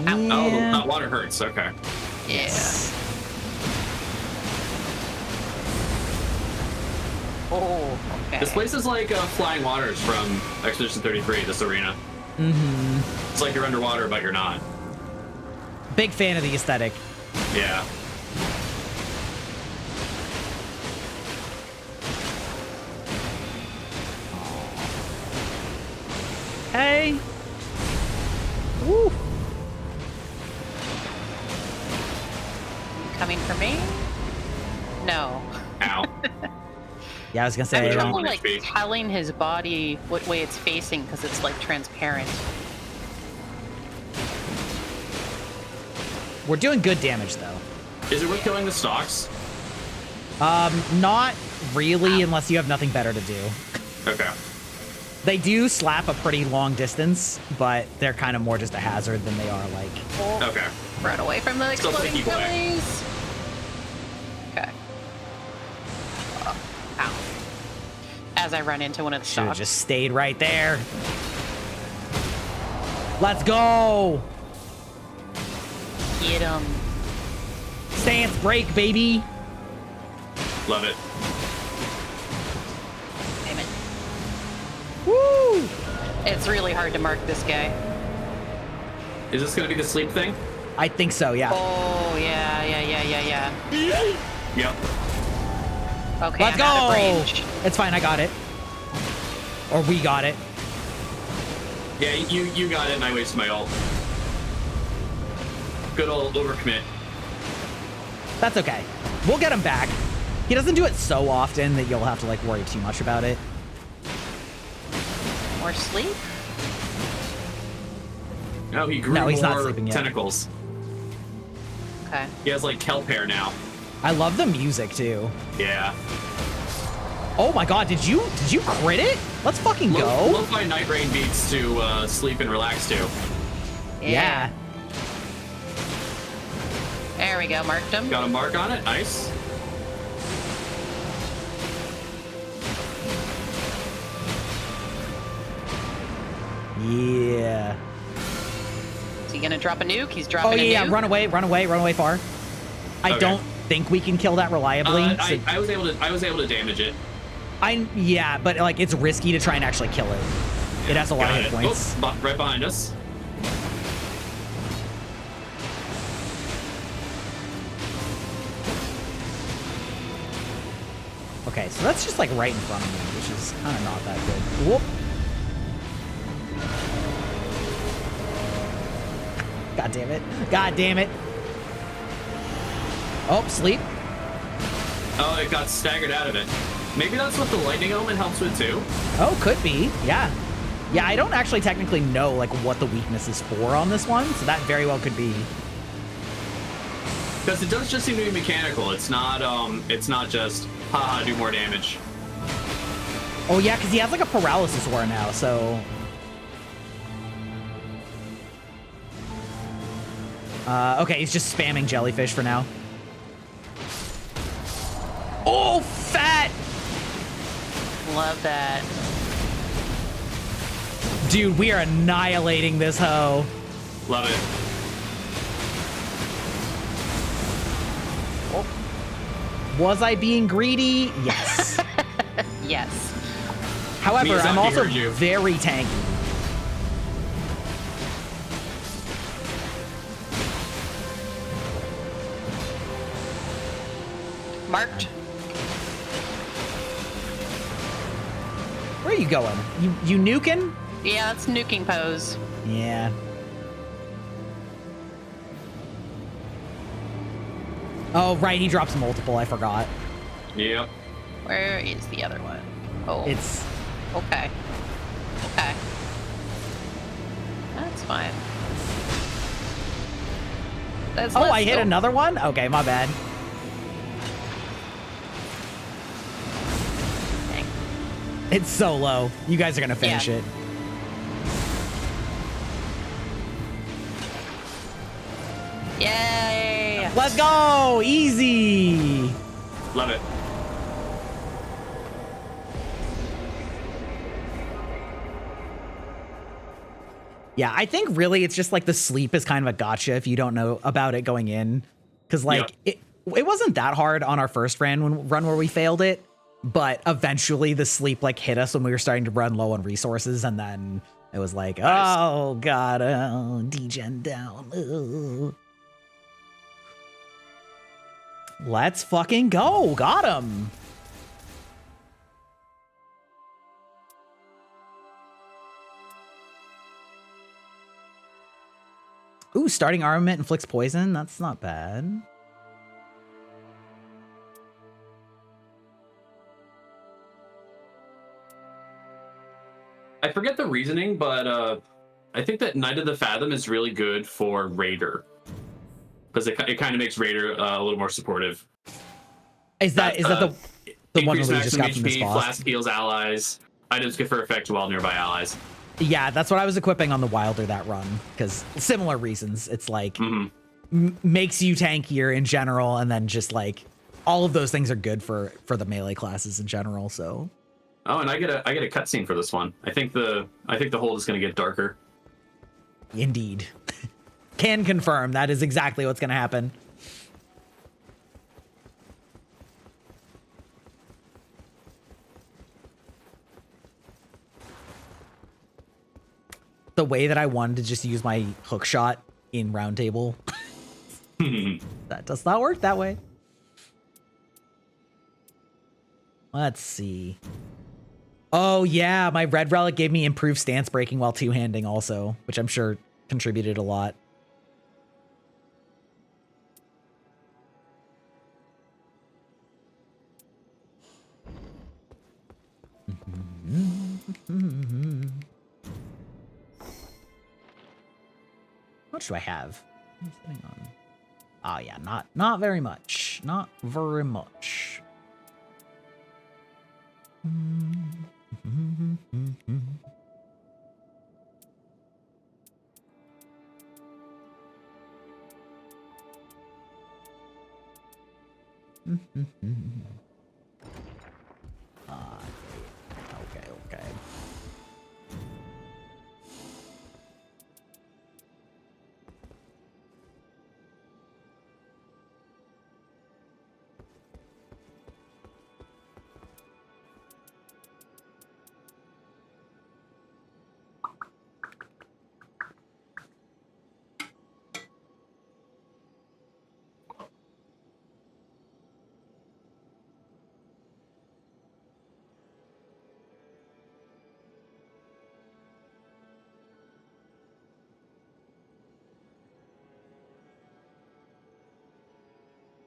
Yeah. Oh, that water hurts. Okay. Yeah. Oh, okay. This place is like Flying Waters from Expedition 33, this arena. It's like you're underwater, but you're not. Big fan of the aesthetic. Yeah. Hey. Woo. No. Ow. Yeah, I was gonna I say. have don't trouble want like HP. telling his body what way it's facing because it's like transparent. We're doing good damage though. Is it worth killing the stocks? Not really, unless you have nothing better to do. Okay. They do slap a pretty long distance, but they're kind of more just a hazard than they are like. Okay. Run away from the Still exploding keep away. guys. Okay. Ow. As I run into one of the Should have stocks. just stayed right there. Let's go. Get him. Stance break, baby. Love it. Damn it. Woo! It's really hard to mark this guy. Is this gonna be the sleep thing? I think so, yeah. Oh, yeah. Yep. Okay, Let's I'm out of go. range. It's fine, I got it. Or we got it. Yeah, you got it, and I wasted my ult. Good old overcommit. That's okay. We'll get him back. He doesn't do it so often that you'll have to like worry too much about it. More sleep? No, he grew No, he's not more sleeping yet. tentacles. Okay. He has like kelp hair now. I love the music too. Yeah. Oh my god, did you crit it? Let's fucking go. Love my Nightreign beats to sleep and relax to. Yeah. There we go, marked him. Got a mark on it. Nice. Yeah. Is he gonna drop a nuke? He's Oh dropping a yeah, nuke. run away far. I Okay. don't think we can kill that reliably. so I was able to damage it. yeah, but like it's risky to try and actually kill it. It has a lot of Got hit it. points. Oh, right behind us. Okay, so that's just like right in front of me, which is kind of not that good. Whoop. God damn it. God damn it. Oh, sleep. Oh, it got staggered out of it. Maybe that's what the lightning element helps with too. Oh, could be. Yeah. Yeah, I don't actually technically know like what the weakness is for on this one, so that very well could be. Because it does just seem to be mechanical. It's not just haha do more damage. Oh yeah, because he has like a paralysis aura now, so. Okay, he's just spamming jellyfish for now. Oh, fat! Love that. Dude, we are annihilating this hoe. Love it. Was I being greedy? Yes. Yes. However, Miyazaki I'm also heard you. very tanky. Marked. Where are you going? You nuking? Yeah, that's nuking pose. Yeah. Oh, right, he drops multiple, I forgot. Yep. Where is the other one? Oh, It's... okay. Okay. That's fine. That's Oh, less I hit though. another one? Okay, my bad. Dang. It's so low. You guys are gonna finish Yeah. it. Yay! Let's go! Easy! Love it. Yeah, I think really it's just like the sleep is kind of a gotcha if you don't know about it going in. Because like it wasn't that hard on our first run where we failed it, but eventually the sleep like hit us when we were starting to run low on resources, and then it was like, Nice. oh god, oh, degen down. Ugh. Let's fucking go. Got him. Ooh, starting armament inflicts poison. That's not bad. I forget the reasoning, but I think that Knight of the Fathom is really good for Raider because it kind of makes Raider a little more supportive. Is that the one we increased just got from this HP, boss? flask heals allies. Items confer effect while nearby allies. Yeah, that's what I was equipping on the Wilder that run, because similar reasons. It's like makes you tankier in general, and then just like all of those things are good for the melee classes in general. So. Oh, and I get a cutscene for this one. I think the hold is going to get darker. Indeed. Can confirm that is exactly what's going to happen. The way that I wanted to just use my hook shot in round table. That does not work that way. Let's see. Oh yeah, my red relic gave me improved stance breaking while two-handing also, which I'm sure contributed a lot. How much do I have? What am I sitting on? Oh yeah, not very much. Not very much. Okay.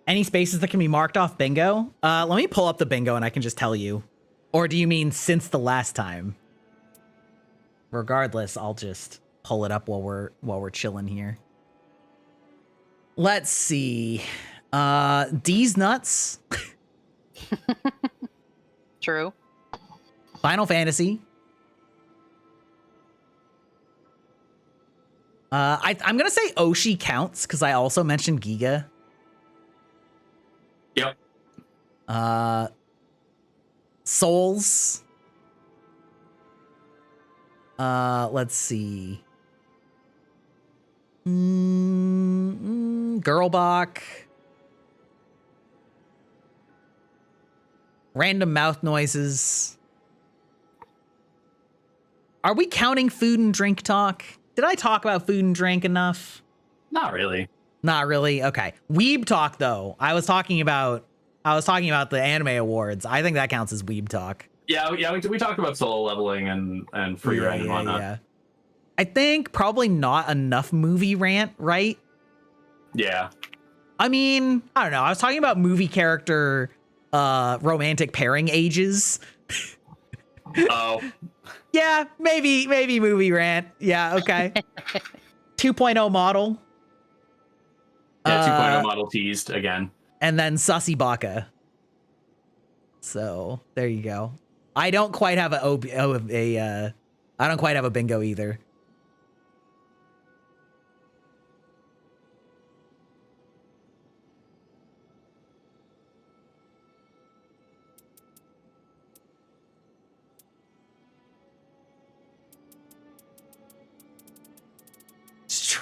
Any spaces that can be marked off bingo? Let me pull up the bingo and I can just tell you. Or do you mean since the last time? Regardless, I'll just pull it up while we're chilling here. Let's see. D's nuts. True. Final Fantasy. I'm gonna say Oshi counts because I also mentioned Giga. Yep. Souls. Let's see. Girlbach. Random mouth noises. Are we counting food and drink talk? Did I talk about food and drink enough? Not really. Not really. Okay. Weeb talk though. I was talking about the anime awards. I think that counts as weeb talk. Yeah. We talked about solo leveling and free rent and whatnot. Yeah. I think probably not enough movie rant, right? Yeah. I mean, I don't know. I was talking about movie character romantic pairing ages. Oh. Yeah, maybe movie rant. Yeah, okay. 2.0 model. Yeah, 2.0 model teased again. And then Sussy Baka. So there you go. I don't quite have I don't quite have a bingo either.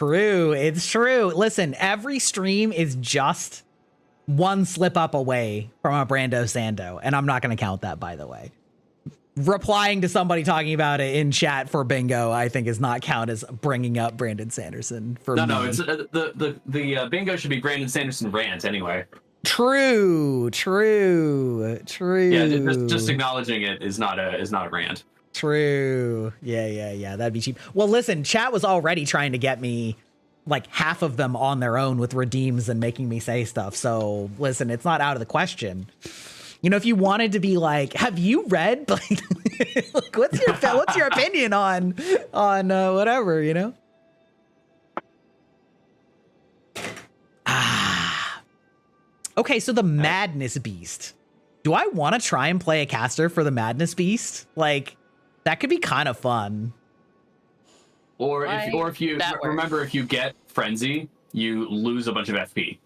It's true. Listen, every stream is just one slip up away from a Brando Sando, and I'm not going to count that, by the way. Replying to somebody talking about it in chat for bingo, I think, is not count as bringing up Brandon Sanderson for me. No, it's the bingo should be Brandon Sanderson rant anyway. True. Yeah, just acknowledging it is not a rant. True. Yeah. That'd be cheap. Well, listen, chat was already trying to get me like half of them on their own with redeems and making me say stuff. So listen, it's not out of the question. You know, if you wanted to be like, have you read like, what's your opinion on whatever, you know? Okay, so the Madness Beast. Do I want to try and play a caster for the Madness Beast? Like, that could be kind of fun. Or if you remember, if you get Frenzy, you lose a bunch of FP.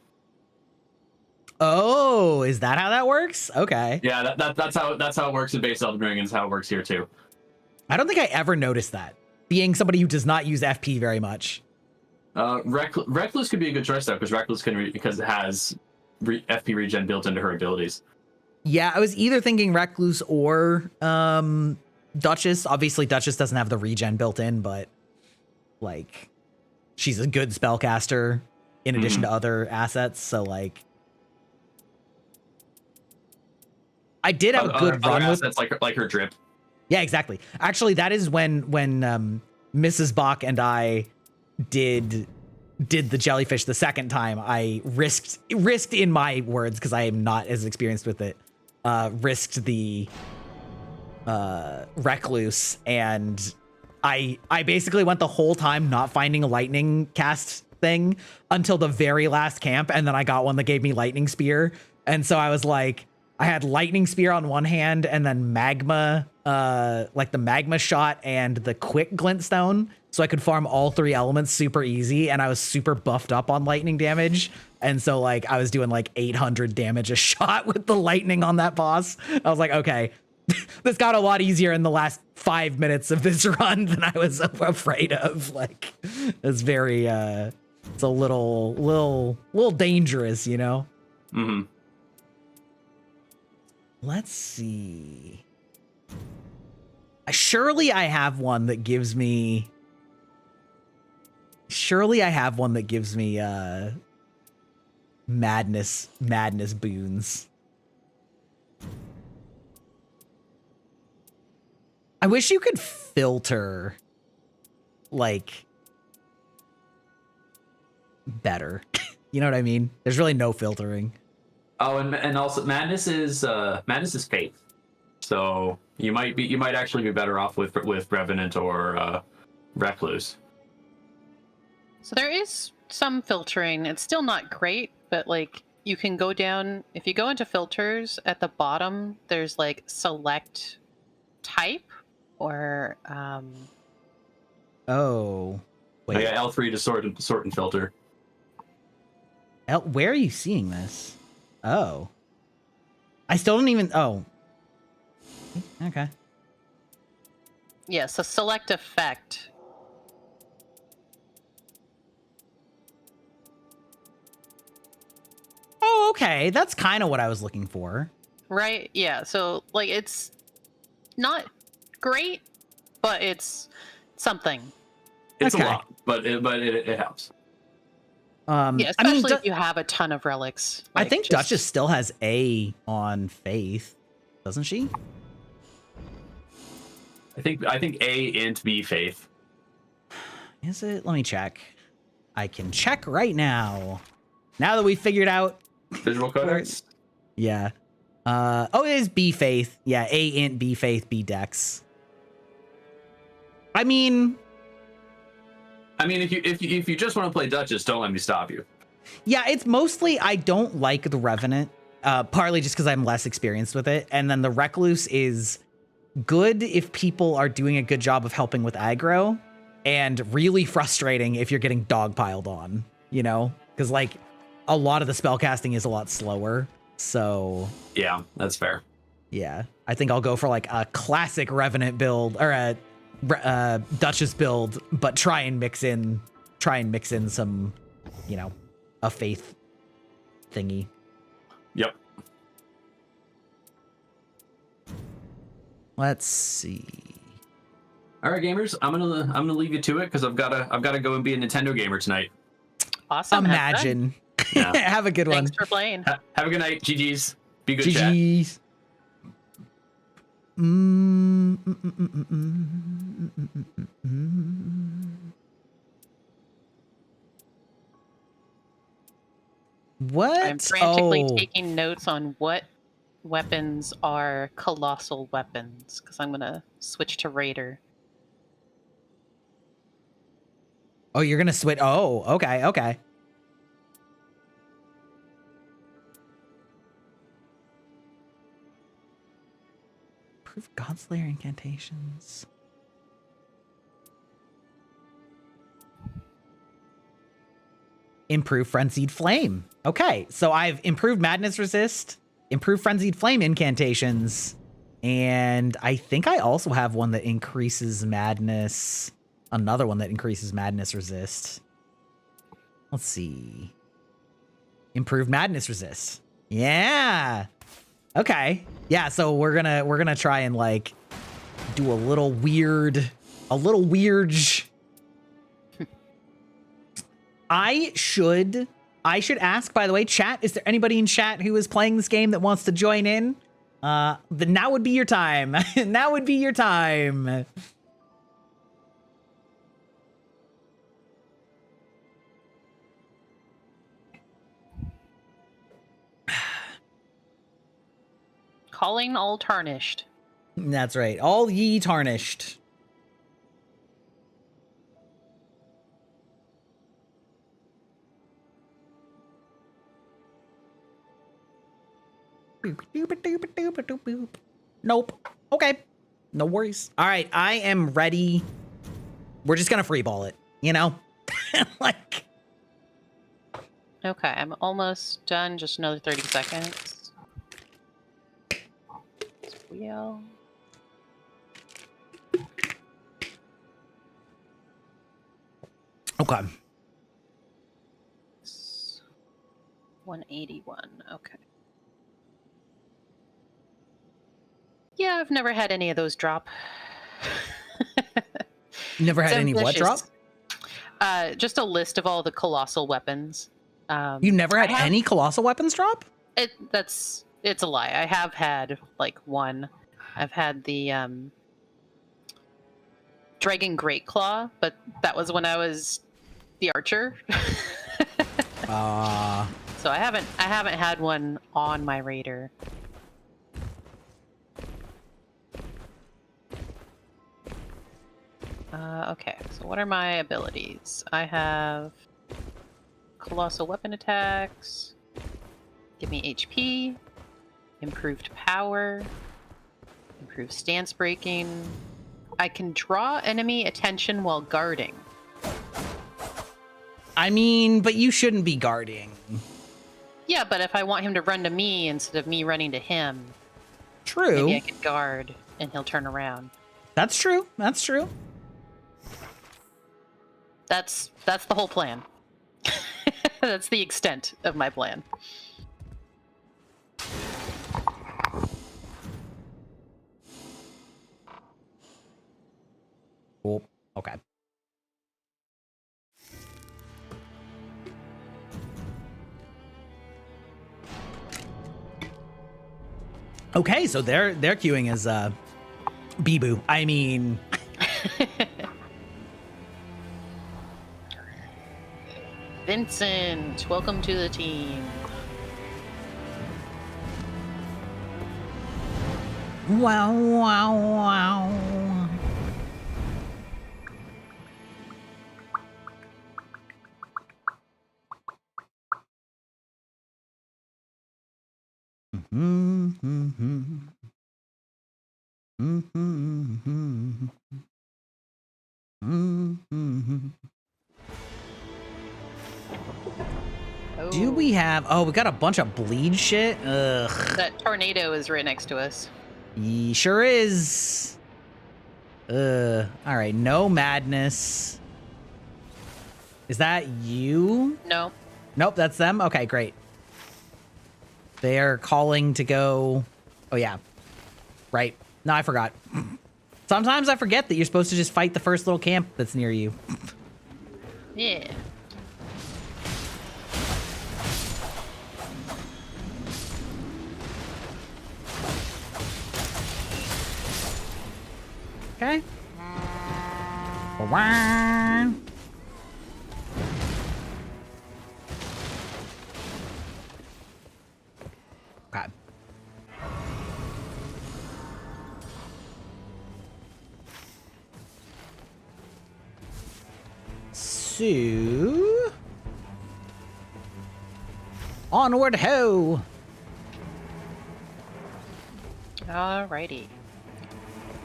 Oh, is that how that works? Okay. Yeah, that's how it works in base Elden Ring, and it's how it works here too. I don't think I ever noticed that, being somebody who does not use FP very much. Recluse could be a good choice though, because Recluse because it has FP regen built into her abilities. Yeah, I was either thinking Recluse or Duchess. Obviously, Duchess doesn't have the regen built in, but like, she's a good spellcaster in addition to other assets. So like, I did have a good run with assets like her drip. Yeah, exactly. Actually, that is when Mrs. Bach and I did the jellyfish the second time. I risked in my words, because I am not as experienced with it. Risked the Recluse, and I basically went the whole time not finding a lightning cast thing until the very last camp, and then I got one that gave me lightning spear, and so I was like, I had lightning spear on one hand, and then magma, like the magma shot and the quick glintstone, so I could farm all 3 elements super easy, and I was super buffed up on lightning damage, and so like I was doing like 800 damage a shot with the lightning on that boss. I was like, okay, this got a lot easier in the last 5 minutes of this run than I was afraid of. Like, it's very, it's a little dangerous, you know? Mm-hmm. Let's see. Surely I have one that gives me madness boons. I wish you could filter like better. You know what I mean? There's really no filtering. Oh, and also madness is faith. So you might actually be better off with Revenant or Recluse. So there is some filtering. It's still not great, but like you can go down, if you go into filters at the bottom, there's like select type or Oh. Wait. Yeah, L3 to sort and filter. Where are you seeing this? Oh. I still don't even... Oh. Okay. yeah, so select effect. Oh, okay. That's kind of what I was looking for. Right? Yeah, so like it's not great, but it's something. It's Okay. a lot, but it helps. Yeah, especially if you have a ton of relics. I like, think just- Duchess still has A on Faith, doesn't she? I think A int B faith. Is it? Let me check. I can check right now. Now that we figured out. Visual codex. Yeah. Oh, it is B Faith. Yeah, A int B Faith B Dex. I mean, if you just want to play Duchess, don't let me stop you. yeah, it's mostly I don't like the Revenant, partly just because I'm less experienced with it, and then the Recluse is good if people are doing a good job of helping with aggro, and really frustrating if you're getting dogpiled on, you know? Because like a lot of the spellcasting is a lot slower, so Yeah, that's fair. yeah, I think I'll go for like a classic Revenant build or a Duchess build, but try and mix in some, you know, a faith thingy. Yep. Let's see. All right, gamers, I'm gonna leave you to it because I've gotta go and be a Nintendo gamer tonight. Awesome. have fun. Imagine. Yeah. Have a good Thanks one. for playing. Have a good night. GG's. Be good, chat. GG's. What? I'm frantically taking notes on what weapons are colossal weapons, because I'm going to switch to Raider. Oh, you're gonna switch. Oh, okay, okay. Proof Godslayer incantations. Improve Frenzied Flame. Okay, so I've improved Madness Resist, improved Frenzied Flame incantations, and I think I also have one that increases Madness. Another one that increases Madness Resist. Let's see. Improved Madness Resist. Yeah. Okay. Yeah, so we're gonna try and like do a little weird. I should ask, by the way, chat, is there anybody in chat who is playing this game that wants to join in? Then now would be your time. Now would be your time. Calling all tarnished. That's right. All ye tarnished. Nope. Okay. No worries. All right. I am ready. We're just going to freeball it, you know? Like. Okay, I'm almost done. Just another 30 seconds. Wheel. Okay. 181. Okay. Yeah, I've never had any of those drop. Never had It's any what drop? ambitious. Just a list of all the colossal weapons. You never had any colossal weapons drop? It's a lie. I have had like one. I've had the Dragon Great Claw, but that was when I was the archer. So I haven't had one on my raider. Okay, so what are my abilities? I have colossal weapon attacks, give me HP, improved power, improved stance breaking. I can draw enemy attention while guarding. I mean, but you shouldn't be guarding. Yeah, but if I want him to run to me instead of me running to him, True. maybe I could guard and he'll turn around. That's true. That's true. That's the whole plan. That's the extent of my plan. Cool. Okay. Okay, so their queuing is Bibu. I mean, Vincent, welcome to the team. wow, wow, wow. Do we have... Oh, we got a bunch of bleed shit? Ugh. That tornado is right next to us. He sure is. All right, no madness. Is that you? No. Nope, that's them. Okay, great. They are calling to go. Oh yeah, right. No, I forgot. Sometimes I forget that you're supposed to just fight the first little camp that's near you. Yeah. Okay. Wow. Okay. So... onward ho! Alrighty.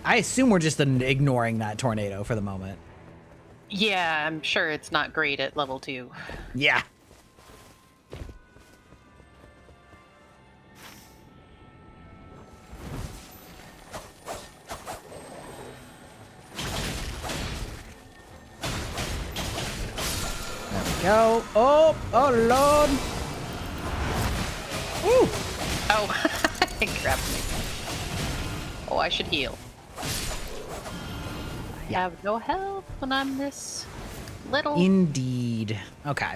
I assume we're just ignoring that tornado for the moment. Yeah, I'm sure it's not great at level 2. Yeah. There we go. Oh, oh lord. Ooh. Oh, it grabbed me. Oh, I should heal. I have no health when I'm this little. Indeed. Okay.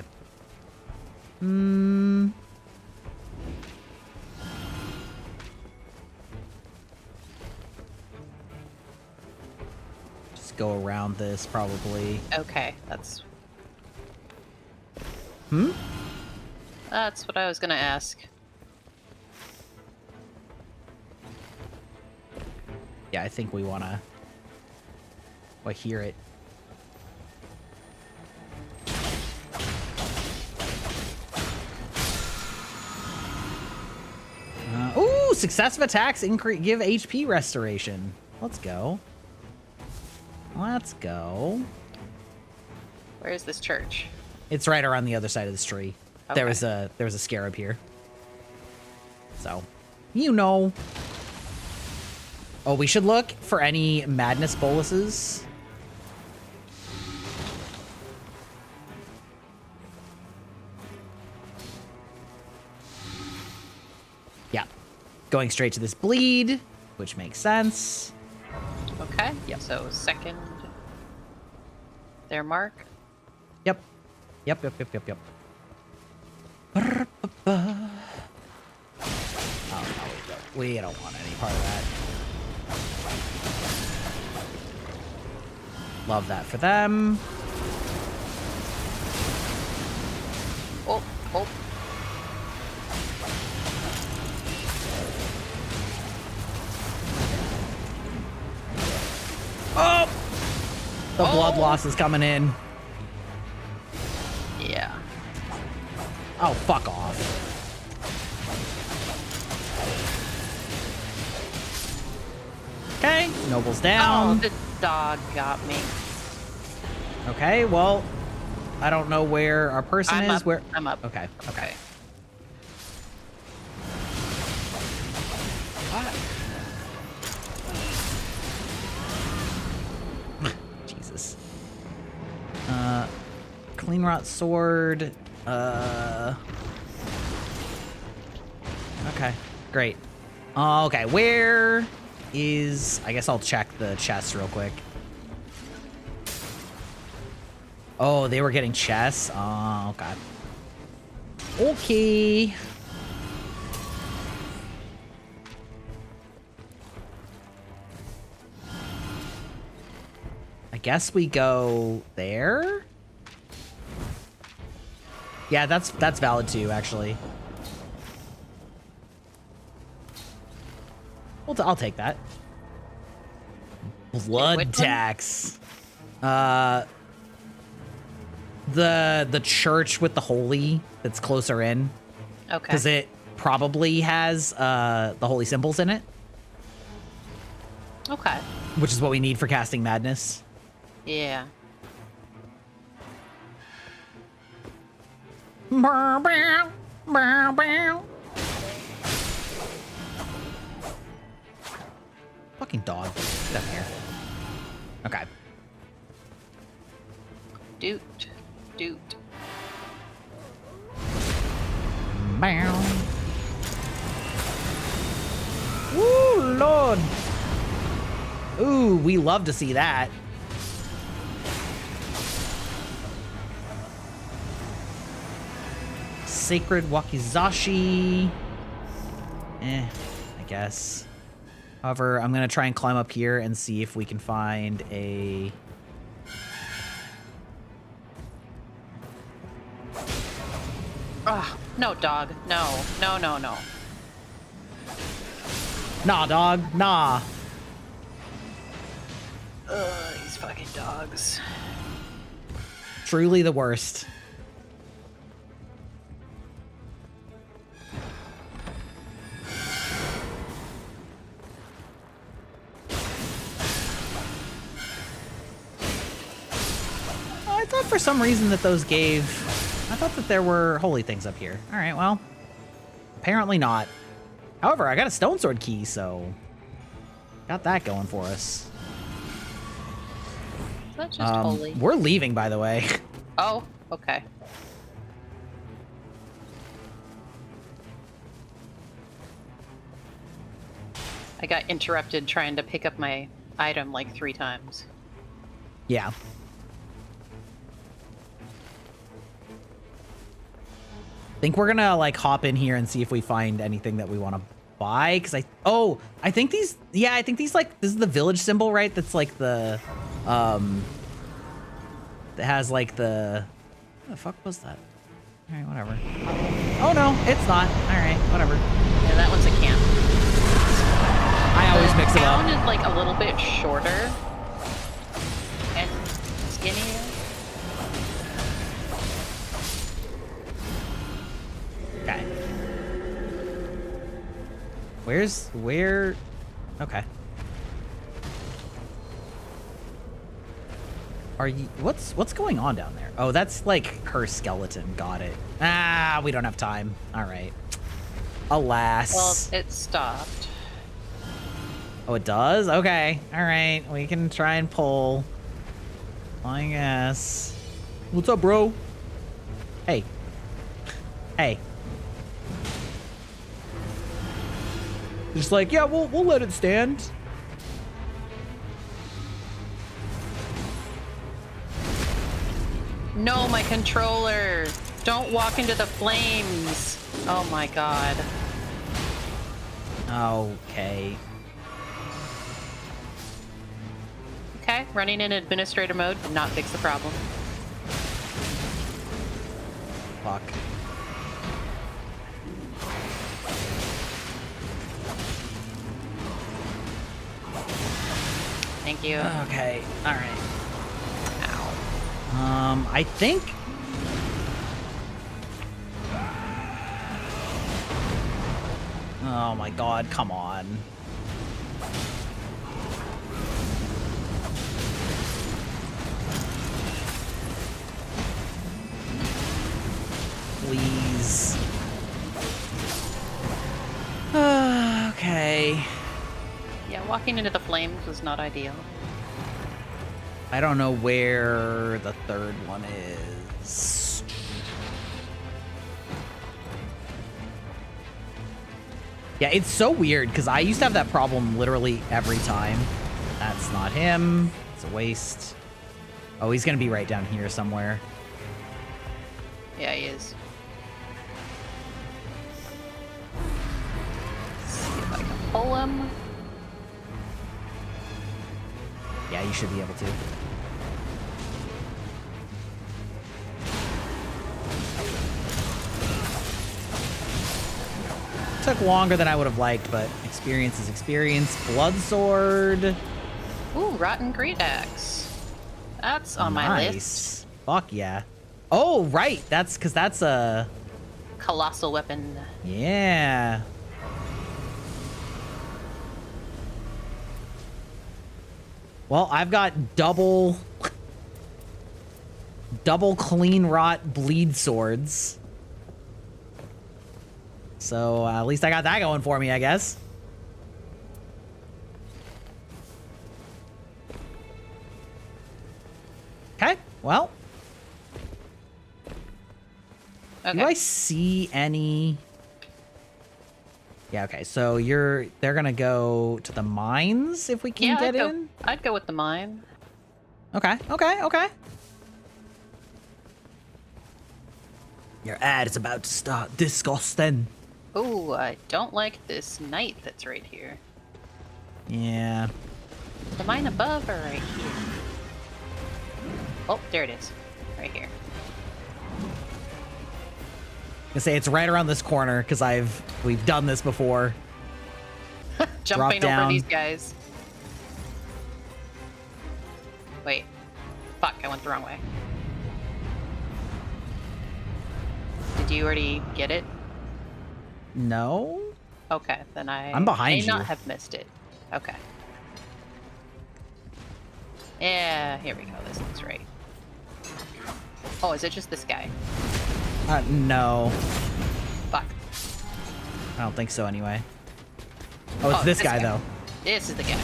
Just go around this, probably. Okay, that's... Hmm? That's what I was gonna ask. Yeah, I think we wanna... I hear it. Ooh, successive attacks give HP restoration. Let's go. Let's go. Where is this church? It's right around the other side of this tree. Okay. There was a scarab here. So, you know. Oh, we should look for any madness boluses. Yeah. Going straight to this bleed, which makes sense. Okay. Yep. So second their mark. Yep. Yep. Oh, no, we don't want any part of that. Love that for them. Oh, oh. Oh! The blood loss is coming in. Yeah. Oh, fuck off. Okay, Noble's Oh, down. the dog got me. Okay, well, I don't know where our person I'm is. up. Where? I'm up. Okay, okay. Jesus. Clean rot sword. Okay, great. Okay, where is... I guess I'll check the chest real quick. Oh, they were getting chests? Oh, God. Okay. I guess we go there? Yeah, that's valid too, actually. Well, I'll take that. Blood Which one? tax. The church with the holy that's closer in. Okay. Because it probably has the holy symbols in it, Okay. which is what we need for casting madness. Yeah. Fucking dog. Get up here. Okay. Doot. Bow. Woo, Lord. Ooh, we love to see that. Sacred Wakizashi. I guess. However, I'm going to try and climb up here and see if we can find a... Ah, no, dog. No. Nah, dog. Nah. These fucking dogs. Truly the worst. I thought for some reason that those gave... I thought that there were holy things up here. All right, well, apparently not. However, I got a stone sword key, so got that going for us. Is that just holy? We're leaving, by the way. Oh, okay. I got interrupted trying to pick up my item like 3 times. Yeah. Think we're gonna like hop in here and see if we find anything that we want to buy, because I think these like, this is the village symbol, right? That's like the that has like the what the fuck was that? All right, whatever. Oh no, it's not. All right, whatever. Yeah, that one's a camp. I always mix The it town up. is like a little bit shorter and skinnier. Okay. Where? Okay. Are you? What's going on down there? Oh, that's like her skeleton. Got it. Ah, we don't have time. All right. Alas. Well, it stopped. Oh, it does? Okay. All right. We can try and pull. I guess. What's up, bro? Hey. Hey. Just like, yeah, we'll let it stand. No, my controller! Don't walk into the flames! Oh my god. Okay. Okay, running in administrator mode did not fix the problem. Fuck. Thank you. Okay. All right. Ow. I think. Oh my god, come on. Please. Okay. Yeah, walking into the flames was not ideal. I don't know where the third one is. Yeah, it's so weird because I used to have that problem literally every time. That's not him. It's a waste. Oh, he's gonna be right down here somewhere. Yeah, he is. Let's see if I can pull him. Yeah, you should be able to. Took longer than I would have liked, but experience is experience. Blood sword. Ooh, rotten great axe. That's on my list. Fuck yeah. Oh, right. That's because that's a... Colossal weapon. Yeah. Well, I've got double clean rot bleed swords. So at least I got that going for me, I guess. Okay, well. Okay. Do I see any? Yeah, okay, so they're gonna go to the mines if we can get in? I'd go with the mine. Okay. Your ad is about to start. Disgusting. Ooh, I don't like this knight that's right here. Yeah. The mine above or right here? Oh, there it is. Right here. I say it's right around this corner because we've done this before. Jumping down. over these guys. Wait. Fuck, I went the wrong way. Do you already get it? No. Okay, then I'm behind may you. not have missed it. Okay. Yeah, here we go. This looks right. Oh, is it just this guy? No. Fuck. I don't think so anyway. Oh, it's this guy, though. This is the guy.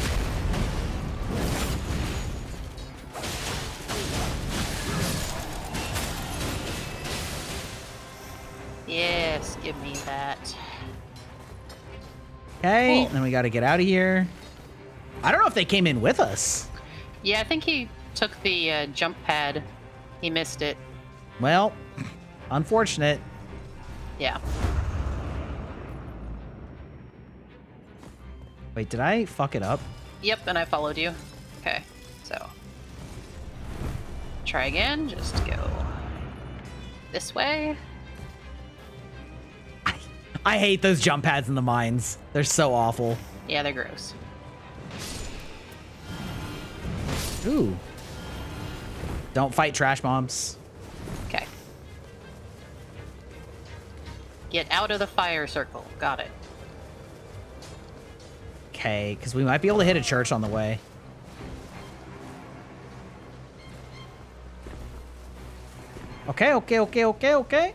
Yes, give me that. Okay, Cool. then we got to get out of here. I don't know if they came in with us. Yeah, I think he took the jump pad. He missed it. Well, unfortunate. Yeah. Wait, did I fuck it up? Yep, and I followed you. Okay, so. Try again. Just go this way. I hate those jump pads in the mines. They're so awful. Yeah, they're gross. Ooh. Don't fight trash bombs. Okay. Get out of the fire circle. Got it. Okay, because we might be able to hit a church on the way. Okay, okay, okay, okay, okay.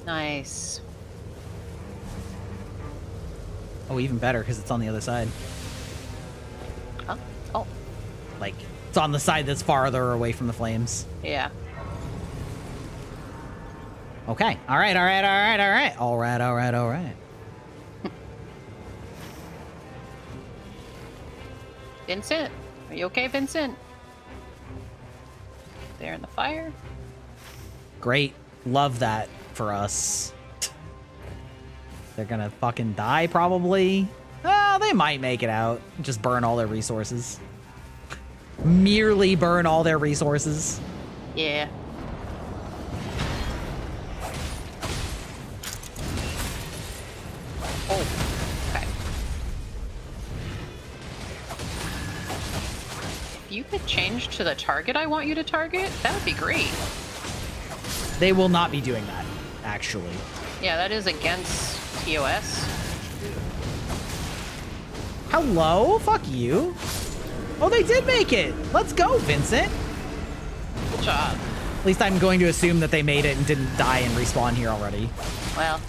Nice. Oh, even better, because it's on the other side. Huh? Oh, Like, it's on the side that's farther away from the flames. yeah. Okay. All right, all right, all right, all right. All right, all right, all right. Vincent, are you okay, Vincent? There in the fire. Great. Love that for us. They're gonna fucking die, probably. Oh, they might make it out. Just burn all their resources. Merely burn all their resources. Yeah. Oh, okay. If you could change to the target I want you to target, that would be great. They will not be doing that, actually. Yeah, that is against TOS. Hello? Fuck you. Oh, they did make it. Let's go, Vincent. Good job. At least I'm going to assume that they made it and didn't die and respawn here already. Well.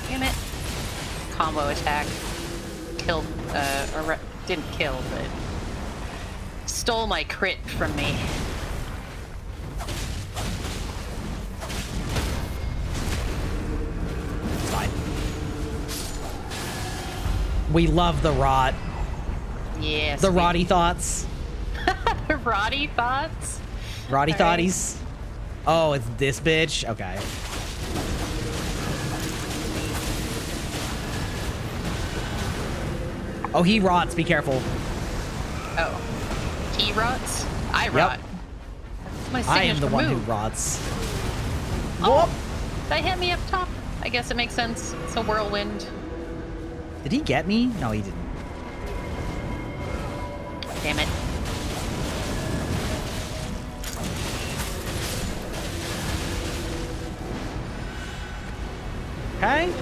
Damn it. Combo attack. Killed, or didn't kill, but stole my crit from me. It's fine. We love the rot. Yes. The rotty thoughts. Roddy thoughts? Rotty All right. thoughties. Oh, it's this bitch? Okay. Oh, he rots. Be careful. Oh. He rots? I rot. That's my signature I am the one who move. rots. Oh, that hit me up top. I guess it makes sense. It's a whirlwind. Did he get me? No, he didn't. Damn it. Okay.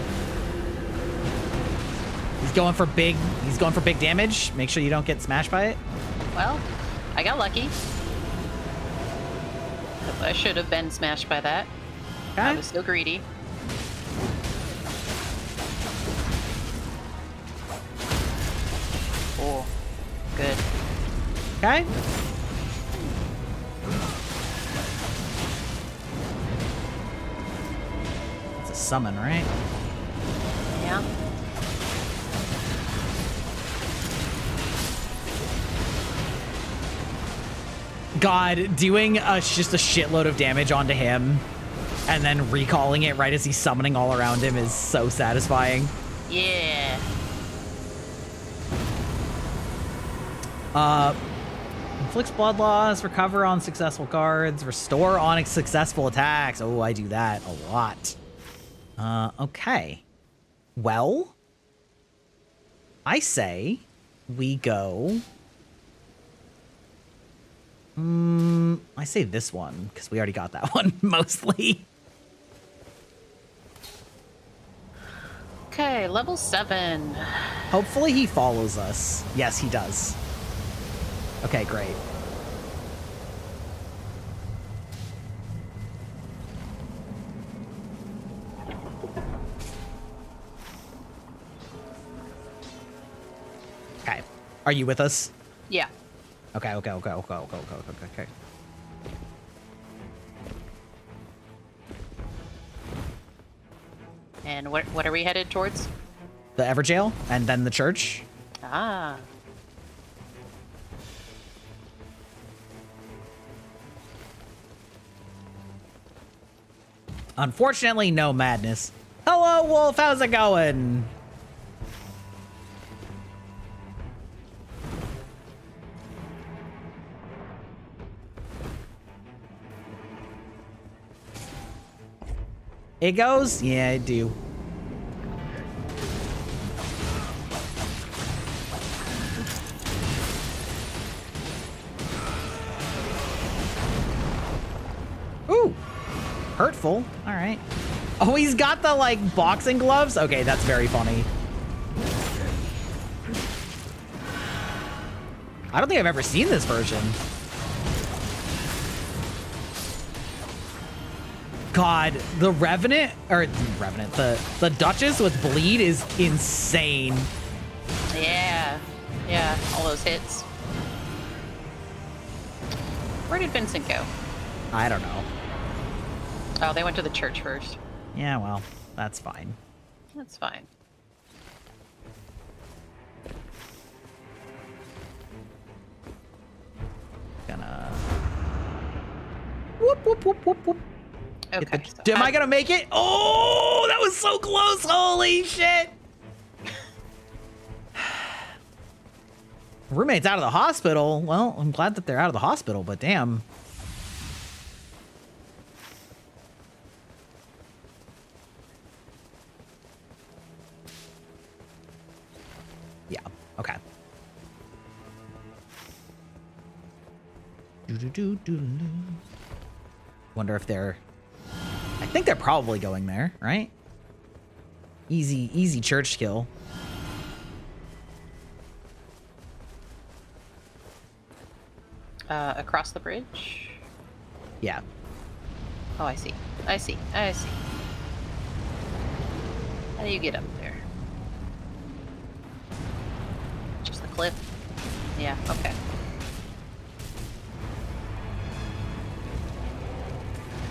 He's going for big. He's going for big damage. Make sure you don't get smashed by it. Well, I got lucky. I should have been smashed by that. I Okay. was still greedy. Oh, good. Okay. It's a summon, right? Yeah. God, doing just a shitload of damage onto him and then recalling it right as he's summoning all around him is so satisfying. Yeah. Inflicts blood loss, recover on successful cards, restore on successful attacks. Oh, I do that a lot. Okay. Well, I say we go... I say this one, because we already got that one, mostly. Okay, level 7. Hopefully he follows us. Yes, he does. Okay, great. Okay. Are you with us? Yeah. Okay. And what are we headed towards? The Everjail and then the church. Ah. Unfortunately, no madness. Hello, Wolf. How's it going? It goes? Yeah, I do. Ooh. Hurtful. All right. Oh, he's got the, like, boxing gloves? Okay, that's very funny. I don't think I've ever seen this version. God, the Revenant, or Revenant, the Duchess with bleed is insane. Yeah. Yeah, all those hits. Where did Vincent go? I don't know. Oh, they went to the church first. Yeah, well, that's fine. That's fine. Gonna... Whoop, whoop, whoop, whoop, whoop. Okay. Am I gonna make it? Oh, that was so close. Holy shit. Roommate's out of the hospital. Well, I'm glad that they're out of the hospital, but damn. Yeah, okay. Wonder if they're... I think they're probably going there, right? Easy church kill. Across the bridge? Yeah. Oh, I see. I see. How do you get up there? Just the cliff? Yeah, okay.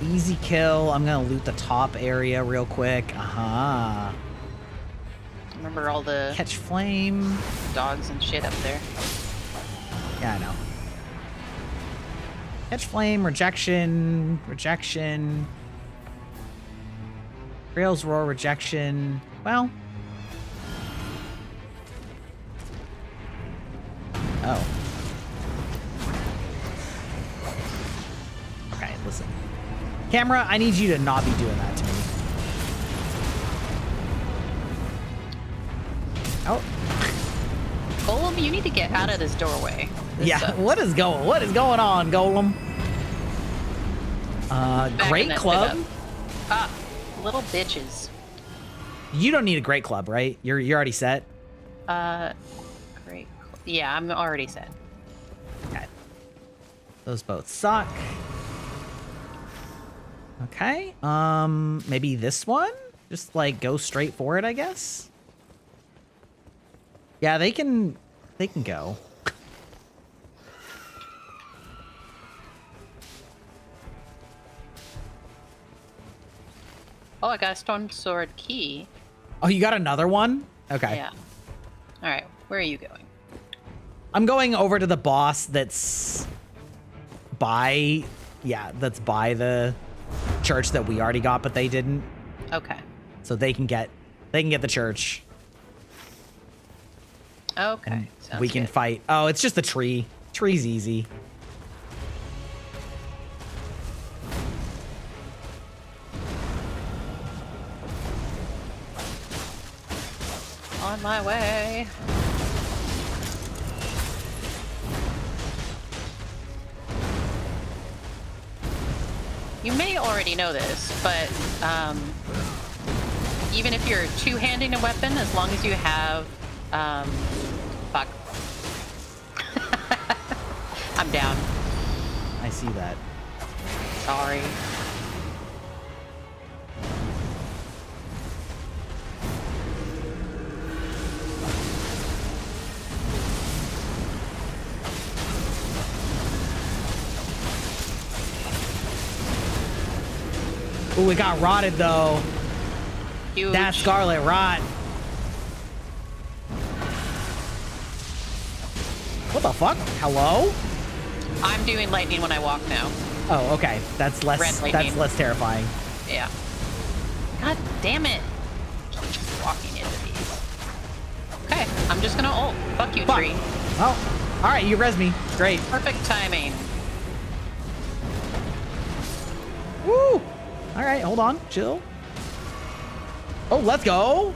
Easy kill. I'm gonna loot the top area real quick. Uh-huh. Remember all the Catch flame. dogs and shit up there? Yeah, I know. Catch flame, rejection. Rails roar, rejection. Well. Oh. Okay, listen. Camera, I need you to not be doing that to me. Oh. Golem, you need to get out of this doorway. This Yeah, sucks. what is going on, Golem? Backing Great that club. shit up. Ah, little bitches. You don't need a great club, right? You're already set. Great. Yeah, I'm already set. Okay. Those both suck. Okay. Maybe this one? Just like go straight for it, I guess. Yeah, they can go. Oh, I got a stone sword key. Oh, you got another one? Okay. Yeah. All right, where are you going? I'm going over to the boss that's by the church that we already got, but they didn't. Okay. So they can get the church. Okay. And Sounds we can good. fight. Oh, it's just the tree. Tree's easy. On my way. You may already know this, but even if you're two-handing a weapon, as long as you have, fuck. I'm down. I see that. Sorry. Ooh, it got rotted though. Huge. That scarlet rot. What the fuck? Hello? I'm doing lightning when I walk now. Oh, okay. That's Red less. lightning. That's less terrifying. Yeah. God damn it. Just walking into these. Okay, I'm just gonna ult. Fuck you, Fuck. tree. Oh, all right. You res me. Great. Perfect timing. Woo! All right, hold on. Chill. Oh, let's go.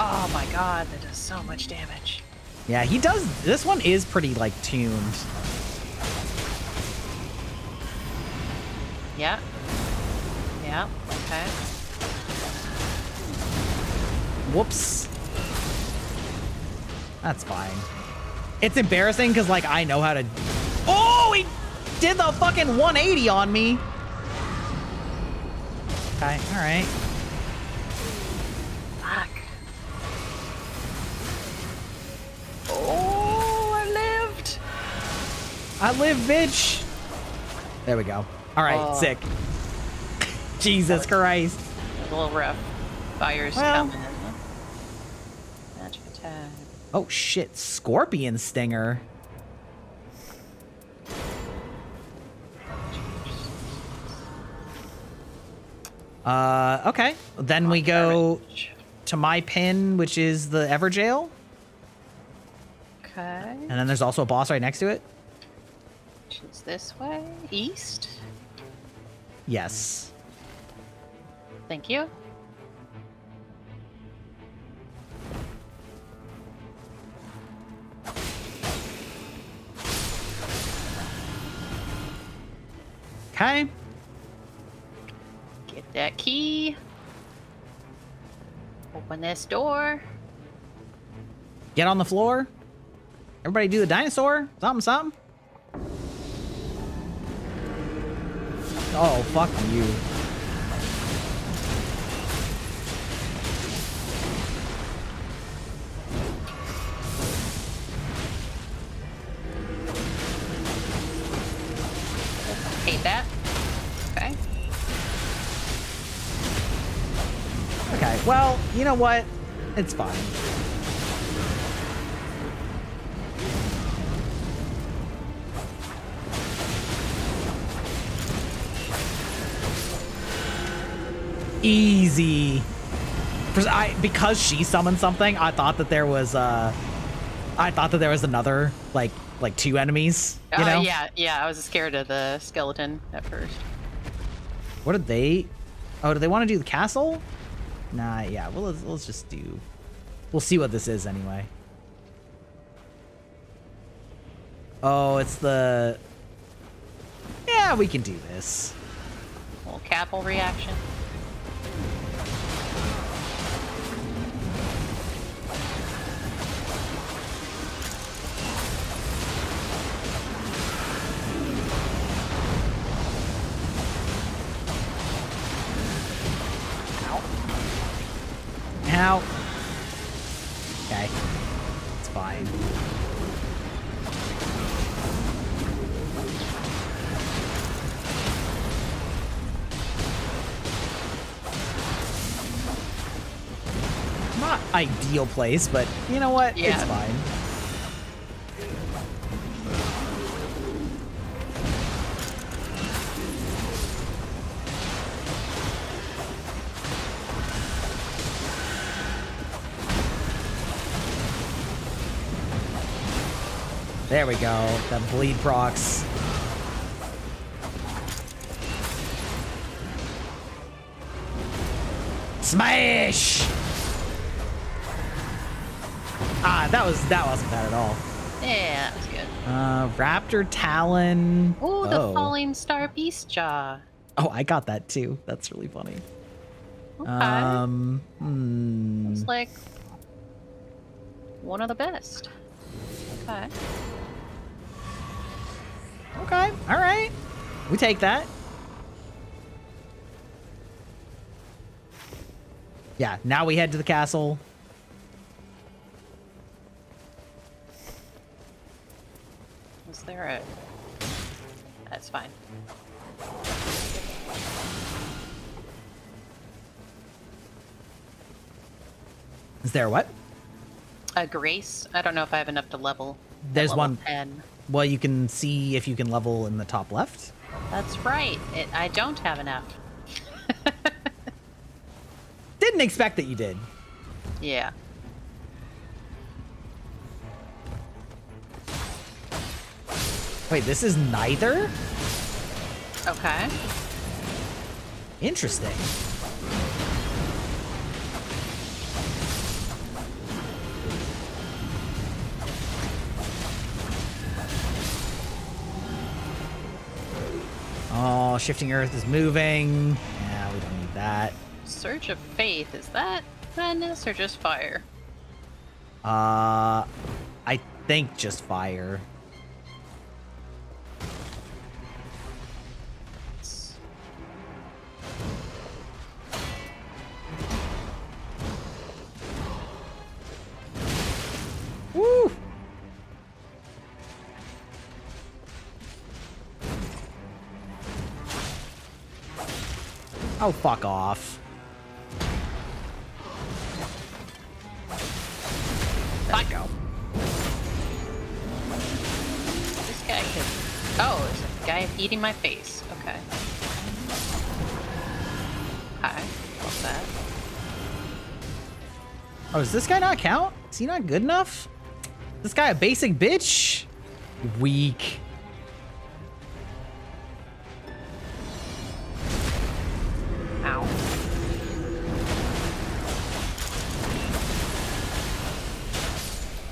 Oh my god, that does so much damage. Yeah, he does. This one is pretty, like, tuned. Yeah. Yeah, okay. Whoops. That's fine. It's embarrassing because, like, I know how to... Oh, he did the fucking 180 on me. Okay, all right. Fuck. Oh, I lived. I live, bitch. There we go. All right, Oh. sick. Jesus Christ. A little rough. Fire's Well. coming. Magic attack. Oh, shit. Scorpion Stinger. Okay. Then we go Damage. to my pin, which is the Everjail. Okay. And then there's also a boss right next to it. Which is this way? East? Yes. Thank you. Okay. Get that key. Open this door. Get on the floor. Everybody do the dinosaur. Something, something. Oh, fuck you. Hate that. Okay. Okay, well, you know what? It's fine. Easy. Because she summoned something, I thought that there was another like two enemies. You know? Yeah. I was scared of the skeleton at first. What did they? Oh, do they want to do the castle? Nah, yeah. Well, let's just do. We'll see what this is anyway. Oh, it's the. Yeah, we can do this. Little capital reaction. Ow. Okay. It's fine. Not ideal place, but you know what? Yeah. It's fine. There we go. Them bleed procs. Smash! Ah, that wasn't bad at all. Yeah, that was good. Raptor Talon. Ooh, the falling star beast jaw. Oh, I got that too. That's really funny. Okay. It's like one of the best. Okay. Okay. All right. We take that. Yeah. Now we head to the castle. Is there a... That's fine. Is there what? A grace? I don't know if I have enough to level. There's level one. 10. Well, you can see if you can level in the top left. That's right. I don't have enough. Didn't expect that you did. Yeah. Wait, this is neither? Okay. Interesting. Oh, Shifting Earth is moving. Yeah, we don't need that. Surge of Faith. Is that madness or just fire? I think just fire. Woo! Oh, fuck off. There we go. This guy could... Oh, there's a guy eating my face. Okay. Hi. What's that? Oh, does this guy not count? Is he not good enough? This guy a basic bitch? Weak. Ow.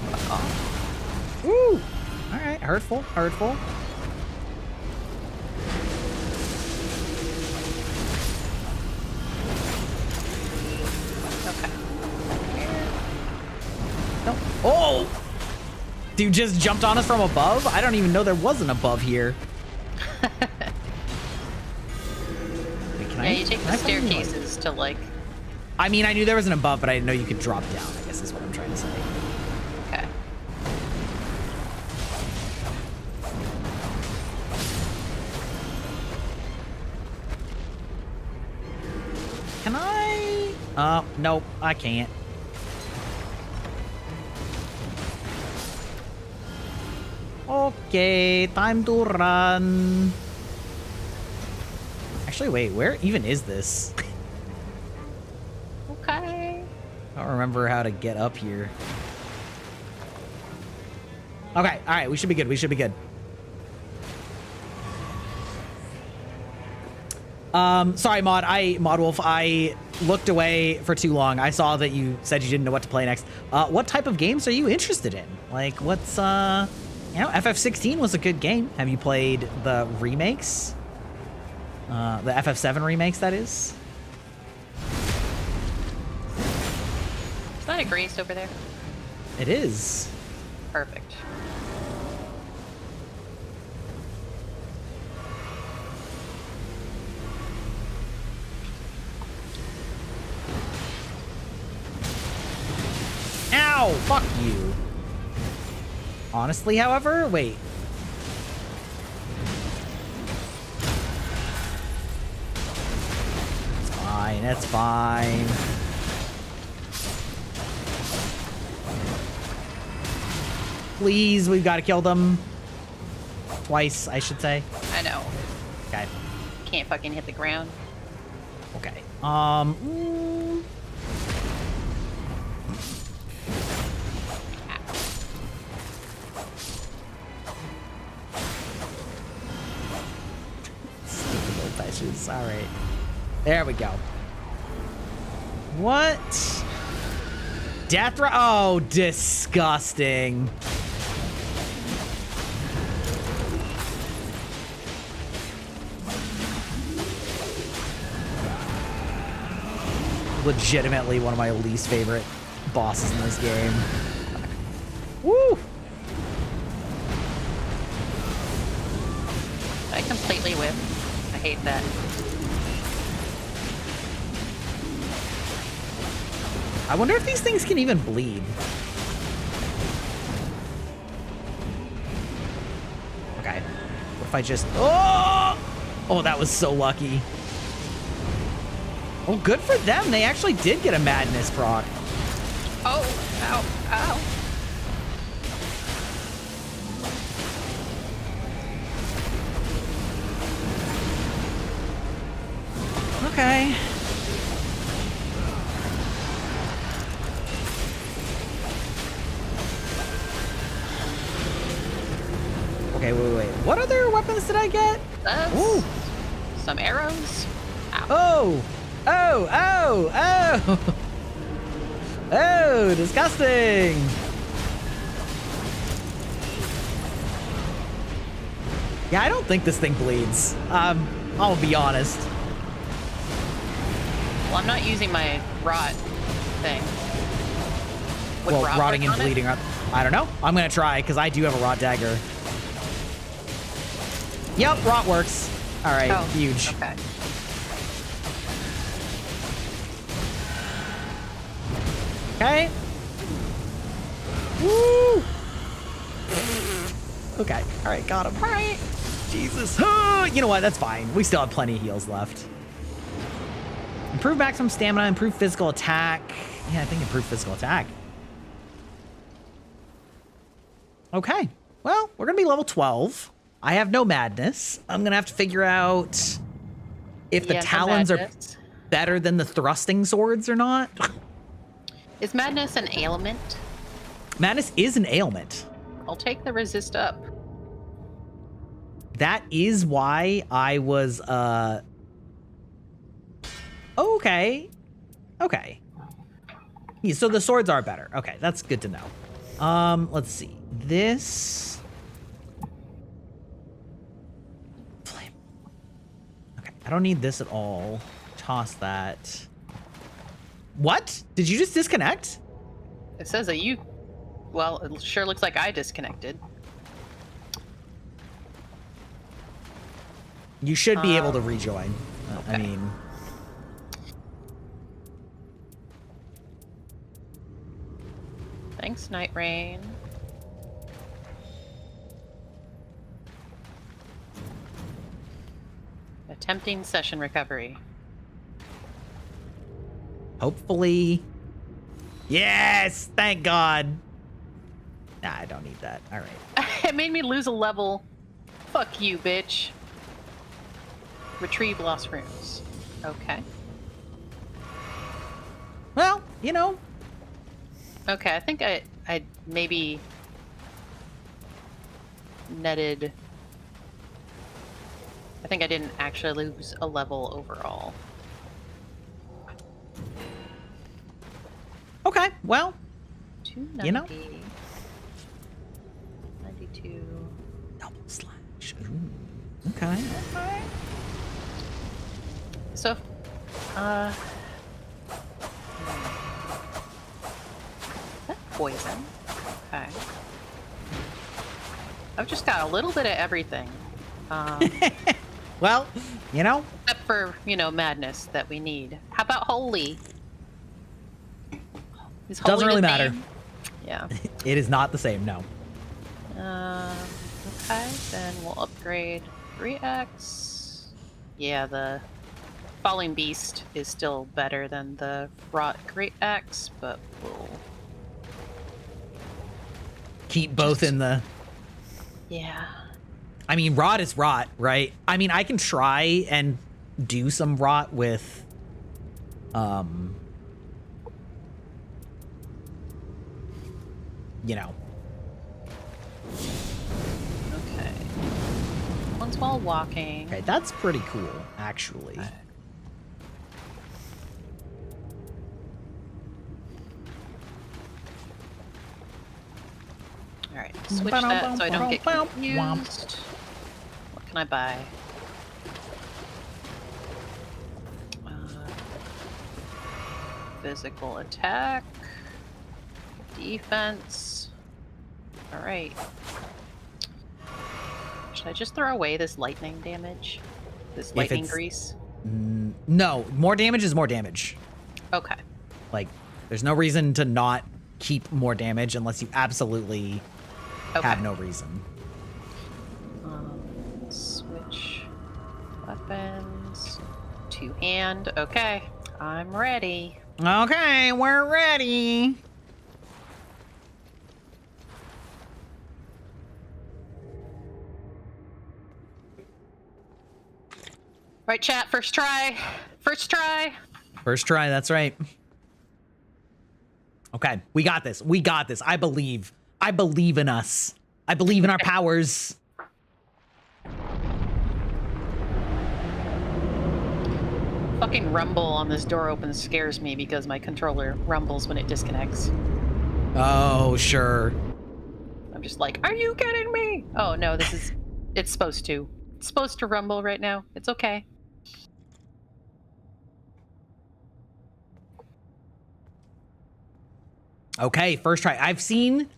Fuck off. Woo! Alright, hurtful, hurtful. Okay. No. Oh! Dude just jumped on us from above? I don't even know there was an above here. Wait, can Yeah, you take the staircases to, like... I mean, I knew there was an above, but I didn't know you could drop down, I guess is what I'm trying to say. Okay. Can I? Nope, I can't. Okay, time to run. Actually, wait, where even is this? Okay. I don't remember how to get up here. Okay, all right, we should be good. We should be good. Sorry, Mod Wolf, I looked away for too long. I saw that you said you didn't know what to play next. What type of games are you interested in? Like, what's, you know, FF16 was a good game. Have you played the remakes? The FF7 remakes, that is? Is that a grace over there? It is. Perfect. Ow! Fuck you. Honestly, however, wait. It's fine, it's fine. Please, we've got to kill them. Twice, I should say. I know. Okay. Can't fucking hit the ground. Okay. glitches. All right. There we go. What? Death Ray? Oh, disgusting. Legitimately one of my least favorite bosses in this game. Woo! I completely whip. I hate that. I wonder if these things can even bleed. Okay. What if I just... Oh! Oh, that was so lucky. Oh, good for them. They actually did get a madness proc. Oh, ow, ow. Okay. Okay, wait. What other weapons did I get? Ooh. Some arrows. Ow. Oh! Oh! Oh, disgusting! Yeah, I don't think this thing bleeds. I'll be honest. Well, I'm not using my rot thing. Would Well, rot rotting work and on it? bleeding are... I don't know. I'm gonna try, because I do have a rot dagger. Yep, rot works. All right, Oh, huge. Okay. Okay. Woo! Okay, all right, got him. All right. Jesus. You know what? That's fine. We still have plenty of heals left. Improve maximum stamina, improve physical attack. Yeah, I think improve physical attack. Okay. Well, we're going to be level 12. I have no madness. I'm going to have to figure out if the Yeah, no talons are madness. better than the thrusting swords or not. Is madness an ailment? Madness is an ailment. I'll take the resist up. That is why I was, okay. Okay. Yeah, so the swords are better. Okay, that's good to know. Let's see. This... Flame. Okay, I don't need this at all. Toss that. What? Did you just disconnect? It says that you... Well, it sure looks like I disconnected. You should be able to rejoin. I okay. mean... Thanks, Nightreign. Attempting session recovery. Hopefully. Yes! Thank God. Nah, I don't need that. All right. It made me lose a level. Fuck you, bitch. Retrieve lost runes. Okay. Well, you know. Okay, I think I maybe netted. I think I didn't actually lose a level overall. Okay, well, 290. you know. 92. Double slash. Ooh. Okay. So, is that poison? Okay. I've just got a little bit of everything. Well, you know. Except for, madness that we need. How about holy? Is holy Doesn't really the matter. same? Yeah. It is not the same, no. Okay, then we'll upgrade 3x. Yeah, the Falling Beast is still better than the Rot Great Axe, but we'll... Keep both in the... Yeah. I mean, rot is rot, right? I mean, I can try and do some rot with... Okay. One's items while walking. Okay, that's pretty cool, actually. All right, switch that so I don't get confused. What can I buy? Physical attack, defense. All right. Should I just throw away this lightning damage? This lightning grease? No, more damage is more damage. Okay. Like, there's no reason to not keep more damage unless you absolutely have no reason. Switch weapons. Two-hand. Okay, I'm ready. Okay, we're ready. Right, chat, first try. First try. First try, that's right. Okay, we got this. We got this. I believe. I believe in us. I believe in our powers. Fucking rumble on this door open scares me because my controller rumbles when it disconnects. Oh, sure. I'm just like, are you kidding me? Oh no, this is, it's supposed to. It's supposed to rumble right now. It's okay. Okay, first try. I've seen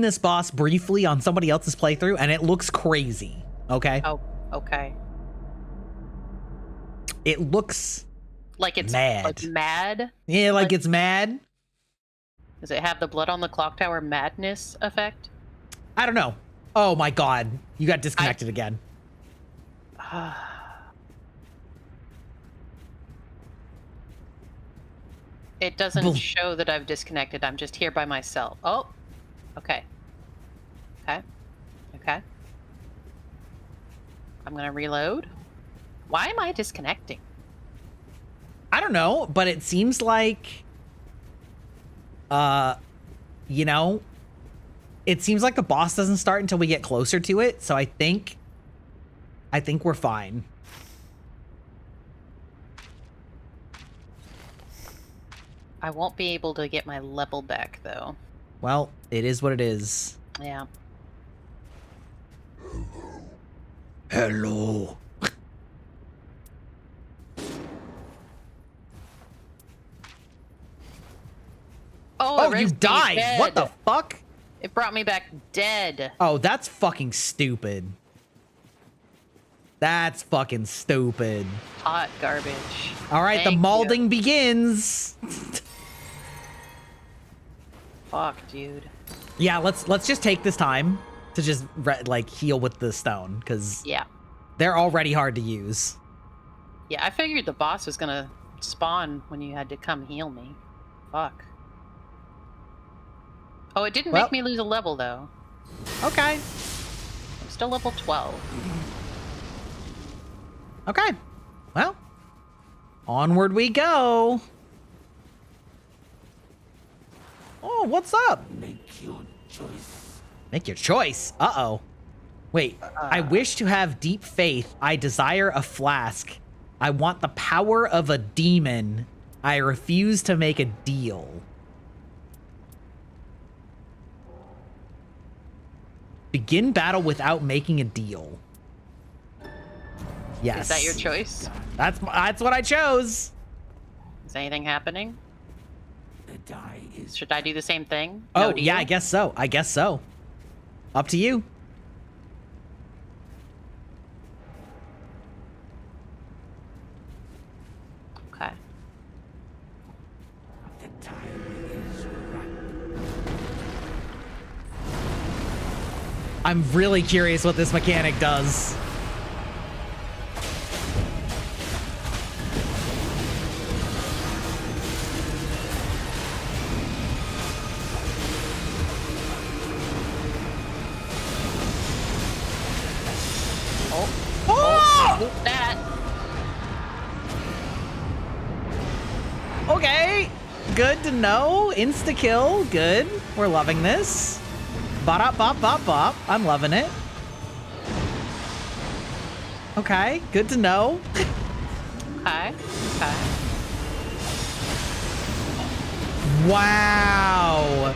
this boss briefly on somebody else's playthrough and it looks crazy. Okay? Oh, okay. It looks like it's mad. Like mad? Yeah, like it's mad. Does it have the blood on the clock tower madness effect? I don't know. Oh my god. You got disconnected again. It doesn't show that I've disconnected. I'm just here by myself. Oh, okay. Okay. Okay. I'm gonna reload. Why am I disconnecting? I don't know, but it seems like, you know, it seems like the boss doesn't start until we get closer to it. So I think we're fine. I won't be able to get my level back though. Well, it is what it is. Yeah. Hello. Oh, you died. What the fuck? It brought me back dead. Oh, that's fucking stupid. That's fucking stupid. Hot garbage. All right, the mauling begins. Fuck, dude. Yeah, let's just take this time to just like heal with the stone, because they're already hard to use. Yeah, I figured the boss was gonna spawn when you had to come heal me. Fuck. Oh, it didn't make me lose a level though. Okay. I'm still level 12. Okay. Well, onward we go. Oh, what's up? Make your choice. Make your choice. Uh-oh. Wait, I wish to have deep faith. I desire a flask. I want the power of a demon. I refuse to make a deal. Begin battle without making a deal. Yes. Is that your choice? That's what I chose. Is anything happening? The die is. Should I do the same thing? Oh, yeah, I guess so. I guess so. Up to you. Okay. The time is right. I'm really curious what this mechanic does. That. Okay, good to know. Insta kill, good. We're loving this. Bop bop bop bop. I'm loving it. Okay, good to know. Okay. Okay. Wow.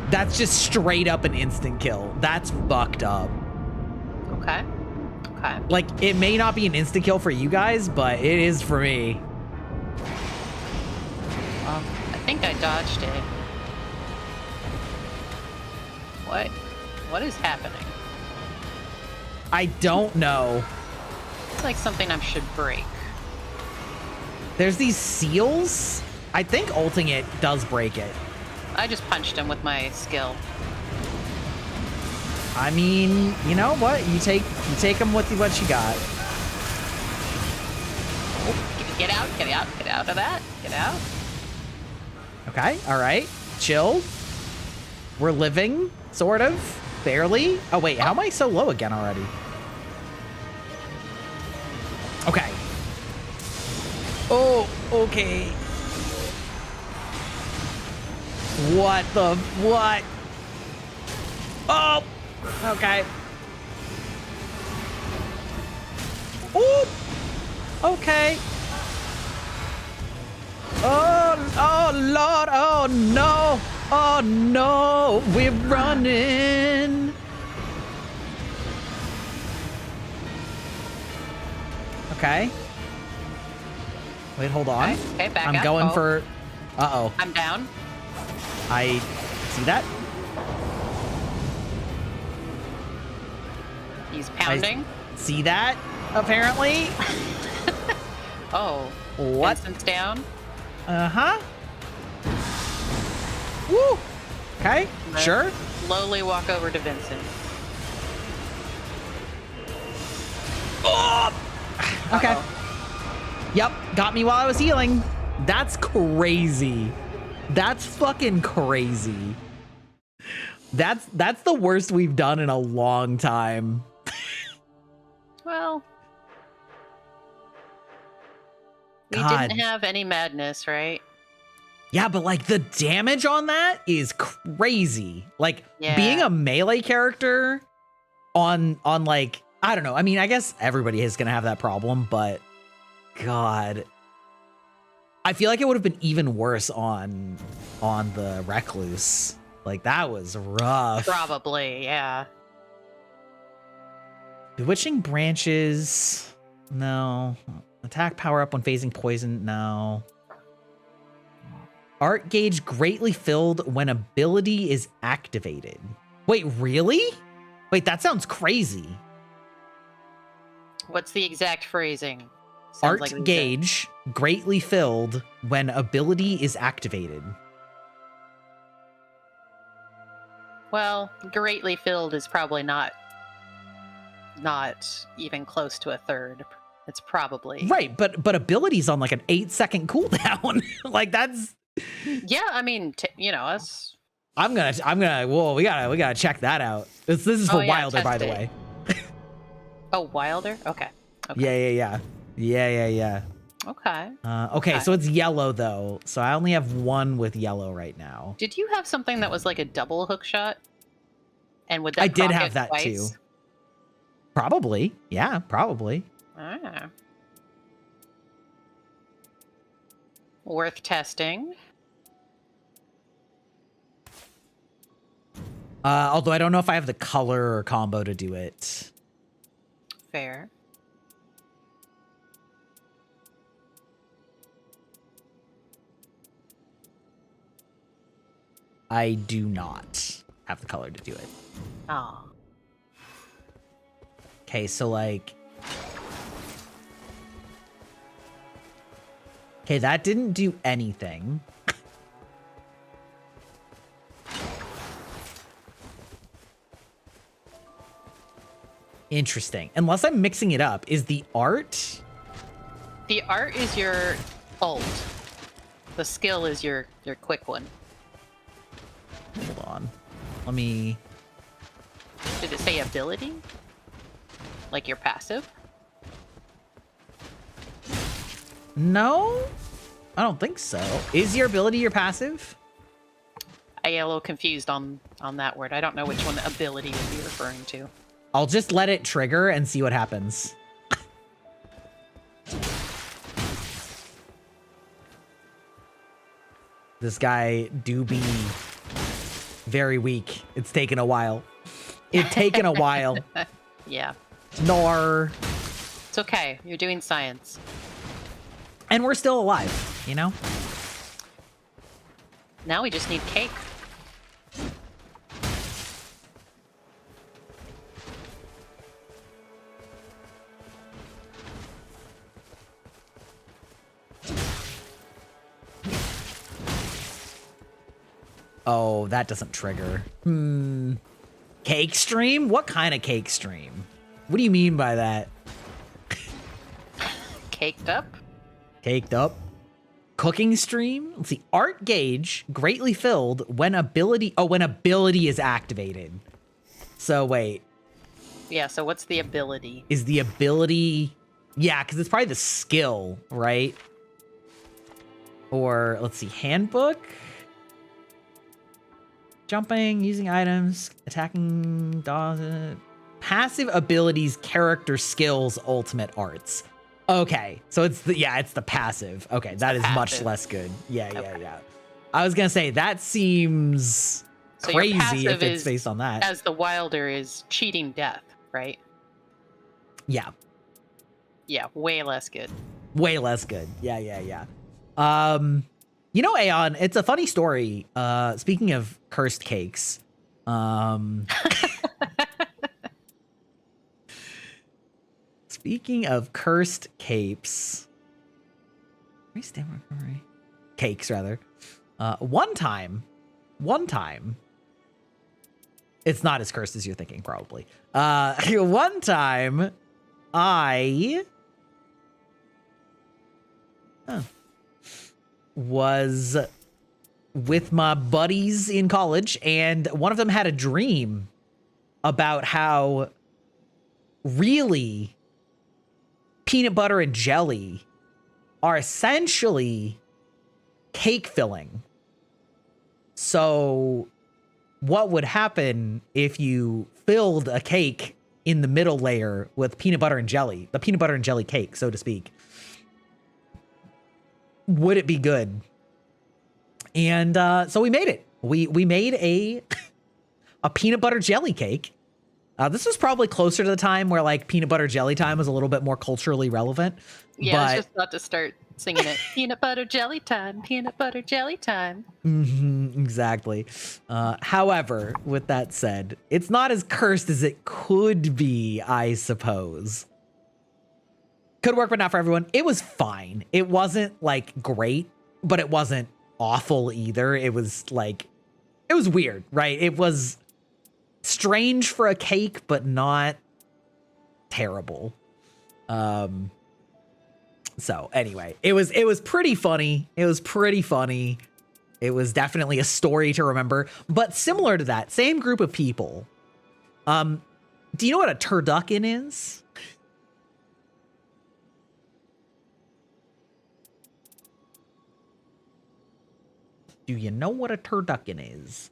That's just straight up an instant kill. That's fucked up. Okay. Okay. Like, it may not be an instant kill for you guys, but it is for me. Well, I think I dodged it. What? What is happening? I don't know. It's like something I should break. There's these seals. I think ulting it does break it. I just punched him with my skill. I mean, you know what? You take them with what you got. Oh, get out of that. Get out. Okay, all right. Chill. We're living, sort of. Barely. Oh, wait, how am I so low again already? Okay. Oh, okay. What the, what? Oh, okay. Oh, okay. Oh, Lord, oh, no. Oh, no, we're running. Okay. Wait, hold on. Okay, back I'm up. going Oh. for... Uh-oh. I'm down. I see that. He's pounding. See that, apparently. Oh. What? Vincent's down. Uh-huh. Woo. Okay, sure. Slowly walk over to Vincent. Oh! Okay. Uh-oh. Yep, got me while I was healing. That's crazy. That's fucking crazy. That's the worst we've done in a long time. Well, we God. didn't have any madness, right? Yeah, but like the damage on that is crazy. Like Yeah. being a melee character on like, I don't know. I mean, I guess everybody is going to have that problem, but God, I feel like it would have been even worse on the Recluse. Like that was rough. Probably, yeah. Bewitching branches. No. Attack power up when phasing poison. No. Art gauge greatly filled when ability is activated. Wait, really? Wait, that sounds crazy. What's the exact phrasing? Sounds Art like we said- gauge greatly filled when ability is activated. Well, greatly filled is probably not even close to a third. It's probably Right, but ability's on like an 8-second cooldown. Like that's Yeah, I mean, you know, us. I'm gonna whoa, we gotta check that out. This is for Oh, yeah, Wilder, by test the it. way. Oh, Wilder. Okay. Okay. Yeah. Okay. Okay, so it's yellow though. So I only have one with yellow right now. Did you have something that was like a double hook shot? And would that I did proc have it that twice? too. Probably. Yeah, probably. Ah. Worth testing. Although I don't know if I have the color or combo to do it. Fair. I do not have the color to do it. Oh. Okay, so like... Okay, that didn't do anything. Interesting. Unless I'm mixing it up, is the art? The art is your ult. The skill is your quick one. Hold on. Let me... Did it say ability? Like your passive? No? I don't think so. Is your ability your passive? I get a little confused on that word. I don't know which one ability would be referring to. I'll just let it trigger and see what happens. This guy do be very weak. It's taken a while. It's taken a while. Yeah. Nor. It's okay. You're doing science. And we're still alive, you know? Now we just need cake. Oh, that doesn't trigger. Cake stream? What kind of cake stream? What do you mean by that? Caked up? Caked up? Cooking stream? Let's see. Art gauge greatly filled when ability. Oh, when ability is activated. So wait. Yeah, so what's the ability? Is the ability. Yeah, because it's probably the skill, right? Or let's see. Handbook? Jumping, using items, attacking, passive abilities, character skills, ultimate arts. Okay, so it's the passive. Okay, that is much less good. Yeah. I was gonna say that seems So your crazy passive if it's is, based on that. As the wilder is cheating death, right? Yeah, Yeah, way less good. way less good. Yeah. You know, Aeon, it's a funny story. Speaking of cursed cakes, speaking of cursed capes, cakes rather. One time, it's not as cursed as you're thinking, probably. One time, was with my buddies in college, and one of them had a dream about how really peanut butter and jelly are essentially cake filling. So what would happen if you filled a cake in the middle layer with peanut butter and jelly, the peanut butter and jelly cake, so to speak? Would it be good? And so we made it. We made a peanut butter jelly cake. This was probably closer to the time where like peanut butter jelly time was a little bit more culturally relevant. Yeah, I but, was just about to start singing it. Peanut butter jelly time, peanut butter jelly time. Exactly. However, with that said, it's not as cursed as it could be, I suppose. Could work, but not for everyone. It was fine. It wasn't like great, but it wasn't awful either. It was like, it was weird, right? It was strange for a cake, but not terrible. So anyway, it was pretty funny. It was pretty funny. It was definitely a story to remember, but similar to that, same group of people. Do you know what a turducken is? Do you know what a turducken is?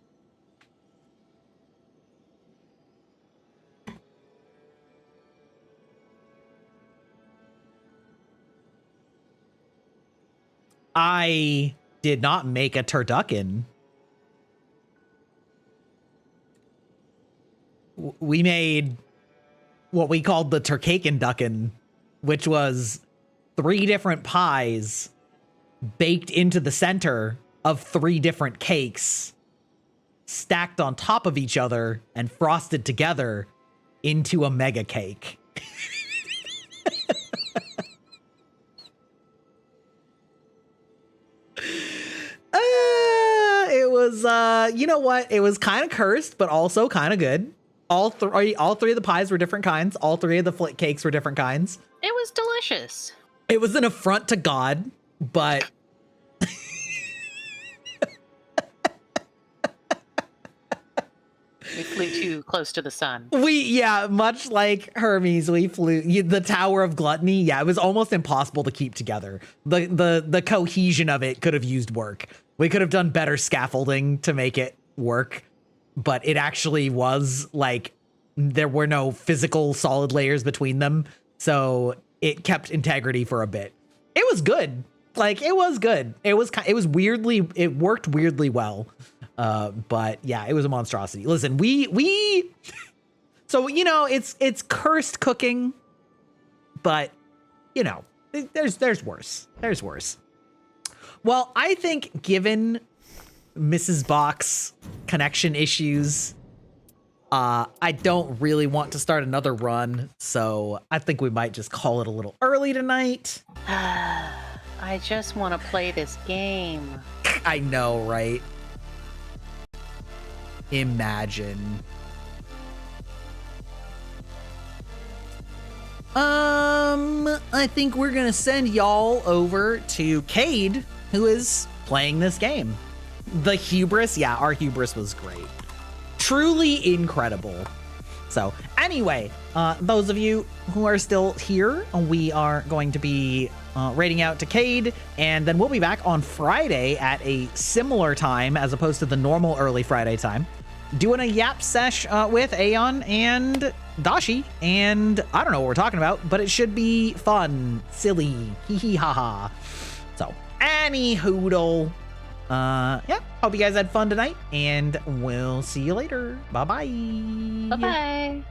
I did not make a turducken. We made what we called the turcaken ducken, which was 3 different pies baked into the center of 3 different cakes, stacked on top of each other and frosted together into a mega cake. It was, you know what? It was kind of cursed, but also kind of good. All three of the pies were different kinds. All 3 of the flit cakes were different kinds. It was delicious. It was an affront to God, but We flew too close to the sun. much like Hermes, we flew the Tower of Gluttony. Yeah, it was almost impossible to keep together. The cohesion of it could have used work. We could have done better scaffolding to make it work, but it actually was like there were no physical solid layers between them, so it kept integrity for a bit. It was good. Like, it was good. It was weirdly, it worked weirdly well. But yeah, it was a monstrosity. Listen, so, you know, it's cursed cooking, but you know, there's worse. There's worse. Well, I think given Mrs. Bach's connection issues, I don't really want to start another run, so I think we might just call it a little early tonight. I just want to play this game. I know, right? Imagine. I think we're gonna send y'all over to Cade, who is playing this game. The hubris, yeah, our hubris was great. Truly incredible. So anyway, those of you who are still here, we are going to be raiding out to Cade, and then we'll be back on Friday at a similar time as opposed to the normal early Friday time, doing a yap sesh with Aeon and Dashi, and I don't know what we're talking about, but it should be fun, silly, hee hee ha ha. So any hoodle. Yeah, hope you guys had fun tonight, and we'll see you later. Bye bye. Bye bye.